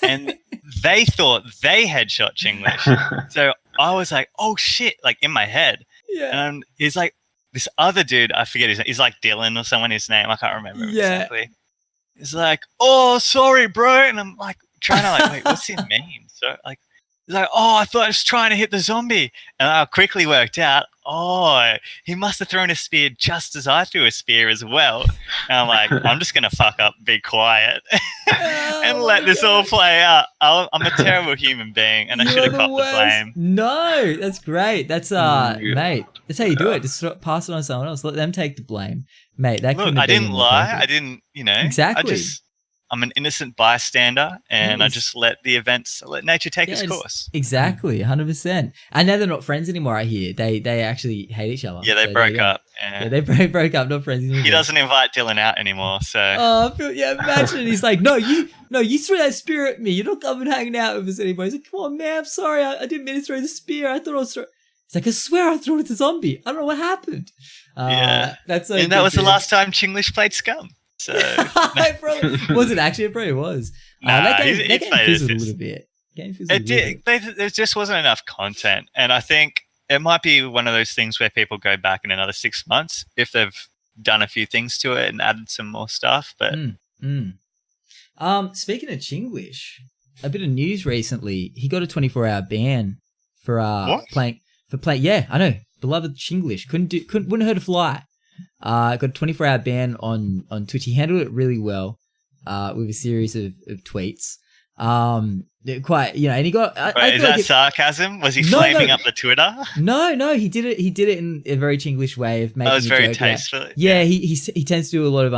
And they thought they headshot Chinglish. So I was like, oh shit, like in my head. Yeah. And he's like, this other dude, I forget his name. He's like Dylan or someone, his name. I can't remember exactly. He's like, oh, sorry, bro. And I'm like, trying to like, wait, what's he mean? So like, he's like, oh, I thought I was trying to hit the zombie. And I quickly worked out, oh, he must have thrown a spear just as I threw a spear as well. And I'm like, I'm just going to fuck up, be quiet, and let this all play out. I'm a terrible human being, and I should have copped the blame. No, that's great. That's, mate, that's how you do it. Just pass it on to someone else. Let them take the blame. Mate, that Look, I didn't lie. I didn't, Exactly. I'm an innocent bystander, and I just let nature take its course. Exactly, 100%. And now they're not friends anymore, I hear. They actually hate each other. Yeah, they broke up. Yeah, they broke up, not friends anymore. He doesn't invite Dylan out anymore, so... Oh, imagine. He's like, no, you threw that spear at me. You're not coming hanging out with us anymore. He's like, come on, man, I'm sorry. I didn't mean to throw the spear. I thought I was... It's like, I swear I threw it at the zombie. I don't know what happened. Yeah. That's so and that was the last time Chinglish played Scum. So was it actually? It probably was. Nah, that game fizzled a little bit. It did. There just wasn't enough content, and I think it might be one of those things where people go back in another 6 months if they've done a few things to it and added some more stuff. But speaking of Chinglish, a bit of news recently. He got a 24-hour ban for playing. Yeah, I know. Beloved Chinglish wouldn't hurt a fly. Got a 24-hour ban on Twitch. He handled it really well with a series of tweets. Quite, and he got... Wait, is that sarcasm? Was he flaming up the Twitter? No, he did it in a very Chinglish way of making that was a very joke tasteful. Yeah, he tends to do a lot of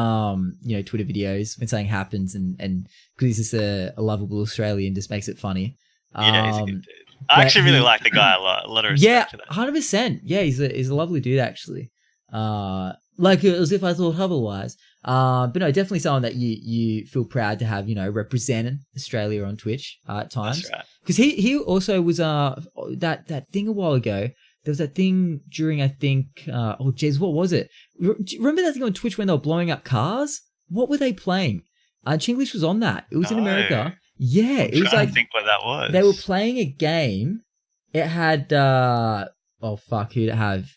Twitter videos when something happens, and because he's just a lovable Australian, just makes it funny. Yeah, he's a good dude. I actually really like the guy a lot. A lot of respect to that. 100%. Yeah, he's a lovely dude actually. Like as if I thought otherwise. But no, definitely someone that you feel proud to have, represented Australia on Twitch at times. That's right. Because he also was that thing a while ago. There was that thing during, I think, what was it? Do you remember that thing on Twitch when they were blowing up cars? What were they playing? Chinglish was on that. It was in America. Yeah, it was like, think what that was. They were playing a game. It had who'd it have?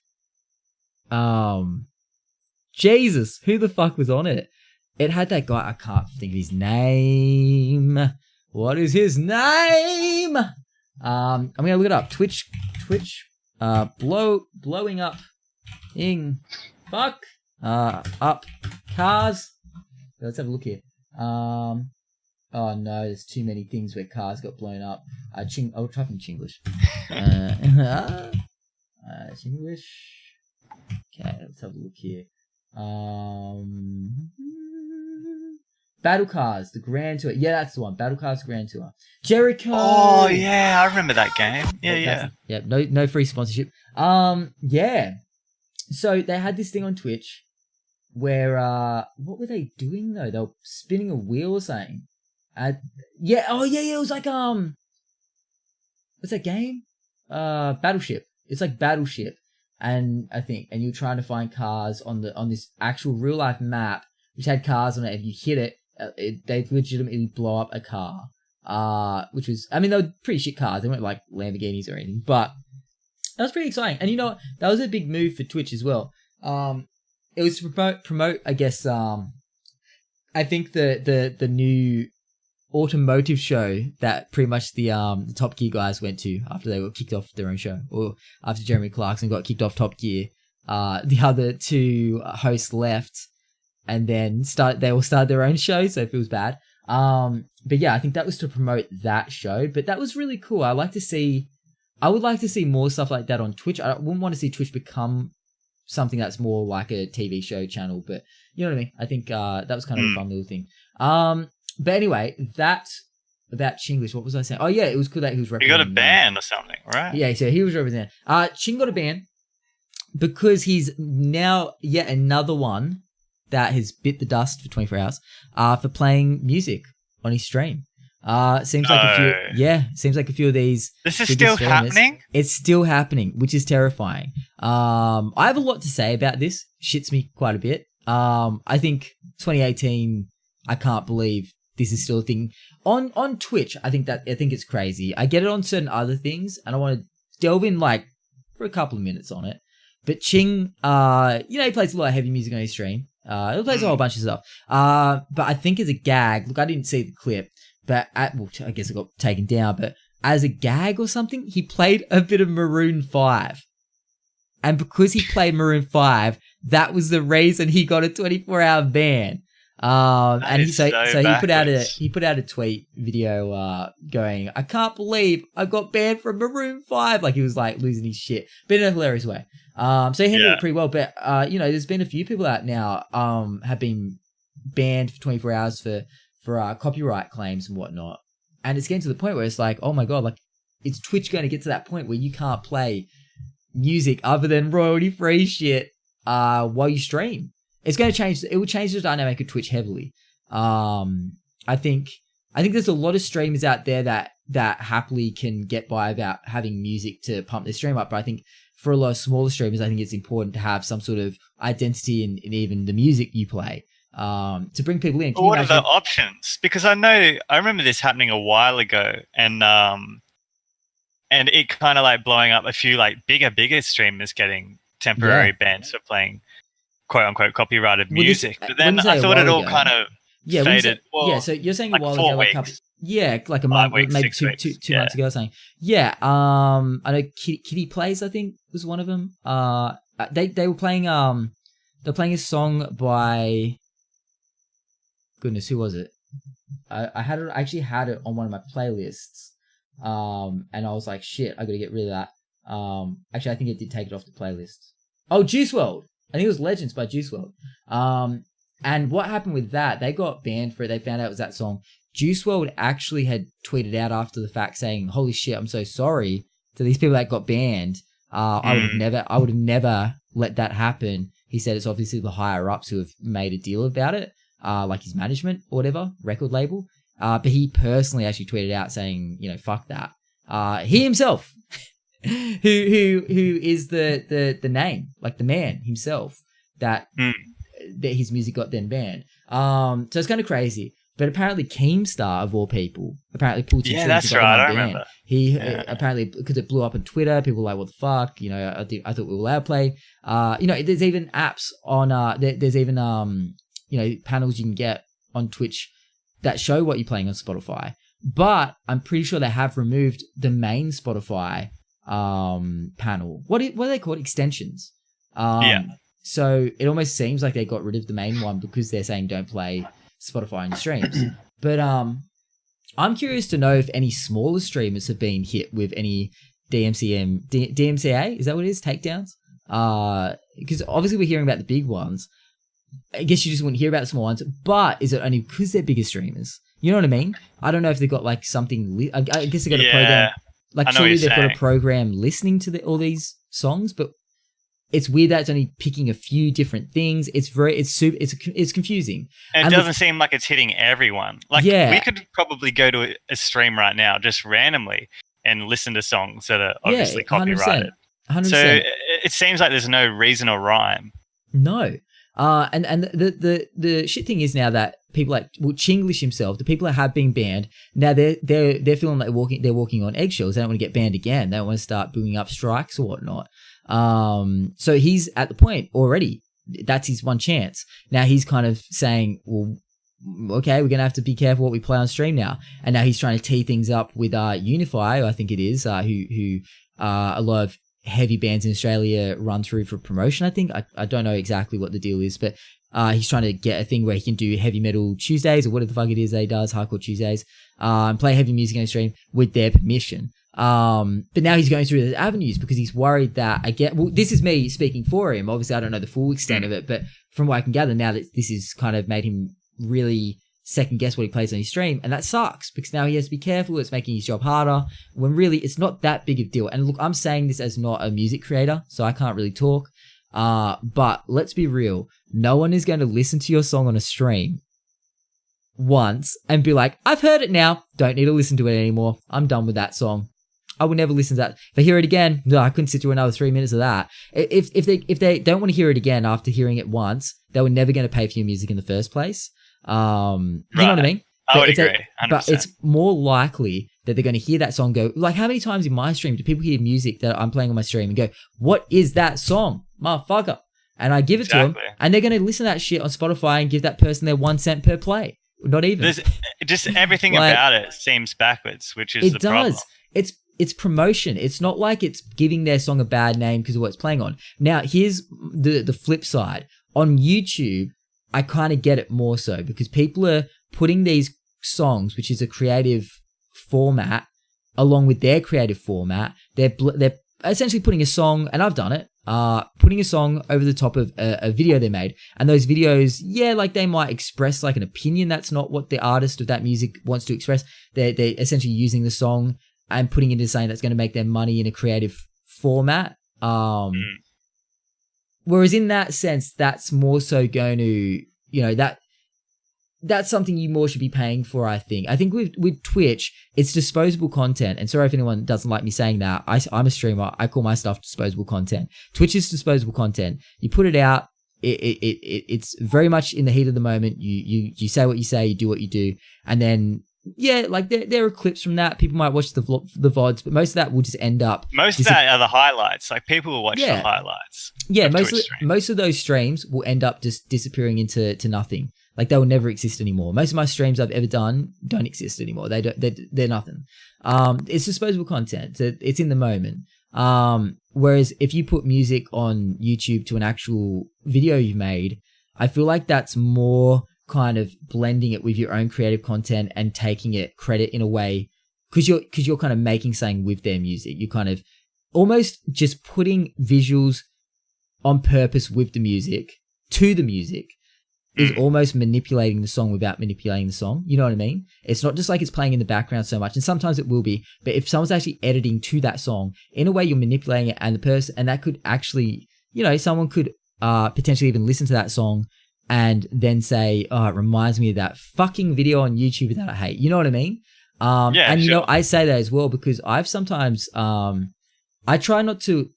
Jesus, who the fuck was on it? It had that guy. I can't think of his name. What is his name? I'm gonna look it up. Twitch. Blowing up. Up cars. Let's have a look here. Oh no, there's too many things where cars got blown up. I'll try from Chinglish. Chinglish. Okay, let's have a look here. Battle Cars, the Grand Tour. Yeah, that's the one. Battle Cars Grand Tour. Jericho. Oh yeah, I remember that game. Yeah. Yeah, no free sponsorship. Yeah. So they had this thing on Twitch where what were they doing though? They were spinning a wheel or something. It was like what's that game? Battleship. It's like Battleship. And you're trying to find cars on this actual real life map, which had cars on it. If you hit it, they legitimately blow up a car. Which was, they were pretty shit cars. They weren't like Lamborghinis or anything, but that was pretty exciting. And that was a big move for Twitch as well. It was to promote, I guess, I think the new automotive show that pretty much the Top Gear guys went to after they were kicked off their own show, or after Jeremy Clarkson got kicked off Top Gear. The other two hosts left, and then they all started their own show, so it feels bad. But yeah, I think that was to promote that show, but that was really cool. I would like to see more stuff like that on Twitch. I wouldn't want to see Twitch become something that's more like a TV show channel, but you know what I mean? I think that was kind of a fun little thing. But anyway, that about Chinglish, what was I saying? Oh yeah, it was cool that he was representing. You got a ban or something, right? Yeah, so he was representing. Ching got a ban because he's now yet another one that has bit the dust for 24 hours for playing music on his stream. Seems like a few of these. This is still happening? It's still happening, which is terrifying. I have a lot to say about this. Shits me quite a bit. I think 2018, I can't believe this is still a thing. On Twitch, I think it's crazy. I get it on certain other things, and I want to delve in for a couple of minutes on it. But Ching, he plays a lot of heavy music on his stream. He plays a whole bunch of stuff. But I think as a gag, look, I didn't see the clip, but I guess it got taken down. But as a gag or something, he played a bit of Maroon 5. And because he played Maroon 5, that was the reason he got a 24-hour ban. And he put out a tweet video going, I can't believe I got banned from Maroon 5. Like he was like losing his shit, but in a hilarious way. So he handled it pretty well. But there's been a few people out now have been banned for 24 hours for copyright claims and whatnot. And it's getting to the point where it's like, oh my god, like is Twitch going to get to that point where you can't play music other than royalty free shit while you stream? It's going to change. It will change the dynamic of Twitch heavily. I think there's a lot of streamers out there that happily can get by without having music to pump their stream up. But I think for a lot of smaller streamers, I think it's important to have some sort of identity in even the music you play to bring people in. What are the options? Because I remember this happening a while ago, and it kind of like blowing up a few like bigger streamers getting temporary bans for playing quote unquote copyrighted music. But then I thought it all kind of faded. So you're saying a while 4 ago, weeks. like a month, weeks, maybe 6 two weeks, months ago or something. Yeah. I know Kitty Plays, I think, was one of them. They were playing they're playing a song by goodness, who was it? I actually had it on one of my playlists. And I was like, shit, I gotta get rid of that. Actually I think I did take it off the playlist. Oh, Juice WRLD. I think it was Legends by Juice WRLD. And what happened with that, they got banned for it. They found out it was that song. Juice WRLD actually had tweeted out after the fact saying, holy shit, I'm so sorry to these people that got banned. I would have never let that happen He said it's obviously the higher ups who have made a deal about it, like his management or whatever, record label. But he personally actually tweeted out saying, fuck that. He himself, who is the name, like the man himself, that his music got then banned. So it's kind of crazy. But apparently Keemstar, of all people, apparently pulled some strings. Yeah, that's right. I remember. He apparently, because it blew up on Twitter, people were like, what the fuck? I thought we were allowed to play. There's even apps on, there's even, panels you can get on Twitch that show what you're playing on Spotify. But I'm pretty sure they have removed the main Spotify panel. What are they called? Extensions. So it almost seems like they got rid of the main one because they're saying don't play Spotify on your streams. But I'm curious to know if any smaller streamers have been hit with any DMCA, is that what it is? Takedowns? Because obviously we're hearing about the big ones. I guess you just wouldn't hear about the small ones, but is it only because they're bigger streamers? You know what I mean? I don't know if they've got like something, I guess they've got a program, like surely they've got a program listening to all these songs, but it's weird that it's only picking a few different things. It's confusing. And it doesn't seem like it's hitting everyone. Like we could probably go to a stream right now just randomly and listen to songs that are obviously copyrighted. 100%. So it seems like there's no reason or rhyme. No. And the shit thing is now that people like Chinglish himself, the people that have been banned, now they're feeling like they're walking on eggshells. They don't want to get banned again. They don't want to start booing up strikes or whatnot. So he's at the point already. That's his one chance. Now he's kind of saying, well, okay, we're gonna have to be careful what we play on stream now. And now he's trying to tee things up with Unify, I think it is, who a lot of heavy bands in Australia run through for promotion, I think. I don't know exactly what the deal is, but he's trying to get a thing where he can do heavy metal Tuesdays or whatever the fuck it is that he does, hardcore Tuesdays, and play heavy music on the stream with their permission. But now he's going through the avenues because he's worried that this is me speaking for him. Obviously, I don't know the full extent of it, but from what I can gather now that this has kind of made him really second guess what he plays on his stream, and that sucks because now he has to be careful. It's making his job harder when really it's not that big of a deal. And look, I'm saying this as not a music creator, so I can't really talk. But let's be real. No one is going to listen to your song on a stream once and be like, I've heard it now. Don't need to listen to it anymore. I'm done with that song. I would never listen to that. If I hear it again, no, I couldn't sit through another 3 minutes of that. If they don't want to hear it again after hearing it once, they were never going to pay for your music in the first place. You know what I mean? I would agree. 100%. But it's more likely that they're going to hear that song go, like how many times in my stream do people hear music that I'm playing on my stream and go, what is that song? Motherfucker. And I give it to them and they're going to listen to that shit on Spotify and give that person their 1 cent per play. Not even. There's just everything about it seems backwards, which is the problem. It does. It's promotion. It's not like it's giving their song a bad name because of what it's playing on. Now, here's the flip side. On YouTube, I kind of get it more so because people are putting these songs, which is a creative format, along with their creative format. They're essentially putting a song, and I've done it, putting a song over the top of a video they made. And those videos, like they might express like an opinion that's not what the artist of that music wants to express. They're essentially using the song and putting it into something that's going to make them money in a creative format. Whereas in that sense, that's more so going to, that's something you more should be paying for, I think. I think with Twitch, it's disposable content. And sorry if anyone doesn't like me saying that. I'm a streamer. I call my stuff disposable content. Twitch is disposable content. You put it out. It's very much in the heat of the moment. You say what you say, you do what you do. And then, like there are clips from that. People might watch the VODs, but most of that will just end up. Most of that are the highlights. Like people will watch the highlights. Yeah, most of those streams will end up just disappearing into nothing. Like they will never exist anymore. Most of my streams I've ever done don't exist anymore. They're nothing. It's disposable content. It's in the moment. Whereas if you put music on YouTube to an actual video you've made, I feel like that's more kind of blending it with your own creative content and taking it credit in a way because you're kind of making something with their music. You kind of almost just putting visuals on purpose with the music to the music is almost manipulating the song without manipulating the song. You know what I mean? It's not just like it's playing in the background so much, and sometimes it will be, but if someone's actually editing to that song, in a way you're manipulating it, and the person, and that could actually, someone could potentially even listen to that song and then say, oh, it reminds me of that fucking video on YouTube that I hate. You know what I mean? And you know, I say that as well because I've sometimes, I try not to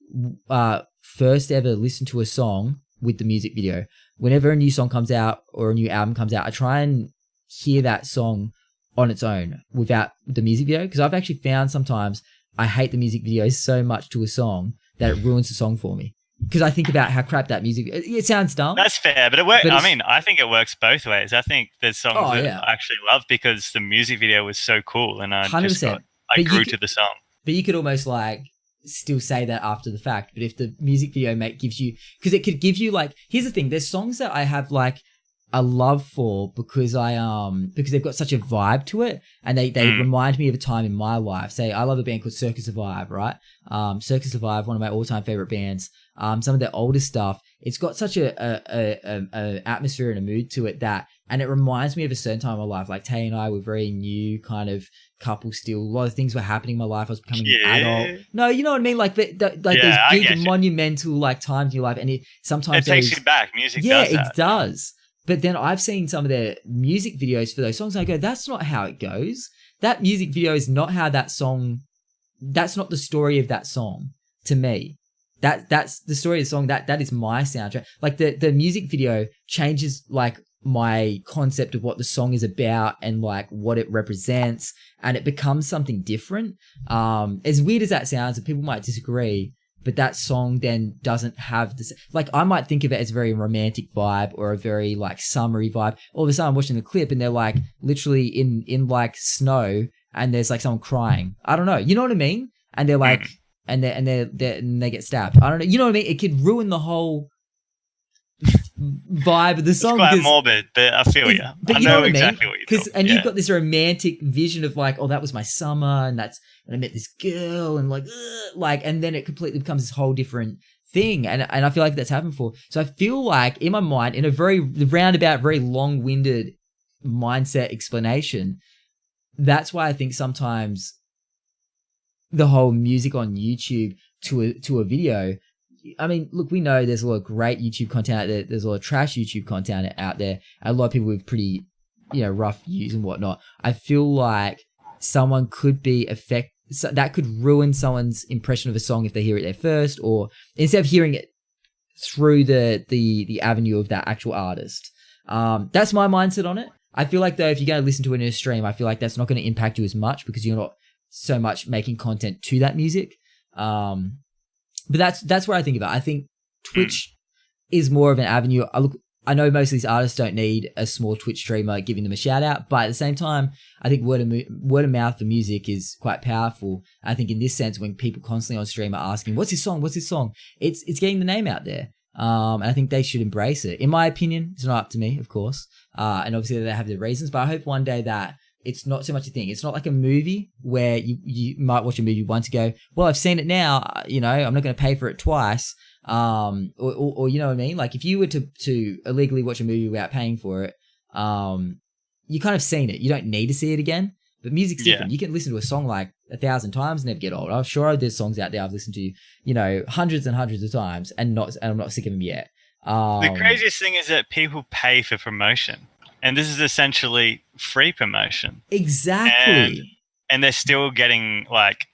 first ever listen to a song with the music video. Whenever a new song comes out or a new album comes out, I try and hear that song on its own without the music video, because I've actually found sometimes I hate the music video so much to a song that it ruins the song for me. Because I think about how crap that music. It sounds dumb. That's fair, but it works. I mean, I think it works both ways. I think there's songs that I actually love because the music video was so cool, and I 100%. Grew to the song. But you could almost like still say that after the fact. But if the music video gives you, because it could give you like, here's the thing: there's songs that I have like a love for because because they've got such a vibe to it, and they remind me of a time in my life. Say, I love a band called Circus Survive, right? Circus Survive, one of my all-time favorite bands. Some of their older stuff, it's got such a atmosphere and a mood to it and it reminds me of a certain time in my life. Like Tay and I were very new kind of couple still. A lot of things were happening in my life. I was becoming an adult. No, you know what I mean? Like those big monumental like times in your life, and sometimes it takes you back. Music does that. It does. But then I've seen some of their music videos for those songs, and I go, that's not how it goes. That music video is not how that song. That's not the story of that song to me. That's the story of the song. That is my soundtrack. Like the music video changes like my concept of what the song is about and like what it represents, and it becomes something different. As weird as that sounds, and people might disagree, but that song then doesn't have this. Like I might think of it as a very romantic vibe or a very like summery vibe. All of a sudden, I'm watching the clip and they're like literally in like snow, and there's like someone crying. I don't know. You know what I mean? And they're like. And they get stabbed. I don't know. You know what I mean? It could ruin the whole vibe of the song. It's quite morbid, but I feel you. I know exactly what you're talking. And you've got this romantic vision of like, oh, that was my summer, and I met this girl, and and then it completely becomes this whole different thing. And I feel like that's happened before. So I feel like in my mind, in a very roundabout, very long-winded mindset explanation, that's why I think sometimes the whole music on YouTube to a video. I mean, look, we know there's a lot of great YouTube content out there. There's a lot of trash YouTube content out there. A lot of people with pretty, rough views and whatnot. I feel like someone could be that could ruin someone's impression of a song if they hear it there first, or instead of hearing it through the avenue of that actual artist. That's my mindset on it. I feel like though, if you're going to listen to it in a stream, I feel like that's not going to impact you as much because you're not so much making content to that music. But that's where I think about it. I think Twitch is more of an avenue. I know most of these artists don't need a small Twitch streamer giving them a shout out, but at the same time, I think word of mouth for music is quite powerful. I think in this sense, when people constantly on stream are asking, what's his song? It's getting the name out there. And I think they should embrace it. In my opinion, it's not up to me, of course. And obviously they have their reasons, but I hope one day that it's not so much a thing. It's not like a movie where you might watch a movie once and go, well, I've seen it now, I'm not going to pay for it twice. Or you know what I mean? Like if you were to illegally watch a movie without paying for it, you kind of seen it. You don't need to see it again. But music's different. You can listen to a song like 1,000 times and never get old. I'm sure there's songs out there I've listened to, hundreds and hundreds of times and I'm not sick of them yet. The craziest thing is that people pay for promotion. And this is essentially free promotion. Exactly. And they're still getting like,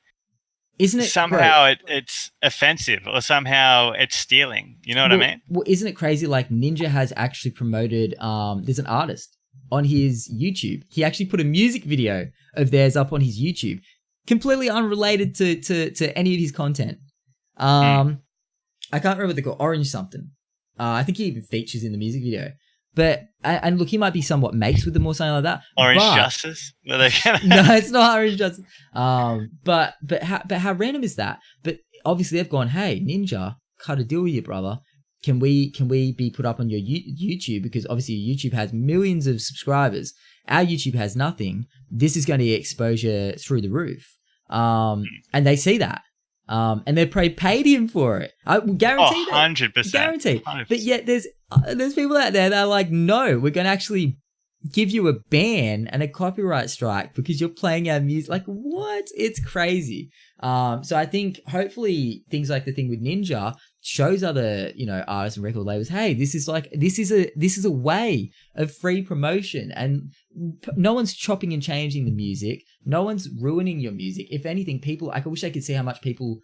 isn't it somehow it's offensive or somehow it's stealing? You know what I mean? Well, isn't it crazy? Like Ninja has actually promoted, there's an artist on his YouTube. He actually put a music video of theirs up on his YouTube, completely unrelated to any of his content. I can't remember what they call, Orange something. I think he even features in the music video. But, and look, he might be somewhat mates with them or something like that. Orange Justice? No, it's not Orange Justice. But how random is that? But obviously they've gone, hey, Ninja, cut a deal with you, brother. Can we be put up on your YouTube? Because obviously YouTube has millions of subscribers. Our YouTube has nothing. This is going to get exposure through the roof. And they see that. And they probably paid him for it. I guarantee that. 100%. Guarantee. 100%. But yet there's people out there that are like, no, we're going to actually give you a ban and a copyright strike because you're playing our music. Like, what? It's crazy. So I think hopefully things like the thing with Ninja shows other, artists and record labels, hey, this is a way of free promotion, and no one's chopping and changing the music. No one's ruining your music. If anything, people, I wish I could see how much people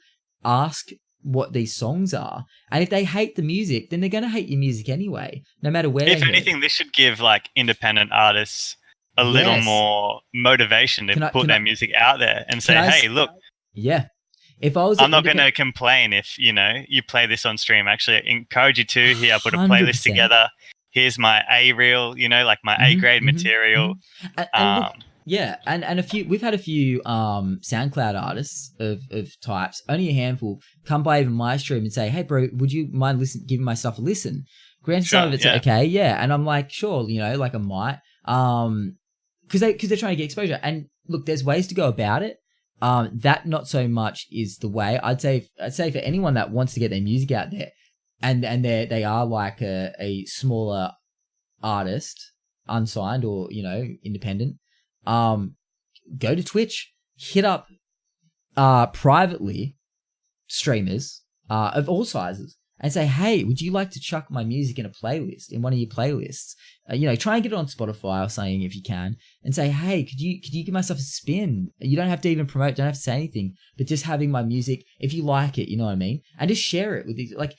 ask what these songs are, and if they hate the music, then they're going to hate your music anyway, no matter where. If anything, this should give like independent artists a little more motivation to put their music out there and say, hey, look. Yeah. I'm not going to complain if, you play this on stream. Actually, I encourage you to. Here, I put a playlist 100%. Together. Here's my A reel, like my A grade material. And look, yeah, and we've had a few SoundCloud artists of types, only a handful, come by even my stream and say, hey bro, would you mind giving my stuff a listen? Granted, some of it's okay, yeah, and I'm like, sure, like I might, because they're trying to get exposure. And look, there's ways to go about it. That not so much is the way. I'd say for anyone that wants to get their music out there, and they are like a smaller artist, unsigned or independent, go to Twitch, hit up privately streamers of all sizes and say, hey, would you like to chuck my music in a playlist, in one of your playlists? Try and get it on Spotify or something if you can, and say, hey, could you give myself a spin? You don't have to even promote, don't have to say anything, but just having my music, if you like it, you know what I mean? And just share it with these, like,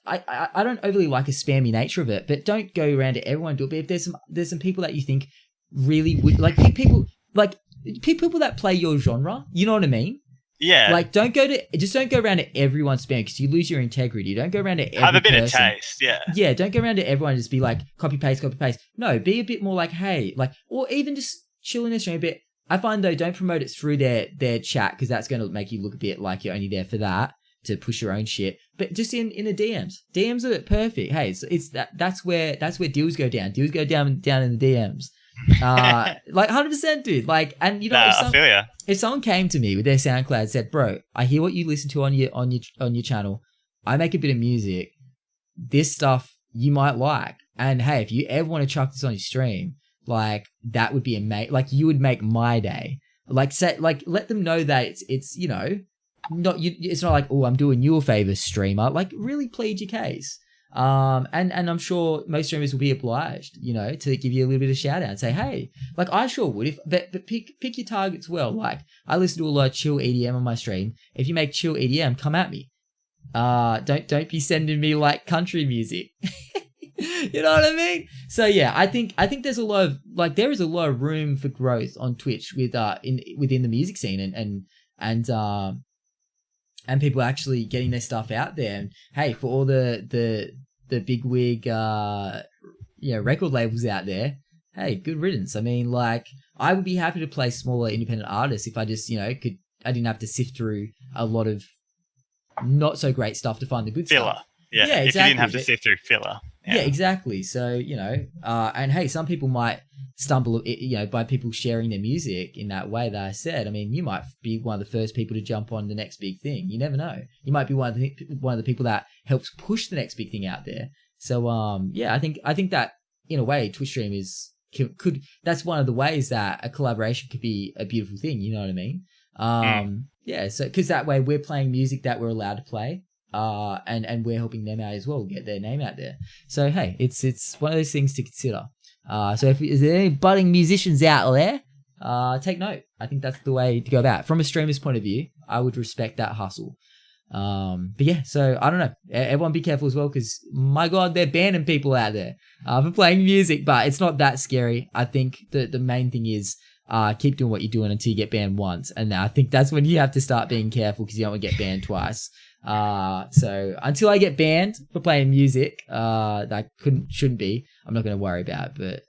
I don't overly like a spammy nature of it, but don't go around to everyone do it. But if there's some people that you think really would, like, people that play your genre, you know what I mean? Yeah. Like, don't go around to everyone spam, because you lose your integrity. Don't go around to every have a bit person. of taste, yeah. Yeah, don't go around to everyone and just be like, copy paste. No, be a bit more like, hey, like, or even just chill in their stream a bit. I find though, don't promote it through their chat, because that's going to make you look a bit like you're only there for that, to push your own shit. But just in the DMs. DMs are perfect. Hey, it's that's where deals go down. Deals go down in the DMs. Like 100%, dude. Like, and I feel ya. If someone came to me with their SoundCloud and said, bro, I hear what you listen to on your channel. I make a bit of music. This stuff you might like. And hey, if you ever want to chuck this on your stream, like, that would be amazing. Like, you would make my day. Like, let them know that it's it's not like, oh, I'm doing you a favor, streamer. Like, really plead your case. And I'm sure most streamers will be obliged, to give you a little bit of shout out and say, hey, like, I sure would, but pick your targets well. Like, I listen to a lot of chill EDM on my stream. If you make chill EDM, come at me. Don't be sending me like country music. You know what I mean? So yeah, I think there's a lot of, like, there is a lot of room for growth on Twitch within the music scene and people actually getting their stuff out there. And hey, for all the bigwig record labels out there, hey, good riddance. I mean, like, I would be happy to play smaller independent artists if I just I didn't have to sift through a lot of not so great stuff to find the good filler. Stuff. Yeah, exactly. If you didn't have to sift through filler. Yeah, exactly. So, and hey, some people might stumble, by people sharing their music in that way that I said. I mean, you might be one of the first people to jump on the next big thing. You never know. You might be one of the people that helps push the next big thing out there. So, yeah, I think that in a way, Twitch stream could that's one of the ways that a collaboration could be a beautiful thing. You know what I mean? Yeah. So, because that way we're playing music that we're allowed to play. And we're helping them out as well, get their name out there. So hey, it's one of those things to consider. So if is there any budding musicians out there, take note. I think that's the way to go about it. From a streamer's point of view, I would respect that hustle. But yeah, so I don't know. Everyone be careful as well, because my God, they're banning people out there for playing music, but it's not that scary. I think the main thing is keep doing what you're doing until you get banned once, and I think that's when you have to start being careful, because you don't want to get banned twice. So until I get banned for playing music, that shouldn't be, I'm not going to worry about it, but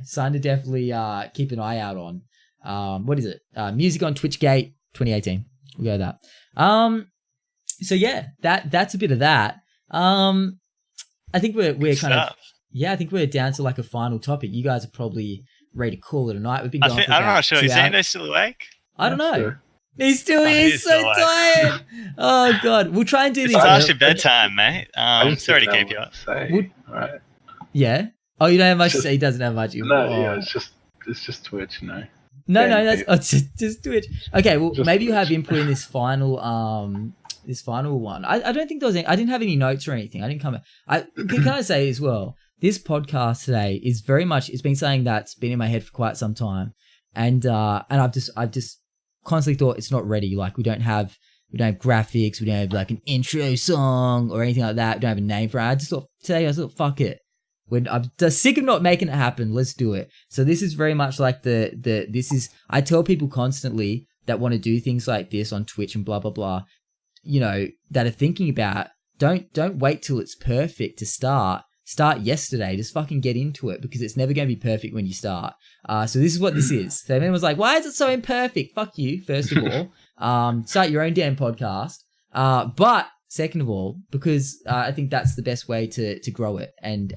something to definitely keep an eye out on. What is it? Music on Twitchgate 2018. We'll go with that. So yeah, that's a bit of that. I think we're kind of, I think we're down to like a final topic. You guys are probably ready to call it a night. We've been going for I'm not sure. Is 2 hours. Xander's still awake? I don't know. Sure. He's still he's so tired. Oh God, we'll try and do this. It's past your bedtime, mate. Sorry to keep you up. Right. Yeah. Oh, you don't have much to say. He doesn't have much. No, yeah, it's just Twitch, No, that's just Twitch. Okay, well, maybe you have input in this final final one. I don't think there was I didn't have any notes or anything. I didn't come. Can I say as well? This podcast today is very much. It's been something that's been in my head for quite some time, and I've just constantly thought it's not ready. Like we don't have graphics. We don't have like an intro song or anything like that. We don't have a name for it. I just thought fuck it. I'm just sick of not making it happen. Let's do it. So this is very much like this is. I tell people constantly that want to do things like this on Twitch and blah blah blah. You know, that are thinking about. Don't wait till it's perfect to start. Start yesterday. Just fucking get into it because it's never going to be perfect when you start. So this is what this is. So if anyone's like, why is it so imperfect? Fuck you, first of all. Start your own damn podcast. But second of all, because I think that's the best way to grow it and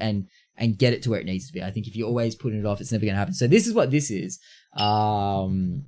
get it to where it needs to be. I think if you're always putting it off, it's never going to happen. So this is what this is. And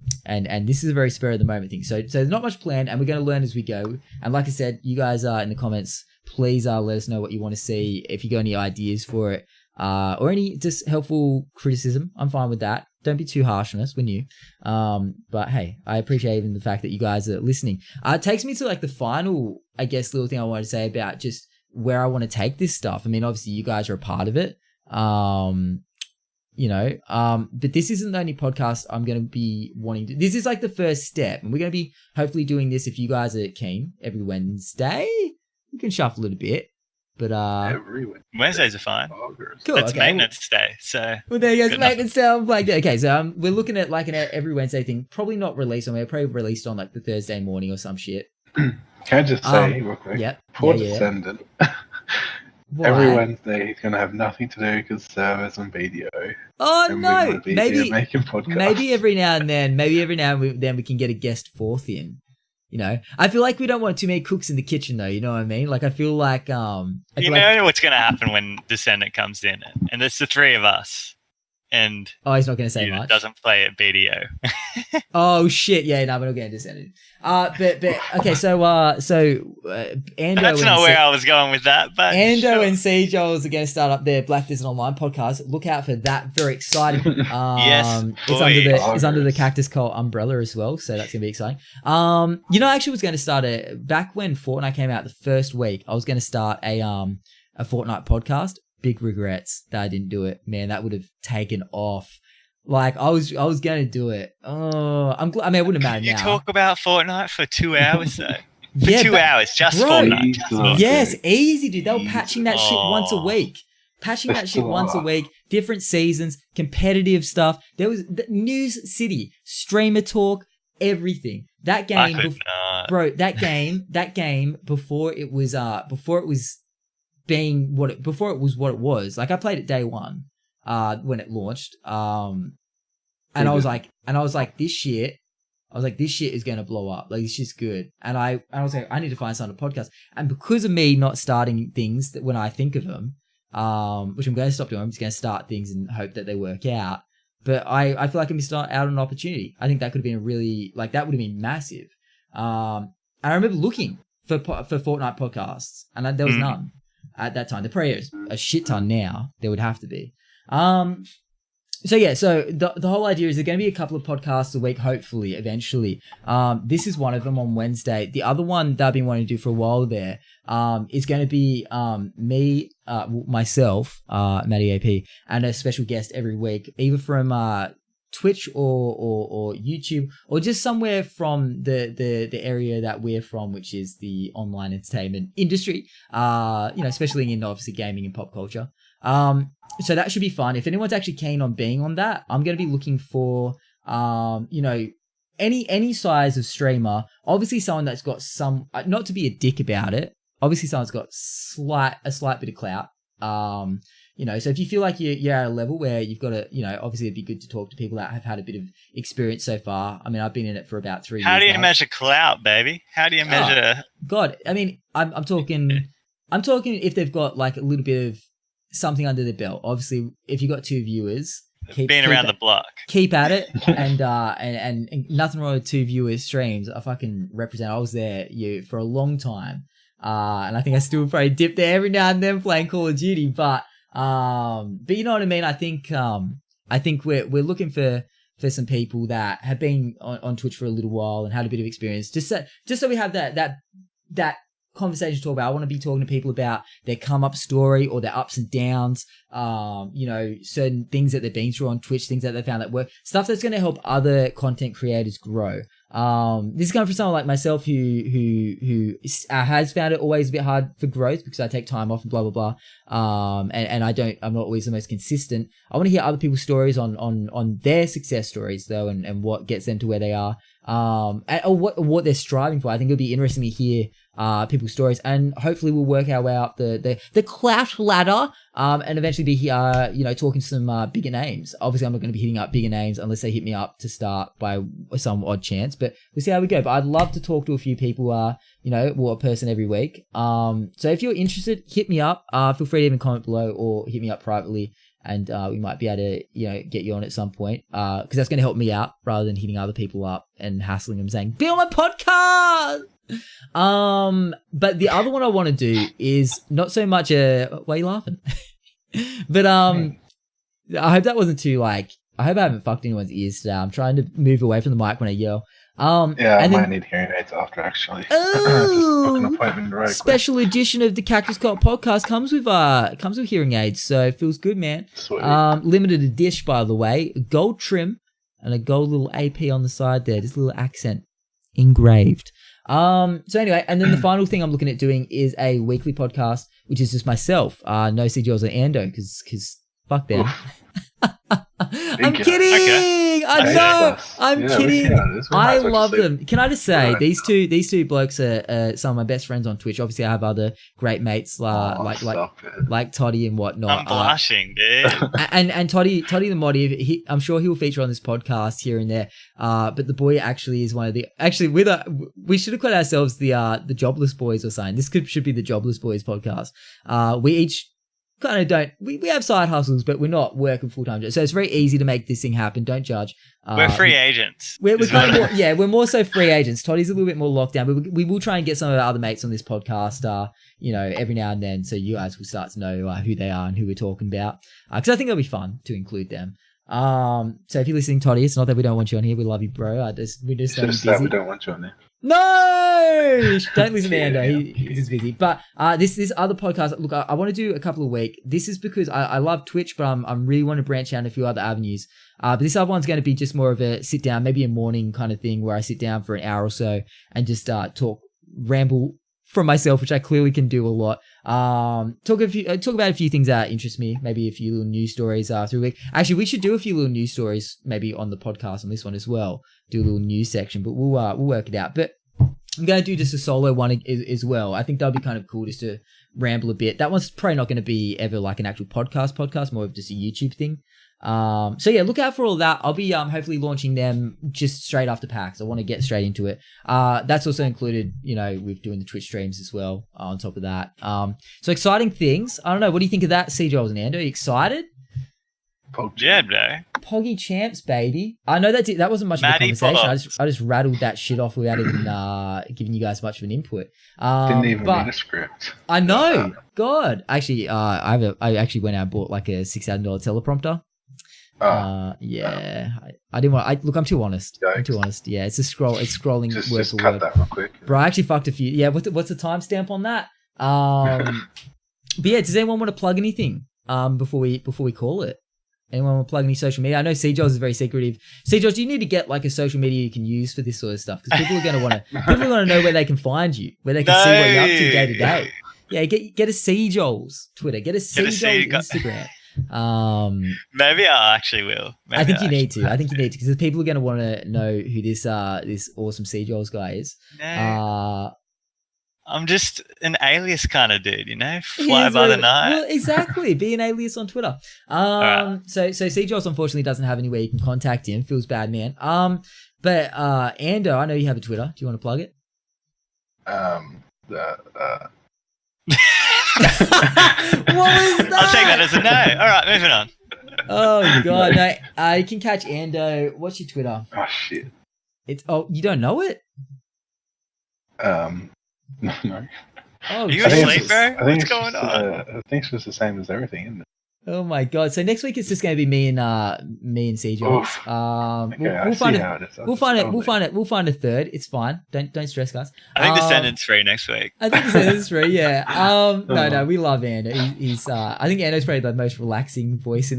this is a very spur of the moment thing. So there's not much planned and we're going to learn as we go. And like I said, you guys in the comments, please let us know what you want to see. If you got any ideas for it, or any just helpful criticism, I'm fine with that. Don't be too harsh on us. We're new. But hey, I appreciate even the fact that you guys are listening. It takes me to like the final, I guess, little thing I wanted to say about just where I want to take this stuff. I mean, obviously you guys are a part of it. But this isn't the only podcast I'm going to be wanting to. This is like the first step. And we're going to be hopefully doing this if you guys are keen every Wednesday. We can shuffle it a bit. But every Wednesday. Wednesdays are fine. Cool. It's maintenance day. So well, there you go. It's maintenance day. Like, okay, so we're looking at like an every Wednesday thing. Probably not released on. We're probably released on like the Thursday morning or some shit. Can I just say real quick? Yep. Poor descendant. Every Wednesday he's going to have nothing to do because servers and video. Oh no! Maybe making podcasts. Maybe every now and then we can get a guest fourth in. You know, I feel like we don't want too many cooks in the kitchen, though. You know what I mean? Like, I feel like you know what's going to happen when Descendant comes in, and it's the three of us, and he's not going to say much. Doesn't play at BDO. Oh shit! Yeah, no, we're not getting Descendant. But okay, so Ando. That's not where I was going with that. But Ando and C-Joels are going to start up their Black Desert Online podcast. Look out for that! Very exciting. Yes, it's under the Cactus Cult umbrella as well, so that's going to be exciting. I actually was going to start back when Fortnite came out the first week. I was going to start a Fortnite podcast. Big regrets that I didn't do it. Man, that would have taken off. Like I was going to do it. Oh, I'm glad. I mean, it wouldn't matter now. You talk about Fortnite for 2 hours though. For 2 hours, just Fortnite. Yes, easy, dude. They were patching that shit once a week. Once a week, different seasons, competitive stuff. There was the News City, streamer talk, everything. That game, that game before it was what it was. Like I played it day one, when it launched. And I was like, this shit is going to blow up. Like, it's just good. And I was like, I need to find something to podcast. And because of me not starting things that when I think of them, which I'm going to stop doing, I'm just going to start things and hope that they work out. But I feel like I missed out on an opportunity. I think that could have been that would have been massive. And I remember looking for Fortnite podcasts and there was none at that time. The probably is a shit ton now. There would have to be. So the whole idea is there's going to be a couple of podcasts a week, hopefully, eventually. This is one of them on Wednesday. The other one that I've been wanting to do for a while there is going to be me, myself, MattyAP, and a special guest every week, either from Twitch or YouTube, or just somewhere from the area that we're from, which is the online entertainment industry, especially in obviously gaming and pop culture. So that should be fun. If anyone's actually keen on being on that, I'm going to be looking for, any size of streamer, obviously someone that's got some, not to be a dick about it, obviously someone's got a slight bit of clout. So if you feel like you're at a level where you've got to, obviously it'd be good to talk to people that have had a bit of experience so far. I mean, I've been in it for about 3 years. How do you measure clout, baby? How do you measure? God, I mean, I'm talking if they've got like a little bit of something under their belt. Obviously, if you've got 2 viewers, keep around the block. Keep at it, and nothing wrong with 2 viewers streams. I fucking represent. I was there for a long time, and I think I still probably dip there every now and then playing Call of Duty. But you know what I mean. I think we're looking for some people that have been on Twitch for a little while and had a bit of experience, just so we have that that conversation to talk about. I want to be talking to people about their come up story or their ups and downs, certain things that they've been through on Twitch, things that they found that work, stuff that's going to help other content creators grow. This is coming from someone like myself who has found it always a bit hard for growth because I take time off and blah, blah, blah. And I'm not always the most consistent. I want to hear other people's stories on their success stories though, and what gets them to where they are. Or what they're striving for. I think it'll be interesting to hear people's stories, and hopefully we'll work our way up the clout ladder, and eventually be talking to some bigger names. Obviously, I'm not going to be hitting up bigger names unless they hit me up to start by some odd chance, but we'll see how we go. But I'd love to talk to a few people, a person every week. So if you're interested, hit me up. Feel free to even comment below or hit me up privately. And we might be able to, get you on at some point, because that's going to help me out rather than hitting other people up and hassling them saying, be on my podcast. But the other one I want to do is not so much why are you laughing? But I hope that wasn't too I hope I haven't fucked anyone's ears today. I'm trying to move away from the mic when I yell. I might need hearing aids after, actually. Just book an appointment right special quick. edition of the Cactus Cult Podcast comes with hearing aids, so it feels good, man. Sweet. Limited edition, by the way, gold trim and a gold little AP on the side there, just a little accent engraved. So anyway, and then the final thing I'm looking at doing is a weekly podcast, which is just myself. No CGLs or Ando, because fuck them. I'm kidding. Okay. I know. I'm kidding. I love them. Can I just say these two blokes are some of my best friends on Twitch. Obviously, I have other great mates like Toddy and whatnot. I'm blushing, dude. And Toddy the Moddy, I'm sure he will feature on this podcast here and there. But the boy actually is one of the we should have called ourselves the Jobless Boys or something. This should be the Jobless Boys podcast. We each kind of don't. We have side hustles, but we're not working full time. So it's very easy to make this thing happen. Don't judge. We're free agents. We're kind of we're more so free agents. Toddy's a little bit more locked down, but we will try and get some of our other mates on this podcast. Every now and then, so you guys will start to know who they are and who we're talking about. Because I think it'll be fun to include them. So if you're listening, Toddy, it's not that we don't want you on here. We love you, bro. We just know you're busy. We don't want you on there. No, don't listen to Ando. He's busy. But this other podcast, look, I want to do a couple a week. This is because I love Twitch, but I'm really want to branch out in a few other avenues. But this other one's going to be just more of a sit down, maybe a morning kind of thing where I sit down for an hour or so and just ramble from myself, which I clearly can do a lot. Talk about a few things that interest me, maybe a few little news stories through the week. Actually, we should do a few little news stories maybe on the podcast on this one as well. Do a little news section, but we'll work it out. But I'm going to do just a solo one as well. I think that'll be kind of cool just to ramble a bit. That one's probably not going to be ever like an actual podcast, more of just a YouTube thing. So yeah, look out for all that. I'll be hopefully launching them just straight after PAX. I want to get straight into it. That's also included, with doing the Twitch streams as well on top of that. So exciting things. I don't know. What do you think of that, C-Joels and Ando? Are you excited? Yeah, bro. Poggy champs, baby. I know that wasn't much of a conversation. I just rattled that shit off without even giving you guys much of an input. Didn't even read a script. I know. God. Actually, I actually went out and bought like a $6,000 teleprompter. Yeah. I didn't want. Look, I'm too honest. Yikes. I'm too honest. Yeah, it's scrolling Just word for cut word. that real quick. Bro, I actually fucked a few. Yeah, what's the timestamp on that? But yeah, does anyone want to plug anything before we call it? Anyone want to plug any social media? I know C-Joels is very secretive. C-Joels, do you need to get like a social media you can use for this sort of stuff? Because people are going to want to know where they can find you, where they can see what you're up to day to day. Yeah, get a C-Joels Twitter, get a C-Joels Instagram. Maybe I actually will. I think you need to because people are going to want to know who this awesome C-Joels guy is. No. I'm just an alias kind of dude, fly by the night. Well, exactly. Be an alias on Twitter. Right. So C-Joels unfortunately doesn't have anywhere you can contact him. Feels bad, man. But Ando, I know you have a Twitter. Do you want to plug it? What was that? I'll take that as a no. All right, moving on. Oh god, no. You can catch Ando. What's your Twitter? Oh shit. You don't know it? No. Oh, are you asleep, bro? What's going on? I think it's just the same as everything, isn't it? Oh my god! So next week it's just going to be me and CJ. We'll find a third. It's fine. Don't stress, guys. I think Descendants free next week. I think Descendants free. Yeah. No, we love Ando. He's I think Ando's probably the most relaxing voice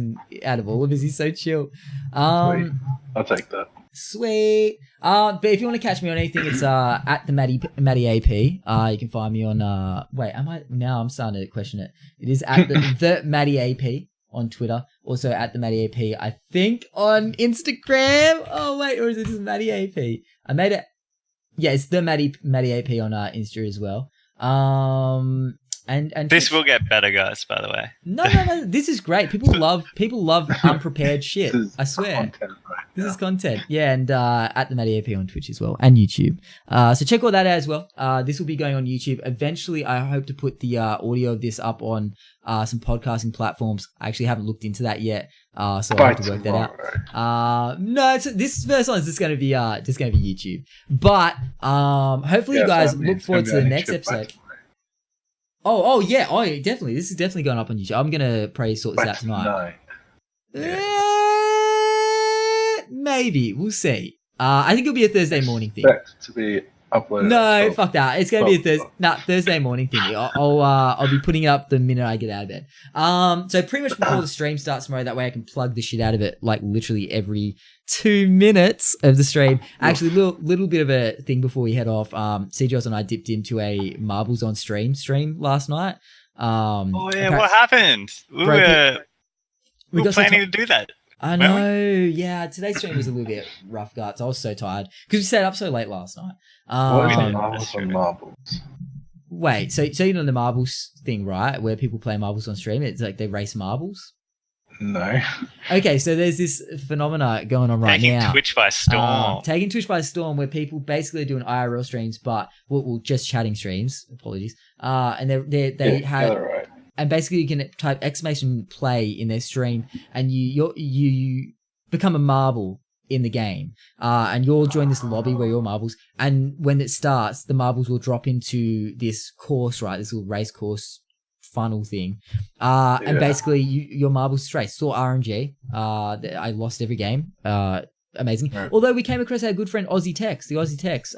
out of all of us. He's so chill. Sweet. I'll take that. Sweet. But if you want to catch me on anything, it's at the MattyAP. You can find me on I'm starting to question it. It is at the MattyAP on Twitter. Also at the MattyAP, I think, on Instagram. Oh wait, or is it just MattyAP? I made it. Yeah, it's the MattyAP on Insta as well. And this will get better, guys, by the way. No. This is great. People love unprepared shit. I swear. This is content. Yeah, and at the MattyAP on Twitch as well and YouTube. So check all that out as well. This will be going on YouTube. Eventually, I hope to put the audio of this up on some podcasting platforms. I actually haven't looked into that yet. So I have to work that out. No, this first one is just going to be YouTube. But hopefully you guys look forward to the next episode. Oh yeah, definitely. This is definitely going up on YouTube. I'm gonna probably sort this out tonight. Maybe we'll see. I think it'll be a Thursday morning thing. To be uploaded. No, fuck that. It's gonna be a Thursday morning thing. I'll be putting it up the minute I get out of bed. So pretty much before the stream starts tomorrow. That way I can plug the shit out of it, like literally every 2 minutes of the stream. Actually, little bit of a thing before we head off. CJOS and I dipped into a Marbles on stream last night. What happened? We were planning to do that. I know. Yeah, today's stream was a little bit rough guts. I was so tired because we stayed up so late last night. What is Marbles? Wait, so you know the marbles thing, right? Where people play marbles on stream. It's like they race marbles. No. Okay, so there's this phenomena going on right now. Taking Twitch by storm. Where people basically are doing IRL streams, but just chatting streams. Apologies. And they have, right. And basically you can type !play in their stream, and you become a marble in the game. And you'll join this lobby where you're marbles, and when it starts, the marbles will drop into this course, right? This little race course funnel thing, and basically your marbles straight. Saw RNG. I lost every game. Amazing. Right. Although we came across our good friend the Aussie Tex,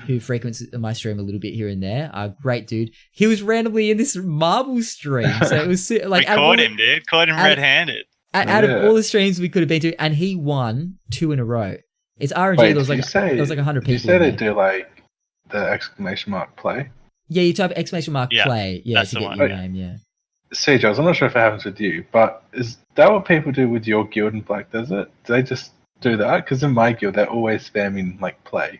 who frequents my stream a little bit here and there. Great dude. He was randomly in this marble stream, so it was like we caught him, dude. Caught him red-handed. Out of all the streams we could have been to, and he won 2 in a row. It's RNG. There was like 100 people. You said they do like the ! Play. Yeah, you type ! Play. Yeah, to get your name. Yeah. CJ, I'm not sure if it happens with you, but is that what people do with your guild in Black Desert? Do they just do that? Because in my guild, they're always spamming like play.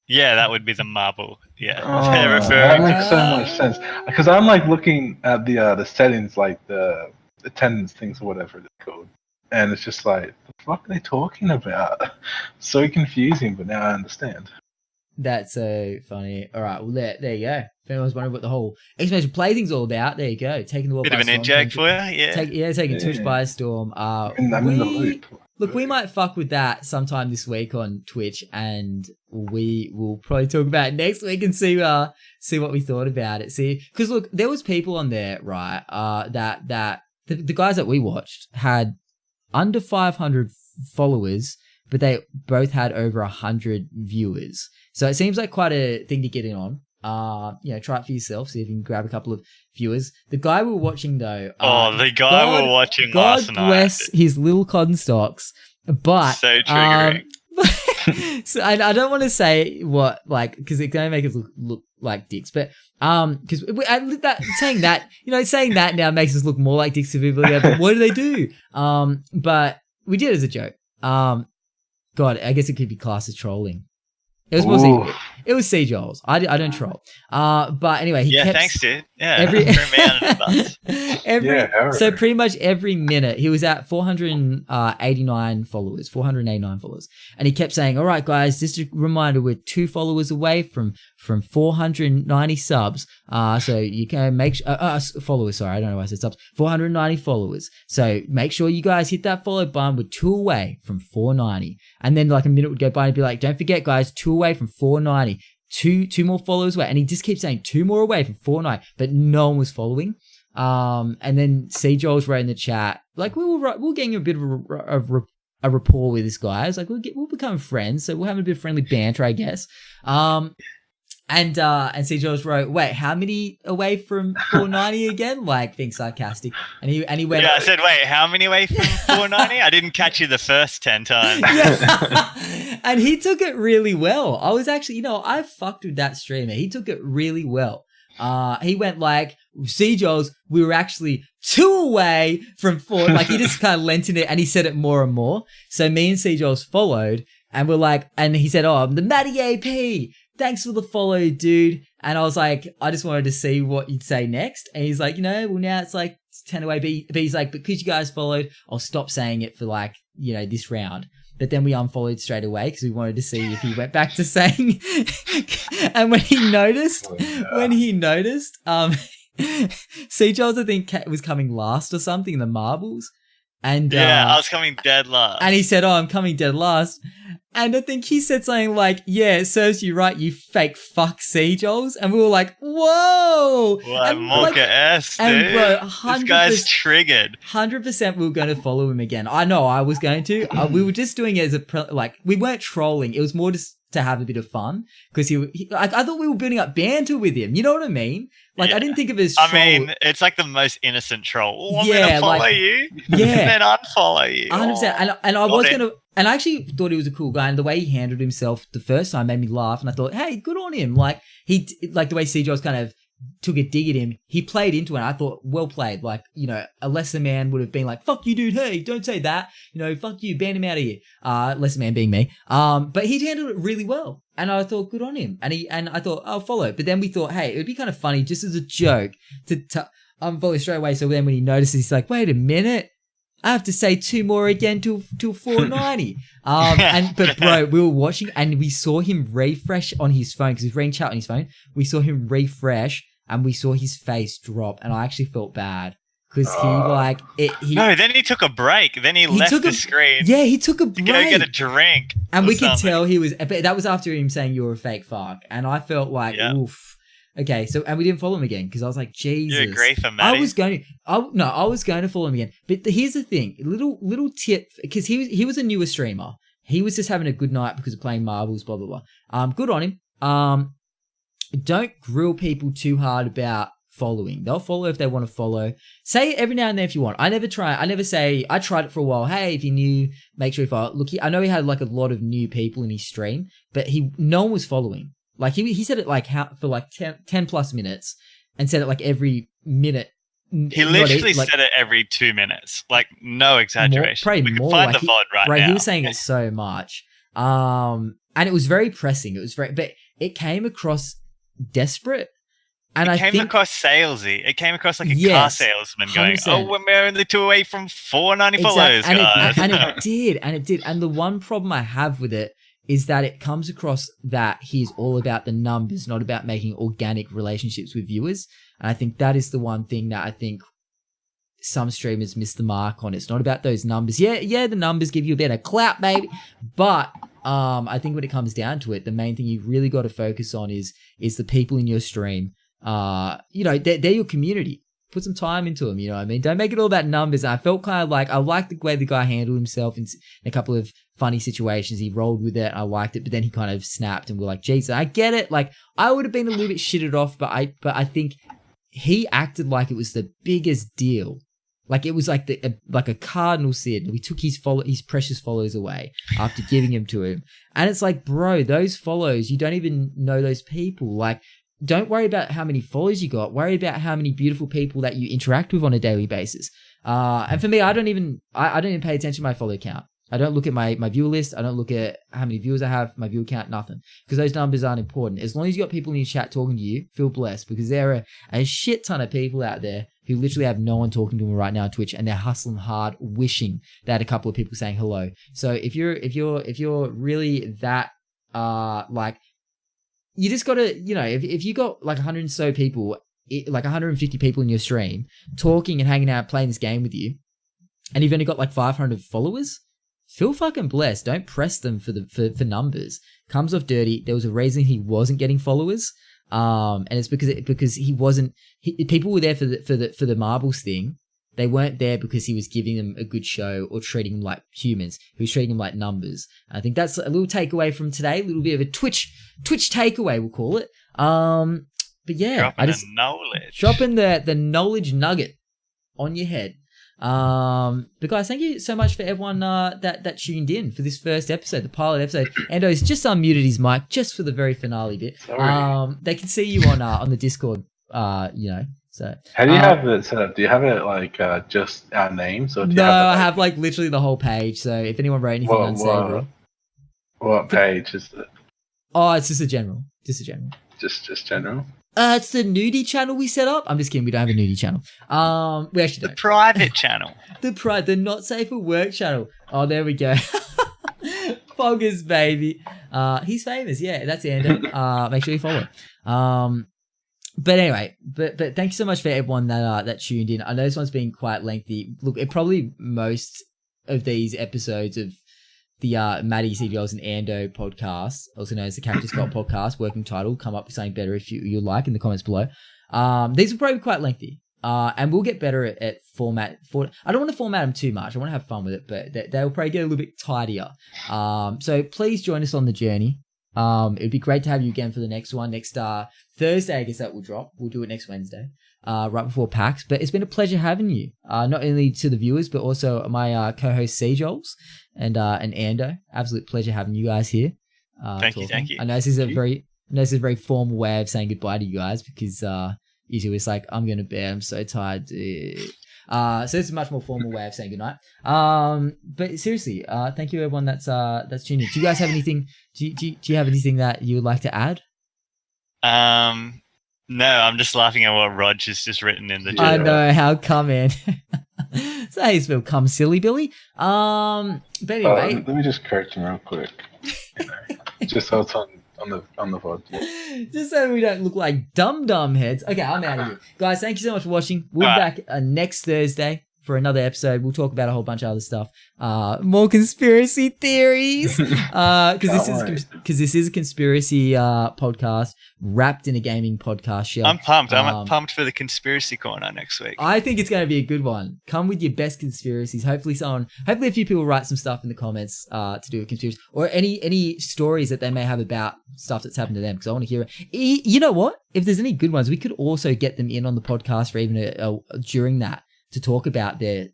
Yeah, that would be the marble. Yeah, that makes so much sense. Because I'm like looking at the settings, like the attendance things or whatever it's called, and it's just like, the fuck are they talking about? So confusing, but now I understand. That's so funny. All right, well there you go. If anyone's wondering what the whole ! Play thing's all about, there you go. Taking the world bit by of an inject for you, yeah. Taking Twitch by storm. I'm in the loop. Look, we might fuck with that sometime this week on Twitch, and we will probably talk about it next week and see what we thought about it. See, because look, there was people on there, right? That the guys that we watched had under 500 followers, but they both had over 100 viewers. So it seems like quite a thing to get in on. Try it for yourself. See if you can grab a couple of viewers. The guy we were watching though. We were watching last night. God bless his little cotton stocks. But so triggering. So I don't want to say what, like, because it's going to make us look like dicks. But because saying that now makes us look more like dicks to people. But what do they do? But we did it as a joke. God, I guess it could be classed as trolling. It was mostly, it was CJOS. I don't troll. But anyway, he kept, thanks, dude. Yeah, so pretty much every minute he was at 489 followers, and he kept saying, "All right, guys, just a reminder, we're 2 followers away from 490 subs. So you can make followers. Sorry, I don't know why I said subs. 490 followers. So make sure you guys hit that follow button. We're 2 away from 490." And then like a minute would go by and he'd be like, "Don't forget, guys, 2 away from 490. Two more followers away." And he just keeps saying 2 more away from 490, but no one was following. And then C. Joel's wrote in the chat, like, we're getting a bit of a rapport with this guy. It's like, we'll become friends, so we'll have a bit of friendly banter, I guess. And C. Joel's wrote, wait, how many away from 490 again? Like, being sarcastic. And he went, yeah, I said, wait, how many away from 490? I didn't catch you the first 10 times. Yeah. And he took it really well. I was actually, I fucked with that streamer. He took it really well. He went like, C. Joel's, we were actually 2 away from 4. Like, he just kind of lent in it, and he said it more and more. So me and C. Joel's followed, and we're like, and he said, oh, I'm the MattyAP. Thanks for the follow, dude. And I was like, I just wanted to see what you'd say next. And he's like, well, now it's like 10 away. But he's like, because you guys followed, I'll stop saying it for like, this round. But then we unfollowed straight away because we wanted to see if he went back to saying. And when he noticed, C. Jones, I think, was coming last or something in the marbles. And I was coming dead last. And he said, I'm coming dead last. And I think he said something like, yeah, it serves you right, you fake fuck, C. Joels. And we were like, whoa. What Monka S, dude. And bro, this guy's triggered. 100% we were going to follow him again. I know I was going to. We were just doing it as we weren't trolling. It was more just to have a bit of fun. Because I thought we were building up banter with him. You know what I mean? Like, I didn't think of it as troll. I mean, it's like the most innocent troll. Oh, I'm going to follow you. Yeah. And then unfollow you. 100%. And I was going to... And I actually thought he was a cool guy, and the way he handled himself the first time made me laugh. And I thought, hey, good on him. Like the way C. Jones kind of took a dig at him. He played into it. And I thought, well played. Like, a lesser man would have been like, fuck you, dude. Hey, don't say that. Fuck you. Ban him out of here. Lesser man being me. But he handled it really well. And I thought, good on him. And I thought, I'll follow. But then we thought, hey, it would be kind of funny just as a joke to unfollow straight away. So then when he notices, he's like, wait a minute. I have to say 2 more again till 490. But bro, we were watching and we saw him refresh on his phone because he's reading chat on his phone. We saw him refresh and we saw his face drop, and I actually felt bad because No, then he took a break. Then he left the screen. Yeah, he took a break. To go get a drink. And we could tell he was. But that was after him saying you were a fake fuck, and I felt like, oof. Okay, and we didn't follow him again because I was like, Jesus. You agree for Matty? I was going to follow him again. But here's the thing, little tip, because he was a newer streamer. He was just having a good night because of playing marbles, blah, blah, blah. Good on him. Don't grill people too hard about following. They'll follow if they want to follow. Say it every now and then if you want. I never say, I tried it for a while. Hey, if you're new, make sure you follow. Look, I know he had like a lot of new people in his stream, but no one was following. Like he said it like for like 10 plus minutes and said it like every minute. He literally said it every 2 minutes. Like no exaggeration. We can find the VOD right now. He was saying it so much. And it was very pressing. But it came across desperate. And it came across salesy. It came across like a car salesman 100%. Going, we're only 2 away from 490 followers, guys. And it did. And the one problem I have with it is that it comes across that he's all about the numbers, not about making organic relationships with viewers. And I think that is the one thing that I think some streamers miss the mark on. It's not about those numbers. Yeah, the numbers give you a bit of clout, baby. But I think when it comes down to it, the main thing you really got to focus on is the people in your stream. They're your community. Put some time into them, you know what I mean? Don't make it all about numbers. And I felt kind of like, I liked the way the guy handled himself in a couple of funny situations. He rolled with it. I liked it, but then he kind of snapped and we're like, Jesus, I get it. Like, I would have been a little bit shitted off, but I think he acted like it was the biggest deal. Like it was like a cardinal sin. We took his precious follows away after giving them to him. And it's like, bro, those follows, you don't even know those people. Like, don't worry about how many followers you got. Worry about how many beautiful people that you interact with on a daily basis. And for me, I don't even pay attention to my follow count. I don't look at my viewer list. I don't look at how many viewers I have, my viewer count, nothing. Because those numbers aren't important. As long as you got people in your chat talking to you, feel blessed. Because there are a shit ton of people out there who literally have no one talking to them right now on Twitch, and they're hustling hard, wishing they had a couple of people saying hello. So if you're really that you just gotta, if you got like 100 and so people, like 150 people in your stream talking and hanging out, playing this game with you, and you've only got like 500 followers, feel fucking blessed. Don't press them for numbers. Comes off dirty. There was a reason he wasn't getting followers. And it's because he wasn't. People were there for the marbles thing. They weren't there because he was giving them a good show or treating them like humans. He was treating them like numbers. And I think that's a little takeaway from today. A little bit of a Twitch takeaway, we'll call it. But yeah, dropping the knowledge nugget on your head. But guys, thank you so much for everyone that tuned in for this first episode, the pilot episode. Endo's just unmuted his mic just for the very finale bit. Sorry. They can see you on the Discord. So how do you have it set up? Do you have it like just our names, or do you I have like literally the whole page. So if anyone wrote anything unsavory, what page is it? Oh, it's just a general. Just General. It's the nudie channel we set up. I'm just kidding. We don't have a nudie channel. We actually don't. The private channel. The not safe for work channel. Oh, there we go. Foggers, baby. He's famous. Yeah, that's Ando. Make sure you follow him. But anyway, but thank you so much for everyone that tuned in. I know this one's been quite lengthy. Look, most of these episodes of the Matty, CDLs, and Ando podcast, also known as the Cactus Cult Podcast, working title, come up with something better if you like in the comments below. These will probably be quite lengthy. And we'll get better at format. I don't want to format them too much. I want to have fun with it, but they'll probably get a little bit tidier. So please join us on the journey. It'd be great to have you again for the next one. Next Thursday, I guess that will drop. We'll do it next Wednesday, right before PAX. But it's been a pleasure having you, not only to the viewers, but also my co-host Sejols and Ando. Absolute pleasure having you guys here. Thank you. I know this is a very formal way of saying goodbye to you guys because usually it's like, I'm going to bed, I'm so tired. So it's a much more formal way of saying goodnight. But seriously, thank you everyone that's tuned in. Do you guys have anything? Do you have anything that you would like to add? No, I'm just laughing at what Rog has just written in the chat. I know, how come, man. So how you spell come, silly Billy? But anyway, let me just correct him real quick. Just so it's on the VOD. Just so we don't look like dumb heads. Okay, I'm out of here. Guys, thank you so much for watching. We'll be back next Thursday for another episode. We'll talk about a whole bunch of other stuff. More conspiracy theories. Because this is a conspiracy podcast wrapped in a gaming podcast show. I'm pumped. I'm pumped for the conspiracy corner next week. I think it's going to be a good one. Come with your best conspiracies. Hopefully a few people write some stuff in the comments to do with conspiracy, or any stories that they may have about stuff that's happened to them, because I want to hear it. You know what? If there's any good ones, we could also get them in on the podcast for even during that, to talk about their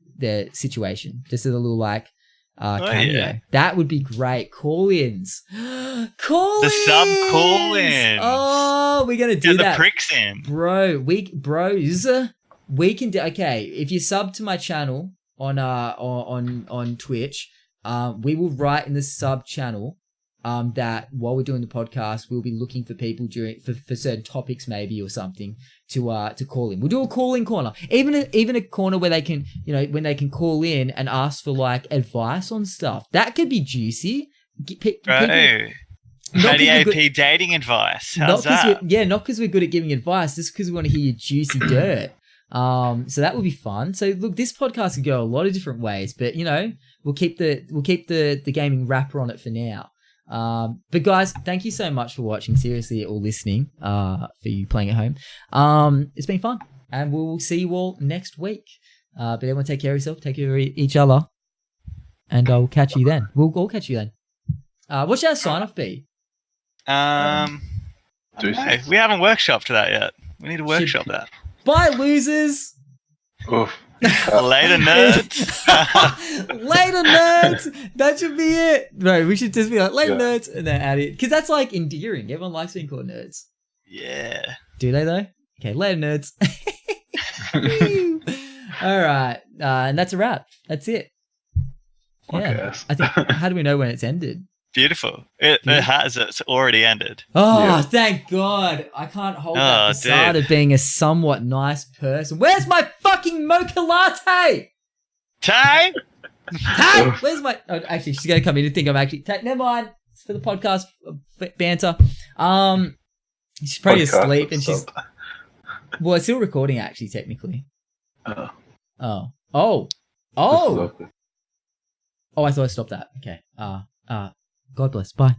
situation. Just as a little cameo. Yeah. That would be great. Call-ins. The sub call-in. Oh, we're going to do that. The pricks in. We can do, okay, if you sub to my channel on Twitch, we will write in the sub channel that while we're doing the podcast, we'll be looking for people for certain topics maybe or something to call in. We'll do a call-in corner, even a corner where they can, when they can call in and ask for advice on stuff. That could be juicy. MattyAP dating advice. How's that? Not because we're good at giving advice, just because we want to hear your juicy dirt. So that would be fun. So look, this podcast could go a lot of different ways, but we'll keep the gaming wrapper on it for now. But guys, thank you so much for watching, seriously, or listening, for you playing at home. It's been fun, and we'll see you all next week. But everyone take care of yourself, take care of each other, and I'll catch you then. We'll all catch you then. What should our sign off be? We haven't workshopped that yet. We need to workshop that. Bye, losers! Oof. Later, nerds. Later, nerds. That should be it. No, we should just be like, later, nerds, and then add it. Because that's endearing. Everyone likes being called nerds. Yeah. Do they, though? Okay, later, nerds. All right. And that's a wrap. That's it. Yeah. I think, how do we know when it's ended? Beautiful. It has. It's already ended. Oh, thank God. I can't hold that facade of being a somewhat nice person. Where's my fucking mocha latte? Tay? Tay? Where's my... Oh, actually, she's going to come in and think I'm actually... Never mind. It's for the podcast banter. She's probably asleep and she's... Well, it's still recording, actually, technically. Oh, I thought I stopped that. Okay. God bless. Bye.